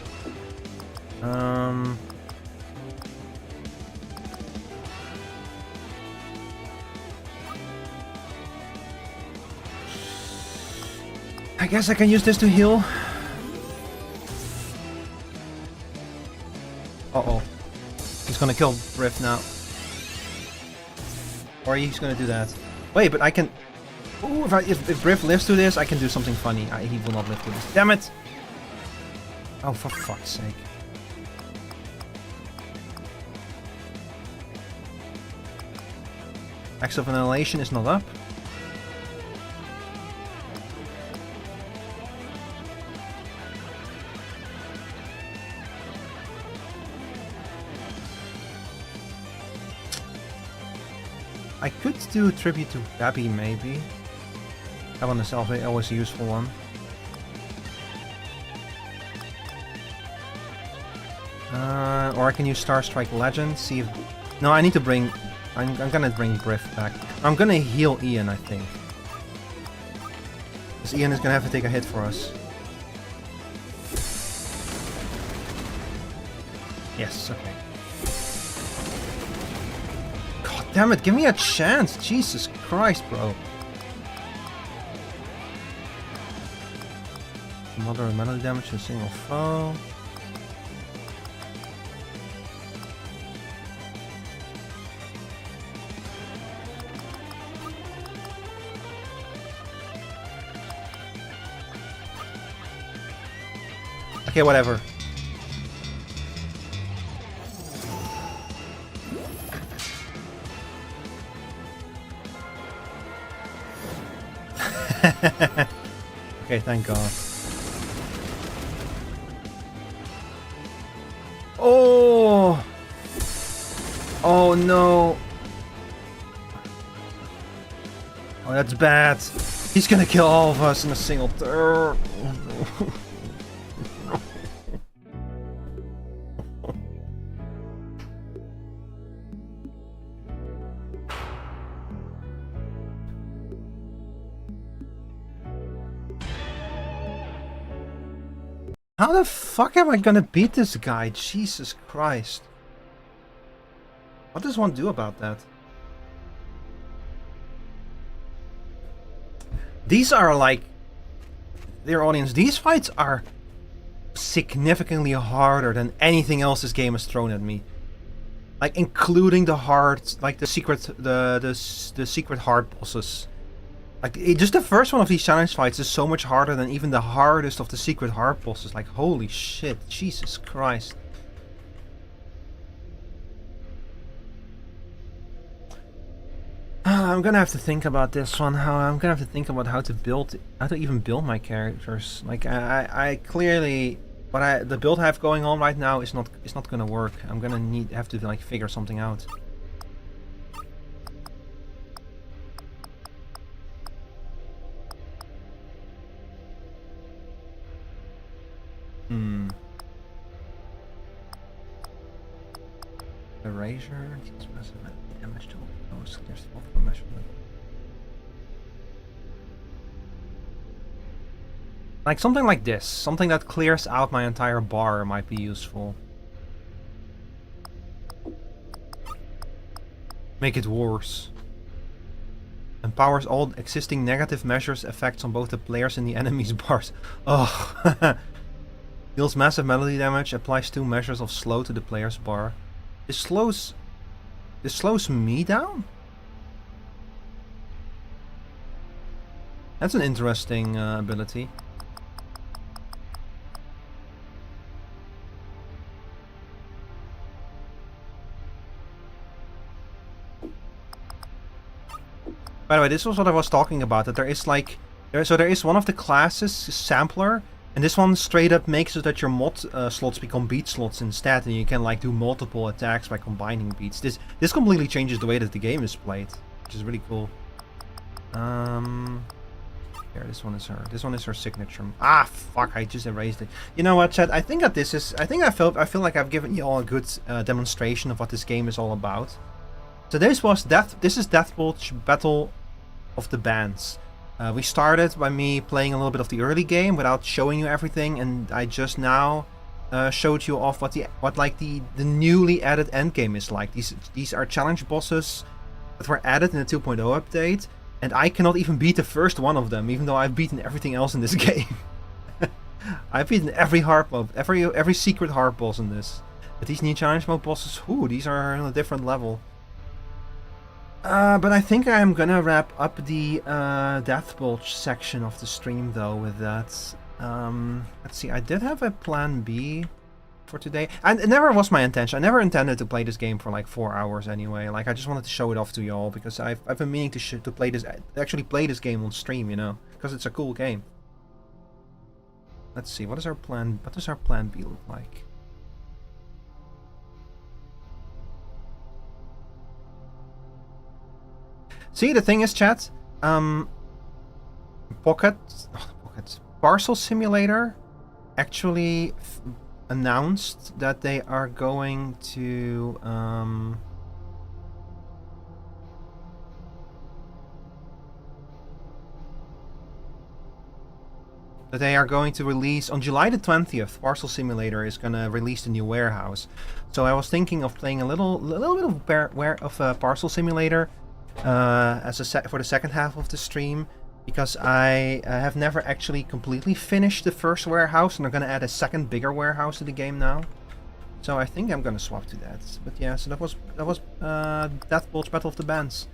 I guess I can use this to heal. Uh-oh. He's gonna kill Briff now. Or he's gonna do that. Wait, but I can... Ooh, if Briff lives to this, I can do something funny. He will not live to this. Damn it! Oh, for fuck's sake. Axe of Annihilation is not up. I could do tribute to Babby, maybe. That one is always a useful one. Or I can use Star Strike Legend, see if... No, I need to bring... I'm gonna bring Briff back. I'm gonna heal Ian, I think. Because Ian is gonna have to take a hit for us. Yes, okay. God damn it, give me a chance. Jesus Christ, bro. Moderate melee damage to a single foe. Okay, whatever. Okay, thank God. Oh! Oh no! Oh, that's bad. He's gonna kill all of us in a single turn. How the fuck am I gonna beat this guy? Jesus Christ. What does one do about that? These are like... Dear audience, these fights are significantly harder than anything else this game has thrown at me. Like, including the hard... Like, the secret... The secret hard bosses. Like, just the first one of these challenge fights is so much harder than even the hardest of the secret hard bosses. Like, holy shit. Jesus Christ. I'm gonna have to think about this one. I'm gonna have to think about how to even build my characters. Like, I clearly... the build I have going on right now is not gonna work. I'm gonna have to, like, figure something out. Erasure deals massive damage to all foes. There's multiple measurement. Like something like this, something that clears out my entire bar might be useful. Make it worse. Empowers all existing negative measures effects on both the players and the enemy's bars. Oh. Deals massive melee damage, applies 2 measures of slow to the player's bar. This slows me down? That's an interesting ability. By the way, this was what I was talking about, that there is like... there is one of the classes, Sampler, and this one straight up makes it that your mod slots become beat slots instead, and you can like do multiple attacks by combining beats. This completely changes the way that the game is played, which is really cool. Here, this one is her signature. Ah, fuck! I just erased it. You know what, chat? I think that this is. I feel like I've given you all a good demonstration of what this game is all about. So this is Deathbulge Battle of the Bands. We started by me playing a little bit of the early game without showing you everything, and I just now showed you off what the newly added endgame is like. These are challenge bosses that were added in the 2.0 update, and I cannot even beat the first one of them, even though I've beaten everything else in this game. I've beaten every hard mode, every secret hard boss in this. But these new challenge mode bosses, these are on a different level. But I think I'm gonna wrap up the Deathbulge section of the stream though with that. Let's see, I did have a plan B for today. And it never was my intention. I never intended to play this game for like 4 hours anyway. Like, I just wanted to show it off to y'all because I've been meaning to play this, actually play this game on stream, you know, because it's a cool game. Let's see, what does our plan B look like? See, the thing is, chat, Parcel Simulator actually announced that they are going to that they are going to release on July the 20th. Parcel Simulator is gonna release the new warehouse. So I was thinking of playing a little bit of Parcel Simulator for the second half of the stream, because I have never actually completely finished the first warehouse, and they're gonna add a second bigger warehouse to the game now. So I think I'm gonna swap to that. But yeah, so that was Deathbulge Battle of the Bands.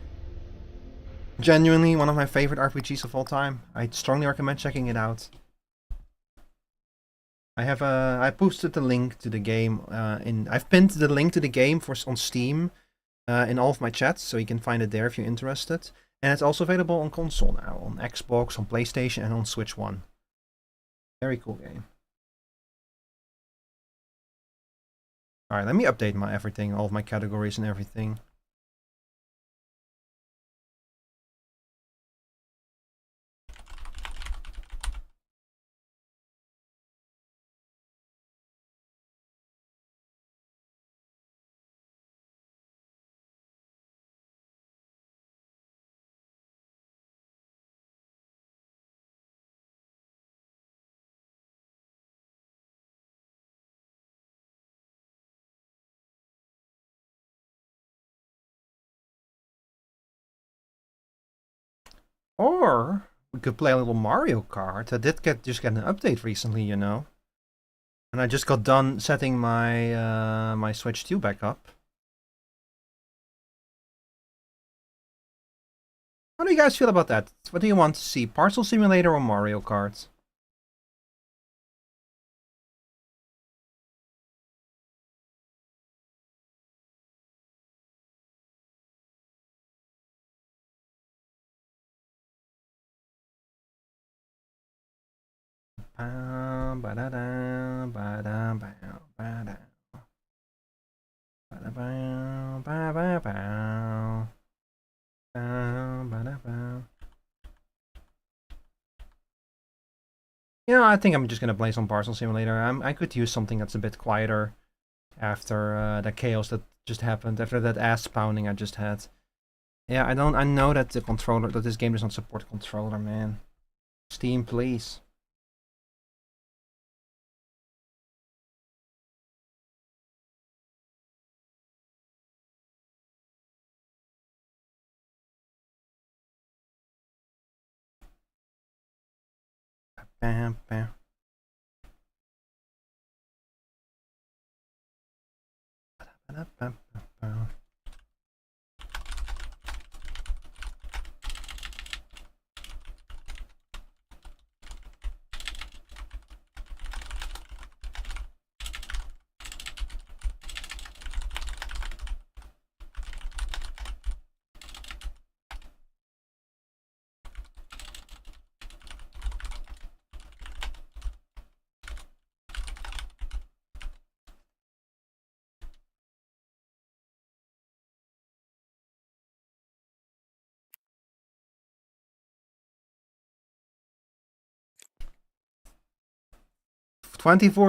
Genuinely one of my favorite RPGs of all time. I strongly recommend checking it out. I posted the link to the game I've pinned the link to the game on Steam in all of my chats, so you can find it there if you're interested. And it's also available on console now, on Xbox, on PlayStation, and on Switch 1. Very cool game. Alright, let me update my everything, all of my categories and everything. Or we could play a little Mario Kart. I did just get an update recently, you know. And I just got done setting my my Switch 2 back up. How do you guys feel about that? What do you want to see? Parcel Simulator or Mario Kart? Yeah, I think I'm just gonna play some Parcel Simulator. I could use something that's a bit quieter after the chaos that just happened, after that ass pounding I just had. Yeah, I know that that this game does not support controller, man. Steam, please. Bam, bam. Ba-da-ba-ba-ba.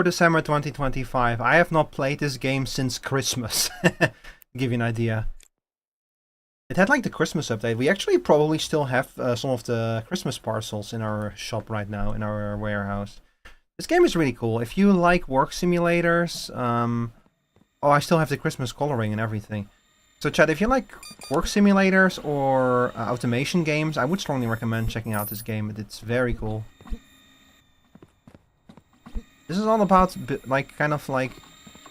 December 2025. I have not played this game since Christmas. Give you an idea. It had like the Christmas update. We actually probably still have some of the Christmas parcels in our shop right now, in our warehouse. This game is really cool. If you like work simulators, oh, I still have the Christmas coloring and everything. So chat, if you like work simulators or automation games, I would strongly recommend checking out this game. It's very cool. This is all about kind of like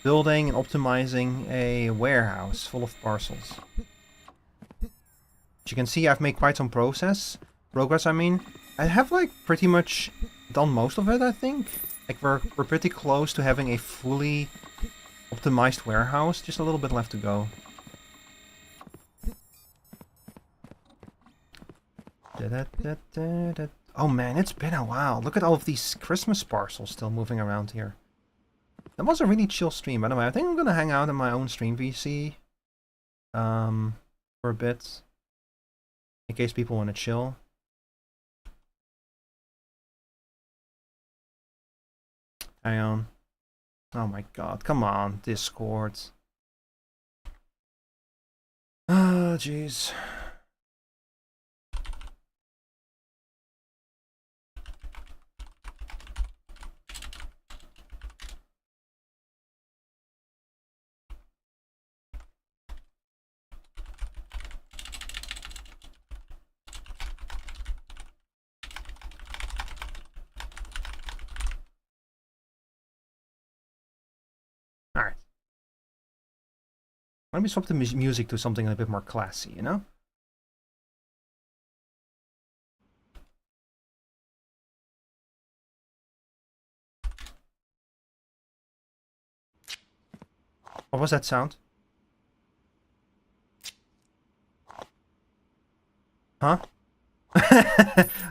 building and optimizing a warehouse full of parcels. As you can see, I've made quite some progress. I mean, I have like pretty much done most of it, I think. Like we're pretty close to having a fully optimized warehouse. Just a little bit left to go. Oh man, it's been a while. Look at all of these Christmas parcels still moving around here. That was a really chill stream, by the way. I think I'm gonna hang out in my own stream PC for a bit, in case people want to chill. Hang on. Oh my god, come on, Discord. Ah, jeez. Why don't we swap the music to something a bit more classy, you know? What was that sound? Huh?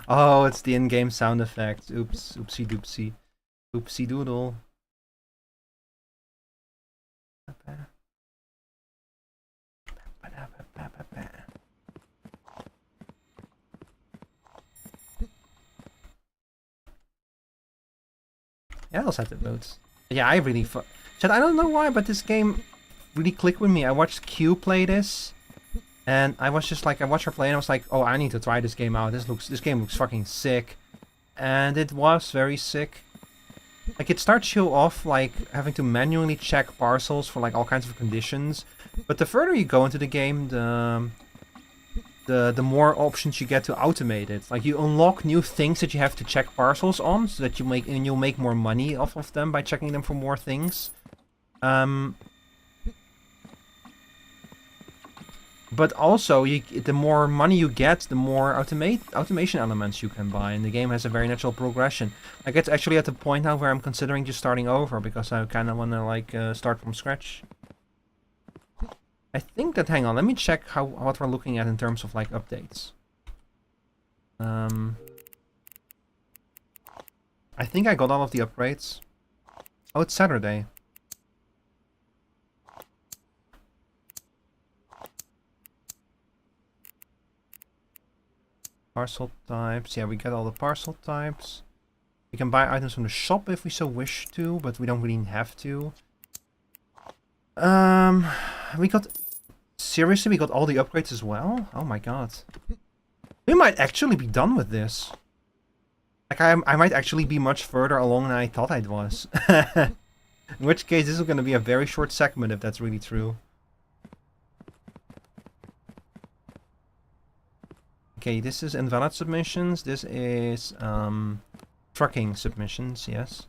Oh, it's the in-game sound effect. Oops, oopsie doopsie. Oopsie doodle. Yeah, I'll set the notes. Yeah, I really Chat, I don't know why, but this game really clicked with me. I watched Q play this, and I was just like, I watched her play, and I was like, oh, I need to try this game out. This game looks fucking sick, and it was very sick. Like, it starts you off like having to manually check parcels for like all kinds of conditions, but the further you go into the game, the more options you get to automate it. Like, you unlock new things that you have to check parcels on, so that you'll make more money off of them by checking them for more things. But also, the more money you get, the more automation elements you can buy, and the game has a very natural progression. Like, it's actually at the point now where I'm considering just starting over, because I kind of want to like start from scratch. I think that, hang on, let me check what we're looking at in terms of like updates. I think I got all of the upgrades. Oh, it's Saturday. Parcel types, yeah, we get all the parcel types. We can buy items from the shop if we so wish to, but we don't really have to. We got... Seriously, we got all the upgrades as well? Oh my god. We might actually be done with this. Like, I might actually be much further along than I thought I was. In which case, this is going to be a very short segment if that's really true. Okay, this is invalid submissions. This is trucking submissions, yes.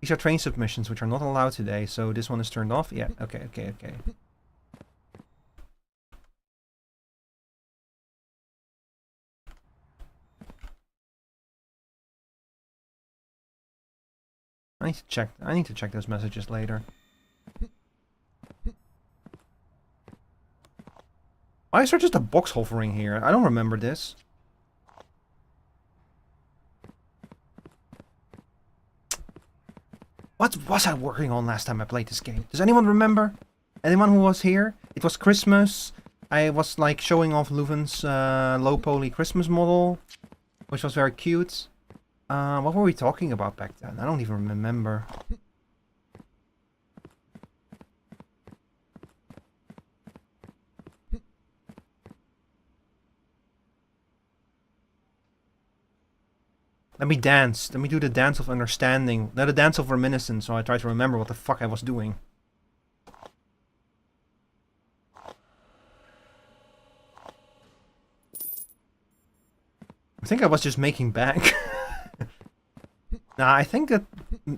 These are train submissions, which are not allowed today, so this one is turned off. Yeah, okay. I need to check those messages later. Why is there just a box hovering here? I don't remember this. What was I working on last time I played this game? Does anyone remember? Anyone who was here? It was Christmas. I was like showing off Leuven's low poly Christmas model, which was very cute. What were we talking about back then? I don't even remember. Let me dance. Let me do the dance of understanding. Not the dance of reminiscence, so I try to remember what the fuck I was doing. I think I was just making back. Nah, I think that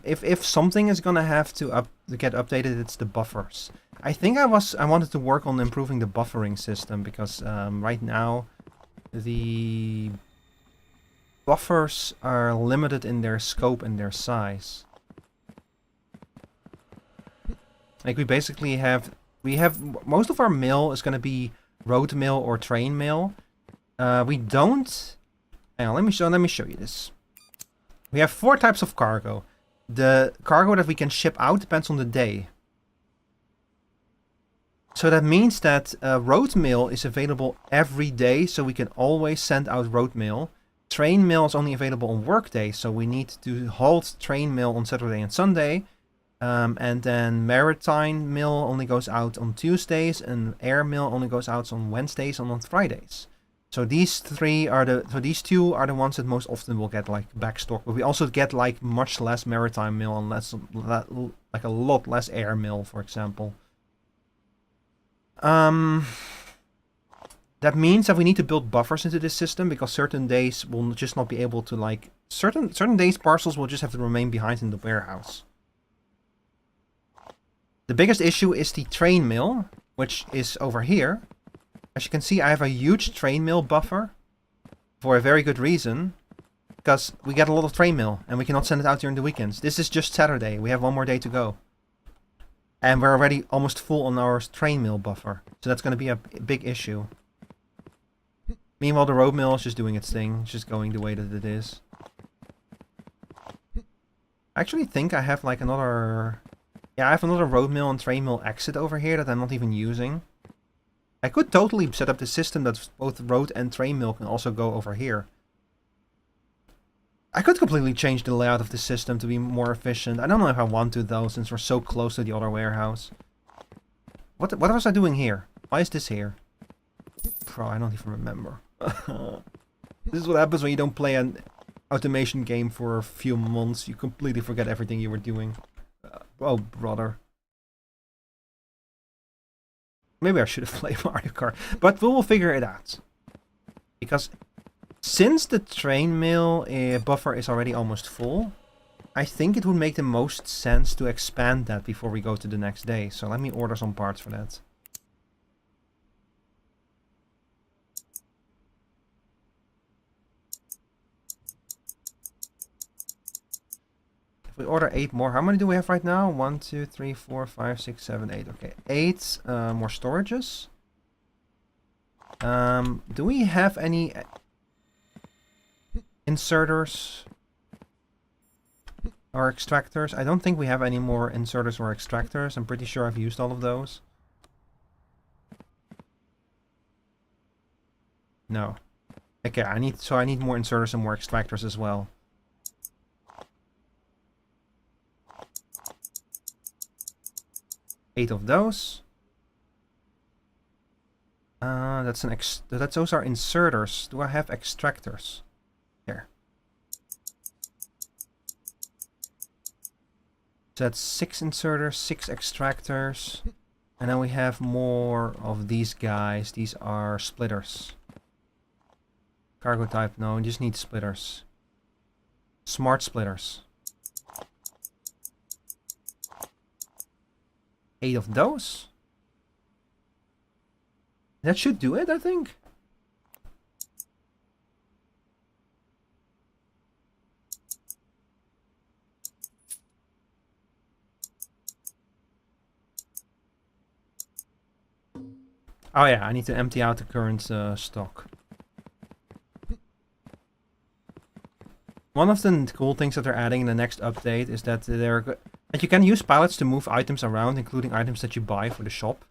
if something is gonna have to get updated, it's the buffers. I think I wanted to work on improving the buffering system, because right now the buffers are limited in their scope and their size. Like, we basically have most of our mail is gonna be road mail or train mail. We don't. Hang on, let me show you this. We have 4 types of cargo. The cargo that we can ship out depends on the day. So that means that road mail is available every day, so we can always send out road mail. Train mail is only available on work days, so we need to halt train mail on Saturday and Sunday. And then maritime mail only goes out on Tuesdays, and air mail only goes out on Wednesdays and on Fridays. So these two are the ones that most often will get like backstock, but we also get like much less maritime mail and like a lot less air mail, for example. That means that we need to build buffers into this system, because certain days will just not be able to like certain days parcels will just have to remain behind in the warehouse. The biggest issue is the train mail. which is over here. As you can see, I have a huge train mail buffer for a very good reason. Because we get a lot of train mail and we cannot send it out during the weekends. This is just Saturday. We have one more day to go. And we're already almost full on our train mail buffer. So that's going to be a big issue. Meanwhile, the road mail is just doing its thing. It's just going the way that it is. I actually think I have like another... Yeah, I have another road mail and train mail exit over here that I'm not even using. I could totally set up the system that both road and train mail can also go over here. I could completely change the layout of the system to be more efficient. I don't know if I want to though, since we're so close to the other warehouse. What was I doing here? Why is this here? Bro, I don't even remember. This is what happens when you don't play an automation game for a few months. You completely forget everything you were doing. Oh, brother. Maybe I should have played Mario Kart. But we will figure it out. Because... since the train mail buffer is already almost full, I think it would make the most sense to expand that before we go to the next day. So let me order some parts for that. If we order 8 more, how many do we have right now? 1, 2, 3, 4, 5, 6, 7, 8. Okay, 8 more storages. Do we have any... inserters or extractors? I don't think we have any more inserters or extractors. I'm pretty sure I've used all of those. No. Okay, I need more inserters and more extractors as well. Eight of those. Those are inserters. Do I have extractors? Here. So that's 6 inserters, 6 extractors. And then we have more of these guys. These are splitters. Cargo type, no, we just need splitters. Smart splitters. 8 of those. That should do it, I think. Oh yeah, I need to empty out the current stock. One of the cool things that they're adding in the next update is that that you can use pallets to move items around, including items that you buy for the shop.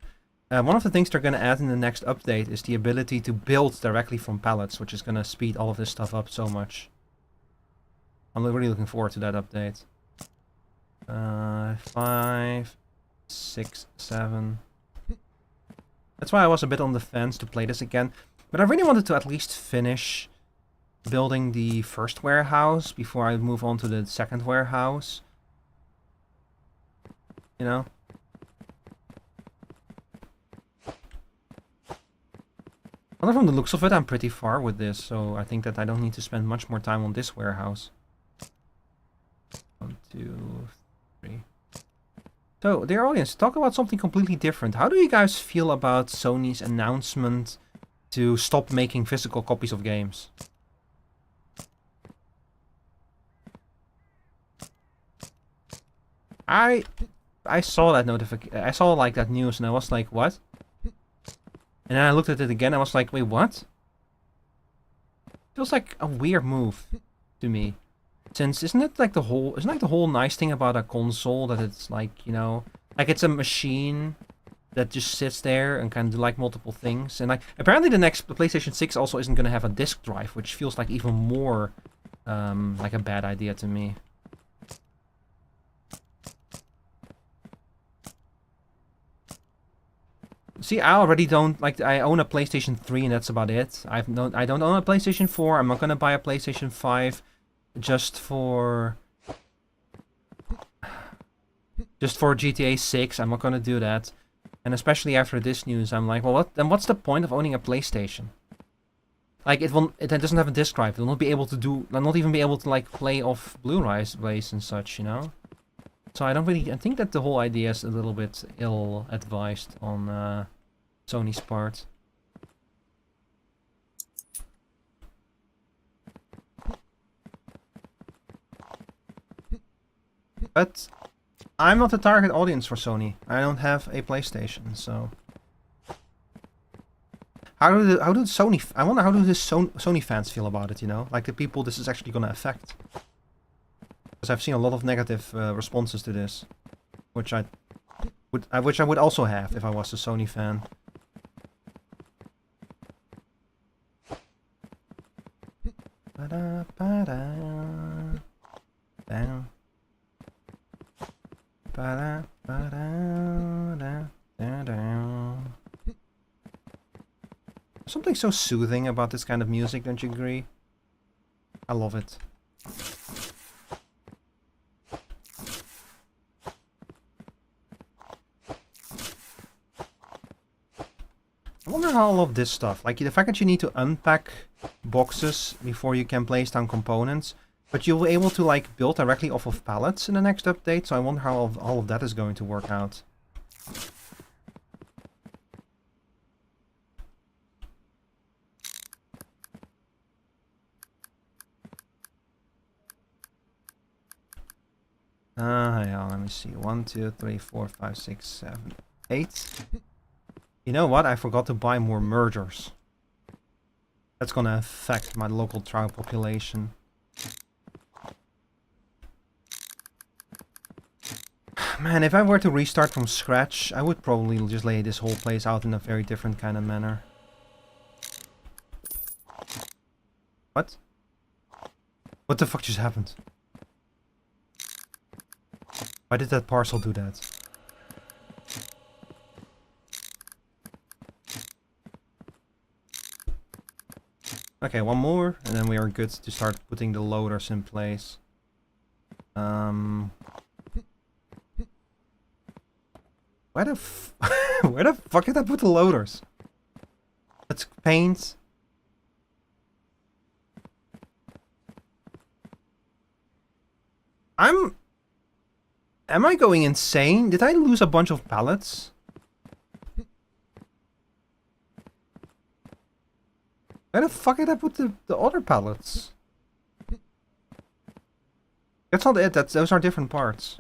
One of the things they're going to add in the next update is the ability to build directly from pallets, which is going to speed all of this stuff up so much. I'm really looking forward to that update. 5, 6, 7... That's why I was a bit on the fence to play this again. But I really wanted to at least finish building the first warehouse before I move on to the second warehouse. You know? Although from the looks of it, I'm pretty far with this, so I think that I don't need to spend much more time on this warehouse. 1, 2, 3... So, dear audience, talk about something completely different. How do you guys feel about Sony's announcement to stop making physical copies of games? I saw that notification. I saw like that news, and I was like, "What?" And then I looked at it again. I was like, "Wait, what?" Feels like a weird move to me. Since isn't it like the whole nice thing about a console that it's like, you know, like it's a machine that just sits there and can do like multiple things. And like apparently the PlayStation 6 also isn't gonna have a disk drive, which feels like even more like a bad idea to me. See, I already don't like. I own a PlayStation 3 and that's about it. I don't own a PlayStation 4. I'm not gonna buy a PlayStation 5. Just for GTA 6, I'm not gonna do that. And especially after this news, I'm like, well, what's the point of owning a PlayStation? Like, it doesn't have a disc drive. It will not be able to do, I'll not even be able to like play off Blu-rays and such, you know. So I don't really. I think that the whole idea is a little bit ill-advised on Sony's part. But I'm not the target audience for Sony. I don't have a PlayStation, so. I wonder how do the Sony fans feel about it, you know? Like the people this is actually gonna affect. Because I've seen a lot of negative responses to this. Which I would also have if I was a Sony fan. Down. Something so soothing about this kind of music, don't you agree? I love it. I wonder how all of this stuff, like the fact that you need to unpack boxes before you can place down components, but you'll be able to like build directly off of pallets in the next update, so I wonder how all of that is going to work out. Yeah, let me see. 1, 2, 3, 4, 5, 6, 7, 8. You know what? I forgot to buy more mergers. That's gonna affect my local tribe population. Man, if I were to restart from scratch, I would probably just lay this whole place out in a very different kind of manner. What? What the fuck just happened? Why did that parcel do that? Okay, one more, and then we are good to start putting the loaders in place. Where the where the fuck did I put the loaders? Let's paint. Am I going insane? Did I lose a bunch of pallets? Where the fuck did I put the other pallets? That's not it, those are different parts.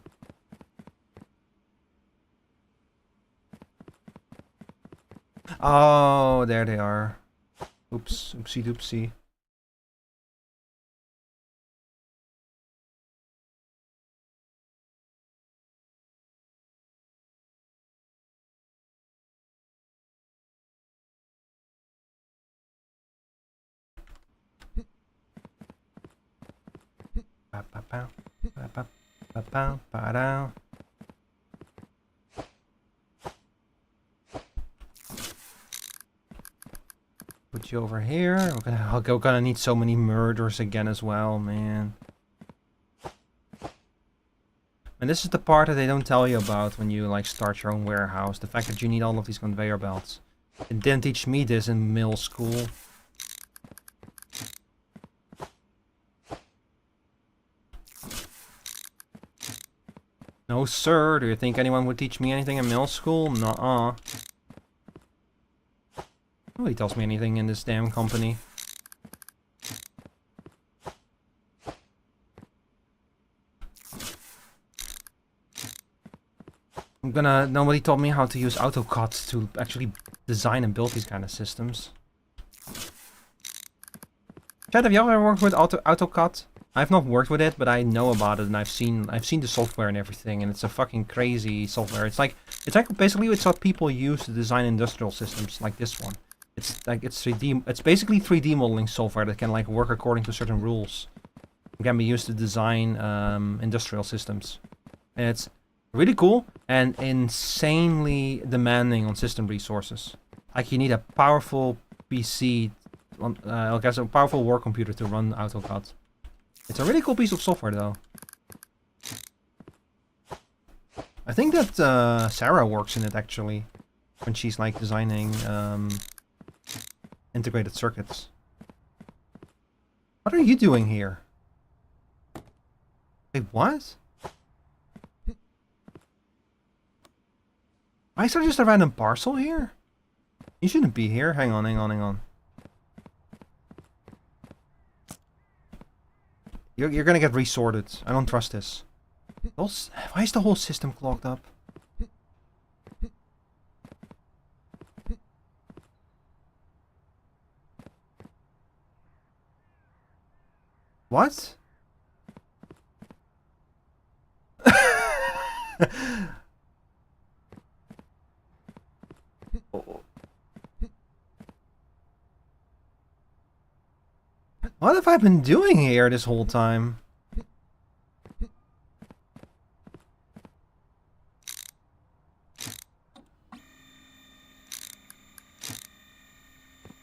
Oh, there they are. Oops, oopsie doopsie. Put you over here. We're gonna need so many murders again as well, man. And this is the part that they don't tell you about when you like start your own warehouse. The fact that you need all of these conveyor belts. It didn't teach me this in middle school. No, sir. Do you think anyone would teach me anything in middle school? Nuh-uh. Nobody tells me anything in this damn company. Nobody taught me how to use AutoCAD to actually design and build these kind of systems. Chad, have you ever worked with AutoCAD? I've not worked with it, but I know about it, and I've seen the software and everything, and it's a fucking crazy software. It's like basically it's what people use to design industrial systems like this one. It's like it's basically 3D modeling software that can like work according to certain rules. It can be used to design industrial systems. And it's really cool and insanely demanding on system resources. Like you need a powerful PC, I guess a powerful work computer to run AutoCAD. It's a really cool piece of software though. I think that Sarah works in it actually, when she's like designing integrated circuits. What are you doing here? Wait, what? Why is there just a random parcel here? You shouldn't be here. Hang on, hang on, hang on. You're gonna get resorted. I don't trust this. Why is the whole system clogged up? What? What have I been doing here this whole time?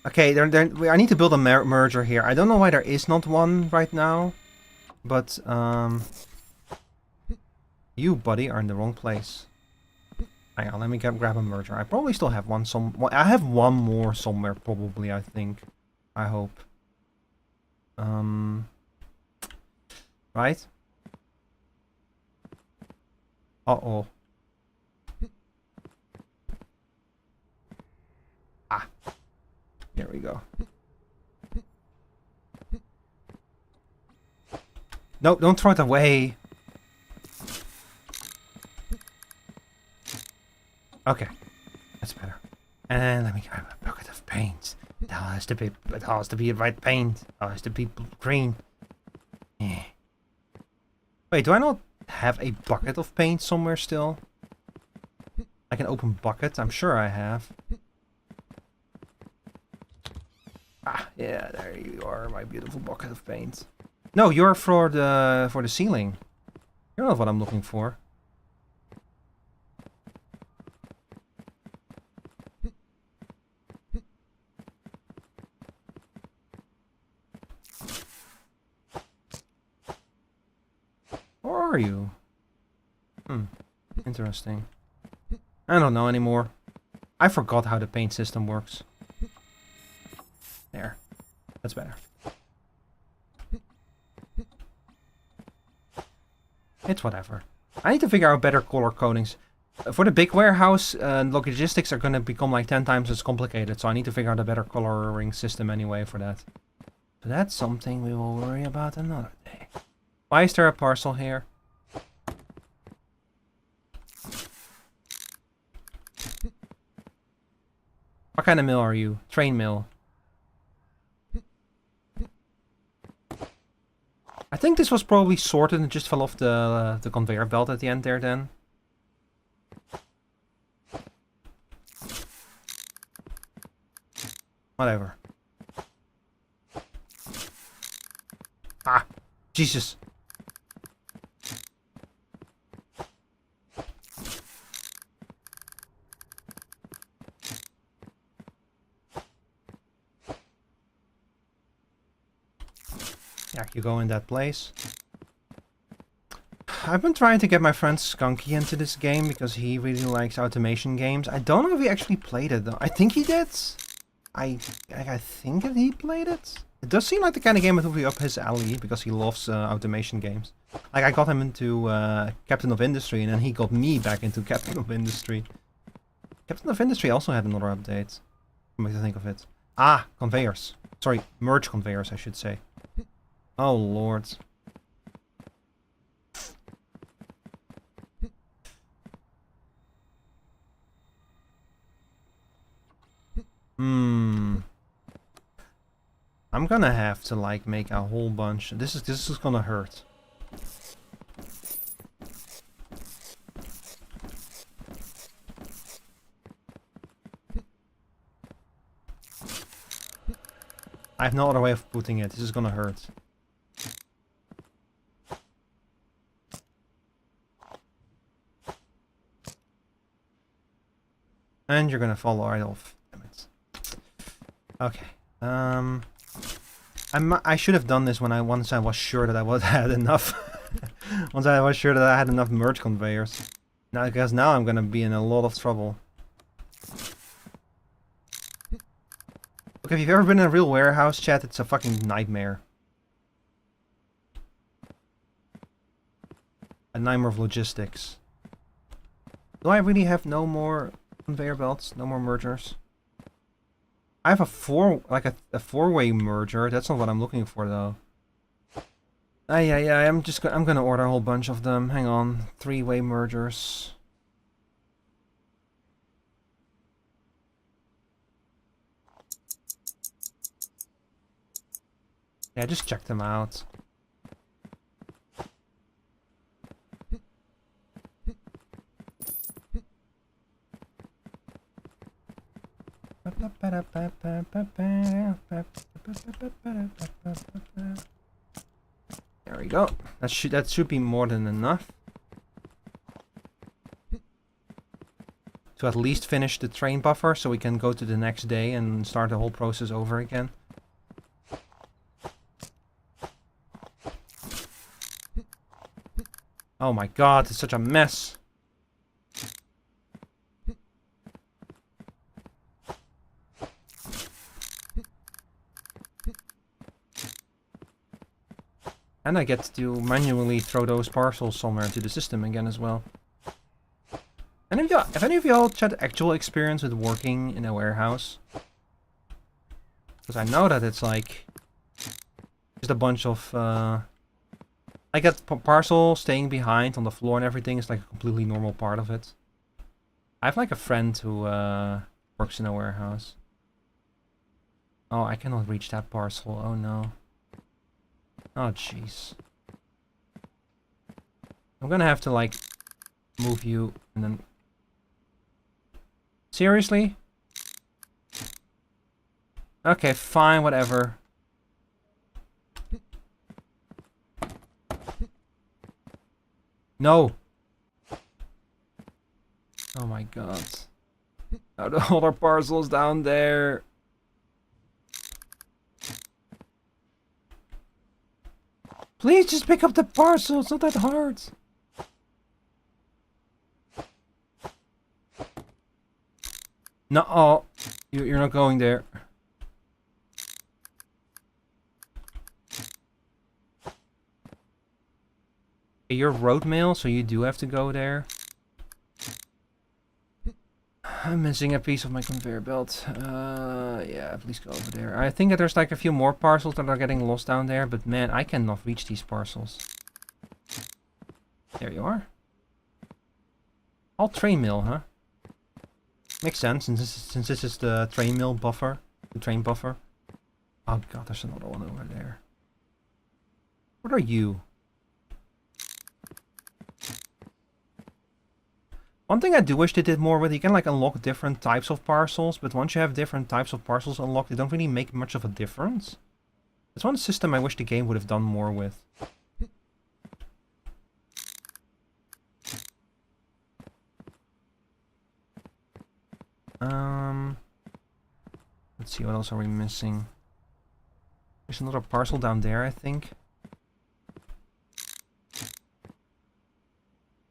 Okay, I need to build a merger here. I don't know why there is not one right now, but you, buddy, are in the wrong place. Hang on, let me grab a merger. I probably still have one. I have one more somewhere, probably. I think. I hope. Right? Uh-oh. Ah. There we go. No, don't throw it away. Okay. That's better. And let me grab a bucket of paint. It has to be right paint. It has to be green. Yeah. Wait, do I not have a bucket of paint somewhere still? Like an open bucket? I'm sure I have. Ah, yeah, there you are, my beautiful bucket of paint. No, you're for the ceiling. You're not what I'm looking for. Where are you? Interesting. I don't know anymore. I forgot how the paint system works. There. That's better. It's whatever. I need to figure out better color codings. For the big warehouse, logistics are going to become like 10 times as complicated, so I need to figure out a better coloring system anyway for that. So that's something we will worry about another day. Why is there a parcel here? What kind of mill are you? Train mill. I think this was probably sorted and just fell off the conveyor belt at the end there then. Whatever. Ah, Jesus. Yeah, you go in that place. I've been trying to get my friend Skunky into this game because he really likes automation games. I don't know if he actually played it though. I think he did. I think that he played it. It does seem like the kind of game that would be up his alley because he loves automation games. Like I got him into Captain of Industry and then he got me back into Captain of Industry. Captain of Industry also had another update. I'm going to think of it. Ah, conveyors. Sorry, merge conveyors I should say. Oh lord. I'm gonna have to like make a whole bunch. This is gonna hurt. I have no other way of putting it. This is gonna hurt. And you're gonna fall right off. Damn it. Okay. I should have done this once I was sure that I had enough. Once I was sure that I had enough merge conveyors. Now, because now I'm gonna be in a lot of trouble. Look, if you've ever been in a real warehouse, chat, it's a fucking nightmare. A nightmare of logistics. Do I really have no more conveyor belts. No more mergers. I have a four-way merger. That's not what I'm looking for though. Yeah. I'm gonna order a whole bunch of them. Hang on. Three-way mergers. Yeah, just check them out. There we go. That should be more than enough to at least finish the train buffer, so we can go to the next day and start the whole process over again. Oh my god, it's such a mess. And I get to manually throw those parcels somewhere into the system again as well. And have any of y'all had actual experience with working in a warehouse? Because I know that it's like just a bunch of I get parcel staying behind on the floor and everything is like a completely normal part of it. I have like a friend who works in a warehouse. Oh, I cannot reach that parcel. Oh no. Oh jeez. I'm gonna have to like move you and then... Seriously? Okay, fine, whatever. No! Oh my god. Now the other parcel's down there. Please just pick up the parcel, it's not that hard. No, oh, you're not going there. You're road mail, so you do have to go there. I'm missing a piece of my conveyor belt. Yeah, please go over there. I think that there's like a few more parcels that are getting lost down there, but man, I cannot reach these parcels. There you are. All train mail, huh? Makes sense, since this is the train mail buffer. The train buffer. Oh god, there's another one over there. What are you? One thing I do wish they did more with, you can like unlock different types of parcels, but once you have different types of parcels unlocked, they don't really make much of a difference. That's one system I wish the game would have done more with. Let's see, what else are we missing? There's another parcel down there, I think.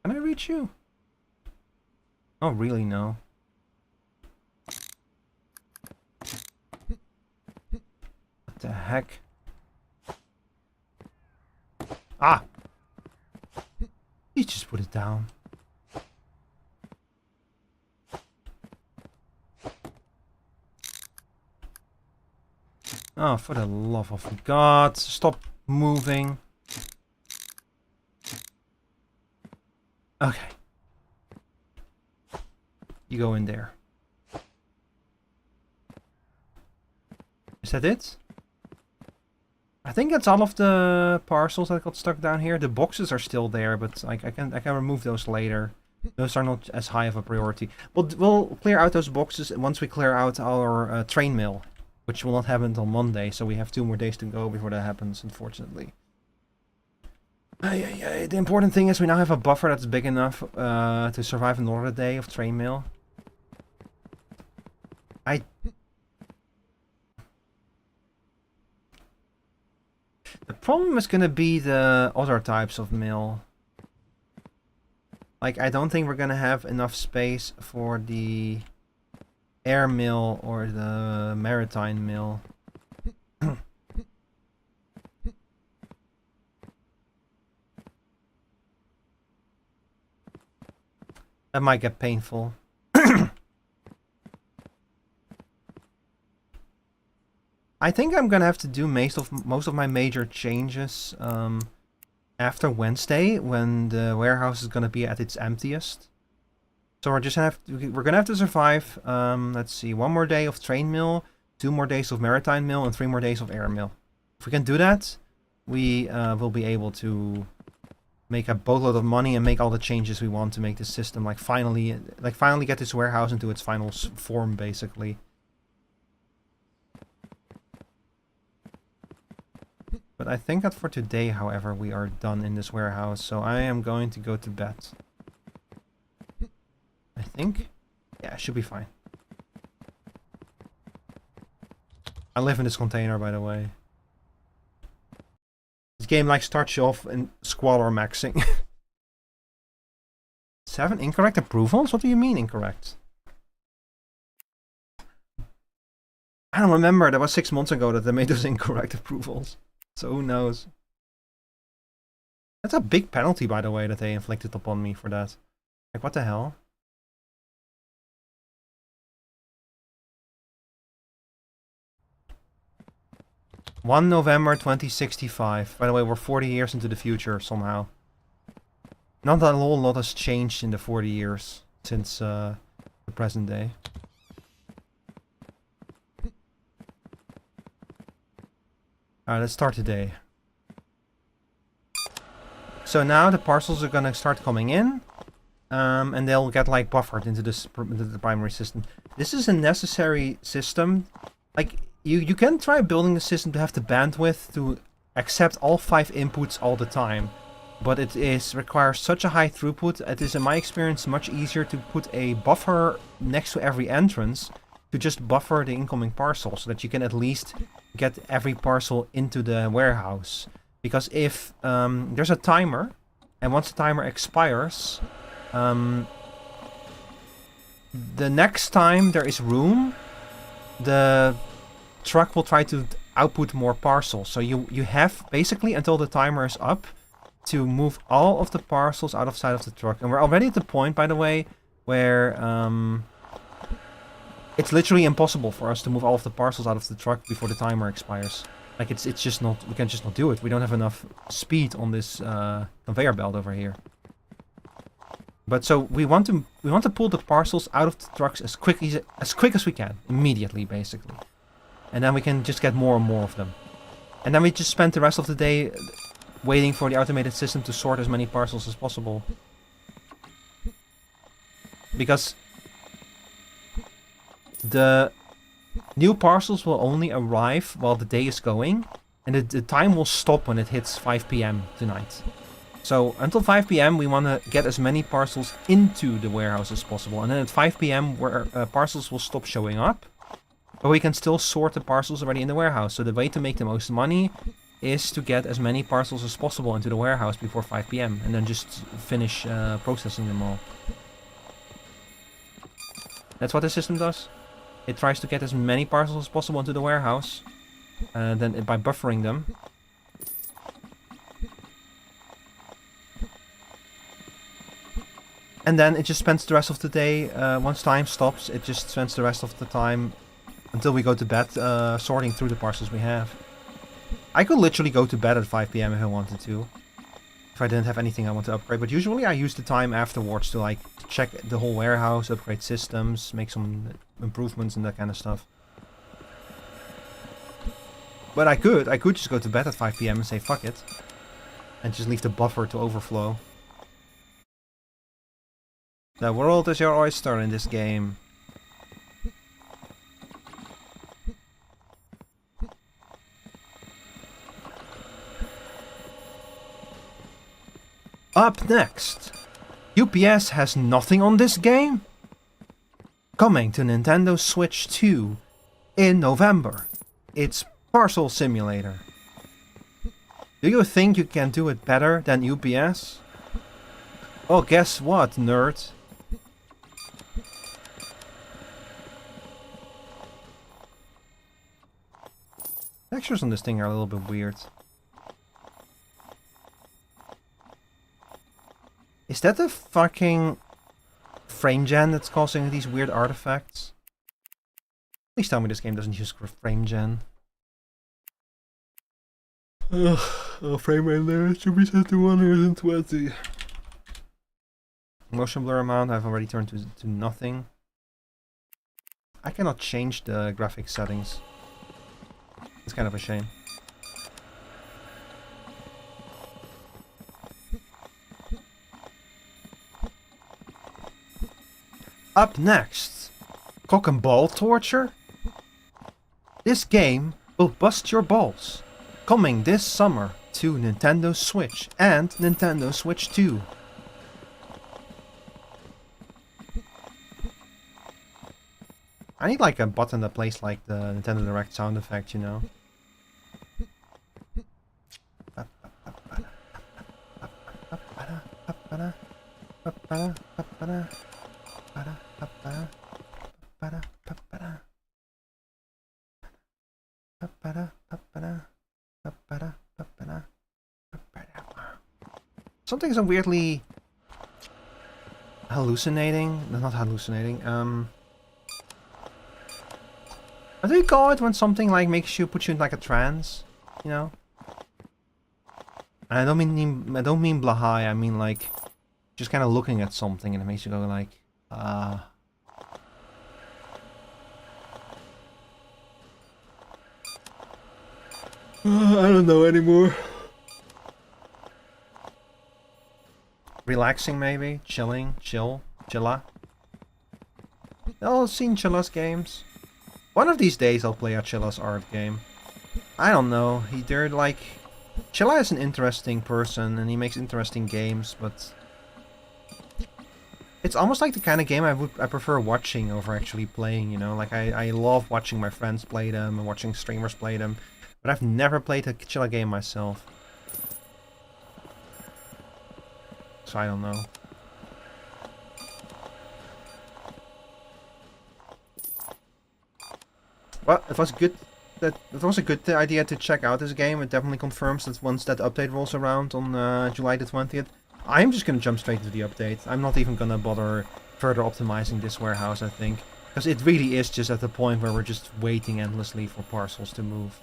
Can I reach you? Oh, really? No. What the heck? Ah! You just put it down. Oh, for the love of God, stop moving. Okay. You go in there. Is that it? I think that's all of the parcels that got stuck down here. The boxes are still there, but I can remove those later. Those are not as high of a priority. We'll clear out those boxes once we clear out our train mail, which will not happen until Monday. So we have 2 more days to go before that happens, unfortunately. The important thing is we now have a buffer that's big enough to survive another day of train mail. The problem is gonna be the other types of mail. Like, I don't think we're gonna have enough space for the air mail or the maritime mail. That might get painful. I think I'm gonna have to do most of my major changes after Wednesday, when the warehouse is gonna be at its emptiest. So we're gonna have to survive. Let's see, 1 more day of train mill, 2 more days of maritime mill, and 3 more days of air mill. If we can do that, we will be able to make a boatload of money and make all the changes we want to make the system finally get this warehouse into its final form, basically. But I think that for today, however, we are done in this warehouse, so I am going to go to bed. I think? Yeah, it should be fine. I live in this container, by the way. This game starts you off in squalor maxing. 7 incorrect approvals? What do you mean incorrect? I don't remember. That was 6 months ago that they made those incorrect approvals. So who knows? That's a big penalty, by the way, that they inflicted upon me for that. What the hell? November 2065. By the way, we're 40 years into the future somehow. Not that a whole lot has changed in the 40 years since the present day. Alright, let's start today. So now the parcels are gonna start coming in. And they'll get buffered into the primary system. This is a necessary system. You can try building the system to have the bandwidth to accept all 5 inputs all the time. But it requires such a high throughput. It is, in my experience, much easier to put a buffer next to every entrance to just buffer the incoming parcel, so that you can at least get every parcel into the warehouse. Because if there's a timer, and once the timer expires, the next time there is room, the truck will try to output more parcels. So you have basically until the timer is up to move all of the parcels out of sight of the truck. And we're already at the point, by the way, where it's literally impossible for us to move all of the parcels out of the truck before the timer expires. It's just not, we can just not do it. We don't have enough speed on this conveyor belt over here. But so we want to pull the parcels out of the trucks as quick as we can, immediately, basically. And then we can just get more and more of them. And then we just spend the rest of the day waiting for the automated system to sort as many parcels as possible. Because the new parcels will only arrive while the day is going, and the time will stop when it hits 5 PM tonight. So until 5 PM we want to get as many parcels into the warehouse as possible, and then at 5 PM where parcels will stop showing up, but we can still sort the parcels already in the warehouse. So the way to make the most money is to get as many parcels as possible into the warehouse before 5 PM, and then just finish processing them all. That's what the system does. It tries to get as many parcels as possible into the warehouse, then by buffering them. And then it just spends the rest of the day, once time stops, it just spends the rest of the time until we go to bed, sorting through the parcels we have. I could literally go to bed at 5 PM if I wanted to, if I didn't have anything I want to upgrade, but usually I use the time afterwards to check the whole warehouse, upgrade systems, make some improvements and that kind of stuff. But I could just go to bed at 5 PM and say fuck it, and just leave the buffer to overflow. The world is your oyster in this game. Up next, UPS has nothing on this game? Coming to Nintendo Switch 2 in November. It's Parcel Simulator. Do you think you can do it better than UPS? Well, guess what, nerd? Textures on this thing are a little bit weird. Is that the fucking frame gen that's causing these weird artifacts? Please tell me this game doesn't use frame gen. Frame rate there should be set to 120. Motion blur amount I've already turned to nothing. I cannot change the graphic settings. It's kind of a shame. Up next, cock and ball torture? This game will bust your balls. Coming this summer to Nintendo Switch and Nintendo Switch 2. I need like a button that plays like the Nintendo Direct sound effect, you know. Something's weirdly hallucinating. No, not hallucinating. How do you call it when something like puts you in like a trance? You know? And I don't mean blahai, I mean like just kind of looking at something and it makes you go like, I don't know anymore. Relaxing maybe? Chilla? I've seen Chilla's games. One of these days I'll play a Chilla's art game. I don't know, they're like... Chilla is an interesting person and he makes interesting games, but... It's almost like the kind of game I prefer watching over actually playing, you know? Like I love watching my friends play them and watching streamers play them. But I've never played a Chilla game myself. So I don't know. Well, it was good. It was a good idea to check out this game. It definitely confirms that once that update rolls around on July the 20th, I'm just gonna jump straight into the update. I'm not even gonna bother further optimizing this warehouse, I think, because it really is just at the point where we're just waiting endlessly for parcels to move.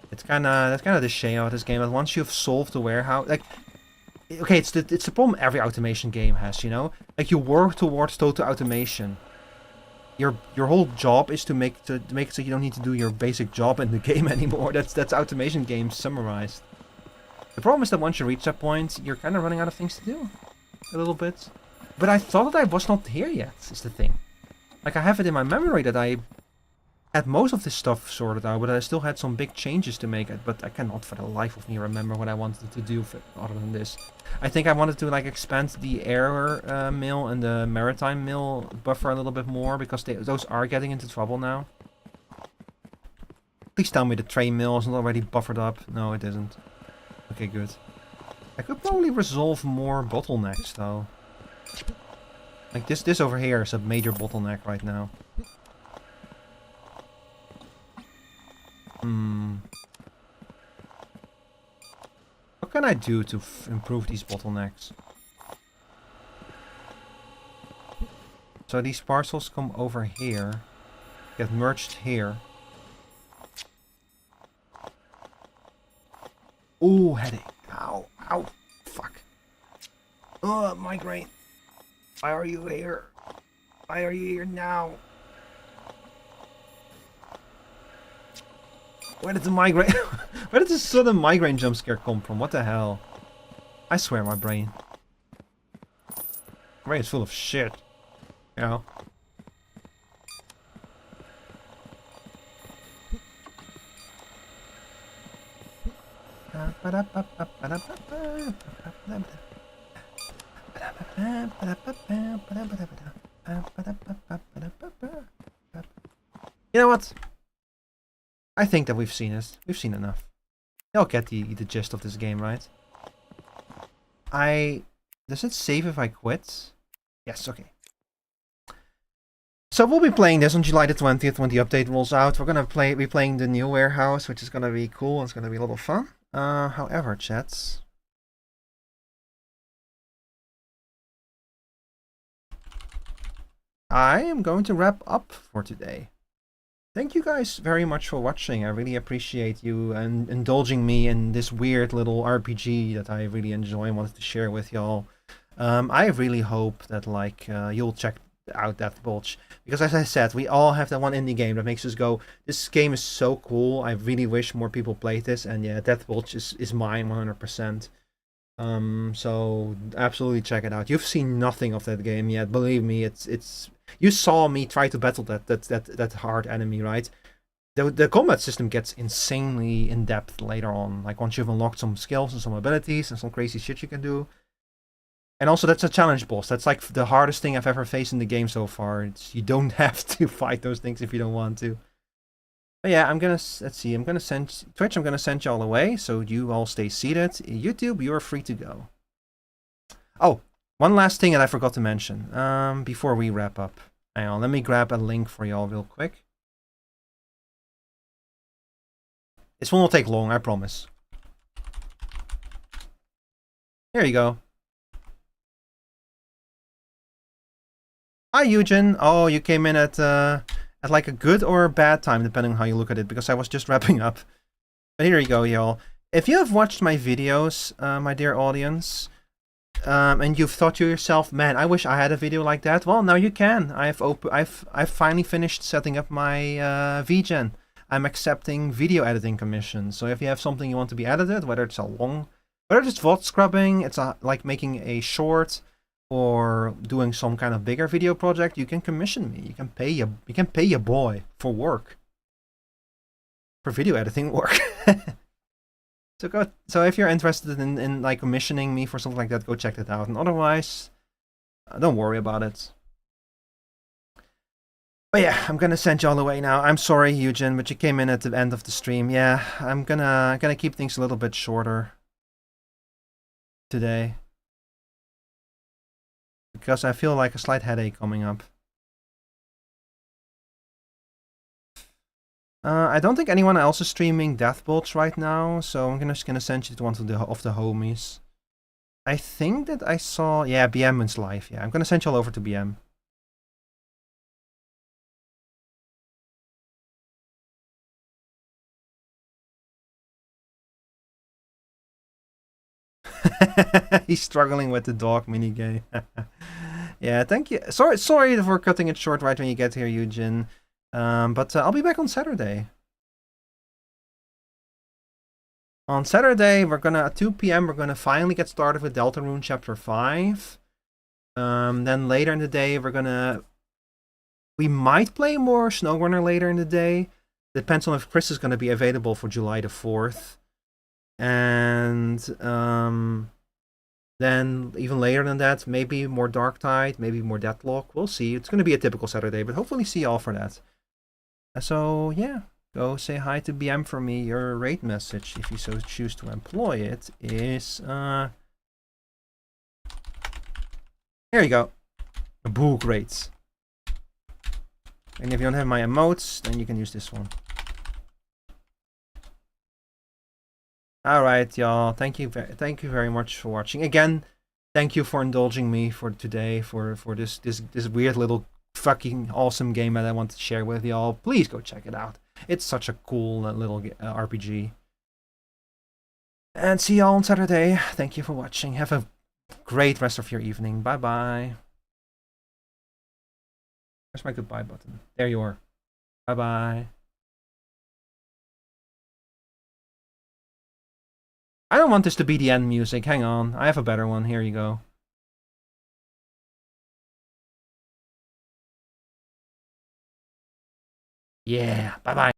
That's kind of the shame of this game. That once you've solved the warehouse, like, okay, it's the problem every automation game has, you know. Like you work towards total automation. Your whole job is to make it so you don't need to do your basic job in the game anymore. That's automation games summarized. The problem is that once you reach that point, you're kind of running out of things to do, a little bit. But I thought that I was not here yet. Is the thing. Like I have it in my memory that I had most of this stuff sorted out, but I still had some big changes to make. But I cannot for the life of me remember what I wanted to do other than this. I think I wanted to like expand the air mill and the maritime mill buffer a little bit more because those are getting into trouble now. Please tell me the train mill isn't already buffered up. No, it isn't. Okay, good. I could probably resolve more bottlenecks though. Like this over here is a major bottleneck right now. What can I do to improve these bottlenecks? So these parcels come over here, get merged here. Ooh, headache. Ow, ow, fuck. Oh, migraine. Why are you here? Why are you here now? Where did the migraine... Where did this sudden migraine jump scare come from? What the hell? I swear my brain. My brain is full of shit. You know? You know what? I think that we've seen it. We've seen enough. Y'all get the gist of this game, right? Does it save if I quit? Yes, okay. So we'll be playing this on July the 20th when the update rolls out. We're gonna be playing the new warehouse, which is gonna be cool. It's gonna be a lot of fun. However, chats. I am going to wrap up for today. thank you guys very much for watching. I really appreciate you and indulging me in this weird little RPG that I really enjoy and wanted to share with y'all. I really hope that like you'll check out Deathbulge, because as I said, we all have that one indie game that makes us go, this game is so cool, I really wish more people played this, and yeah, Deathbulge is mine 100%. So absolutely check it out. You've seen nothing of that game yet, believe me. It's you saw me try to battle that hard enemy, right? The combat system gets insanely in depth later on, like once you've unlocked some skills and some abilities and some crazy shit you can do. And also, that's a challenge boss. That's like the hardest thing I've ever faced in the game so far. You don't have to fight those things if you don't want to. But yeah, let's see, I'm gonna send Twitch, I'm gonna send y'all away, so you all stay seated. YouTube, you're free to go. Oh, one last thing that I forgot to mention, before we wrap up. Hang on, let me grab a link for y'all real quick. This one will take long, I promise. Here you go. Hi, Eugen. Oh, you came in at like a good or a bad time, depending on how you look at it, because I was just wrapping up. But here you go, y'all. If you have watched my videos, my dear audience, and you've thought to yourself, man, I wish I had a video like that, well, now you can. I've finally finished setting up my VGen. I'm accepting video editing commissions. So if you have something you want to be edited, whether it's VOD scrubbing, it's like making a short, or doing some kind of bigger video project, you can commission me. You can pay your boy for work. For video editing work. So if you're interested in like commissioning me for something like that, go check that out. And otherwise, don't worry about it. But yeah, I'm gonna send y'all away now. I'm sorry, Eugen, but you came in at the end of the stream. Yeah, I'm gonna keep things a little bit shorter today, because I feel like a slight headache coming up. I don't think anyone else is streaming Deathbulge right now, so I'm just gonna send you to one of the homies. I think that I saw, yeah, BM is live. Yeah, I'm gonna send y'all over to BM. He's struggling with the dog minigame. Yeah, thank you. Sorry for cutting it short right when you get here, Eugen. But I'll be back on Saturday. On Saturday, we're gonna at 2 p.m. we're gonna finally get started with Deltarune Chapter 5. Then later in the day, we might play more SnowRunner later in the day. Depends on if Chris is gonna be available for July the 4th. And then even later than that, maybe more Darktide, maybe more Deadlock. We'll see. It's going to be a typical Saturday, but hopefully see y'all for that. So yeah, go say hi to BM for me. Your rate message, if you so choose to employ it, is here you go. Book rates. And if you don't have my emotes, then you can use this one. Alright, y'all. Thank you very much for watching. Again, thank you for indulging me for today, for this weird little fucking awesome game that I want to share with y'all. Please go check it out. It's such a cool little RPG. And see y'all on Saturday. Thank you for watching. Have a great rest of your evening. Bye-bye. Where's my goodbye button? There you are. Bye-bye. I don't want this to be the end music. Hang on. I have a better one. Here you go. Yeah. Bye-bye.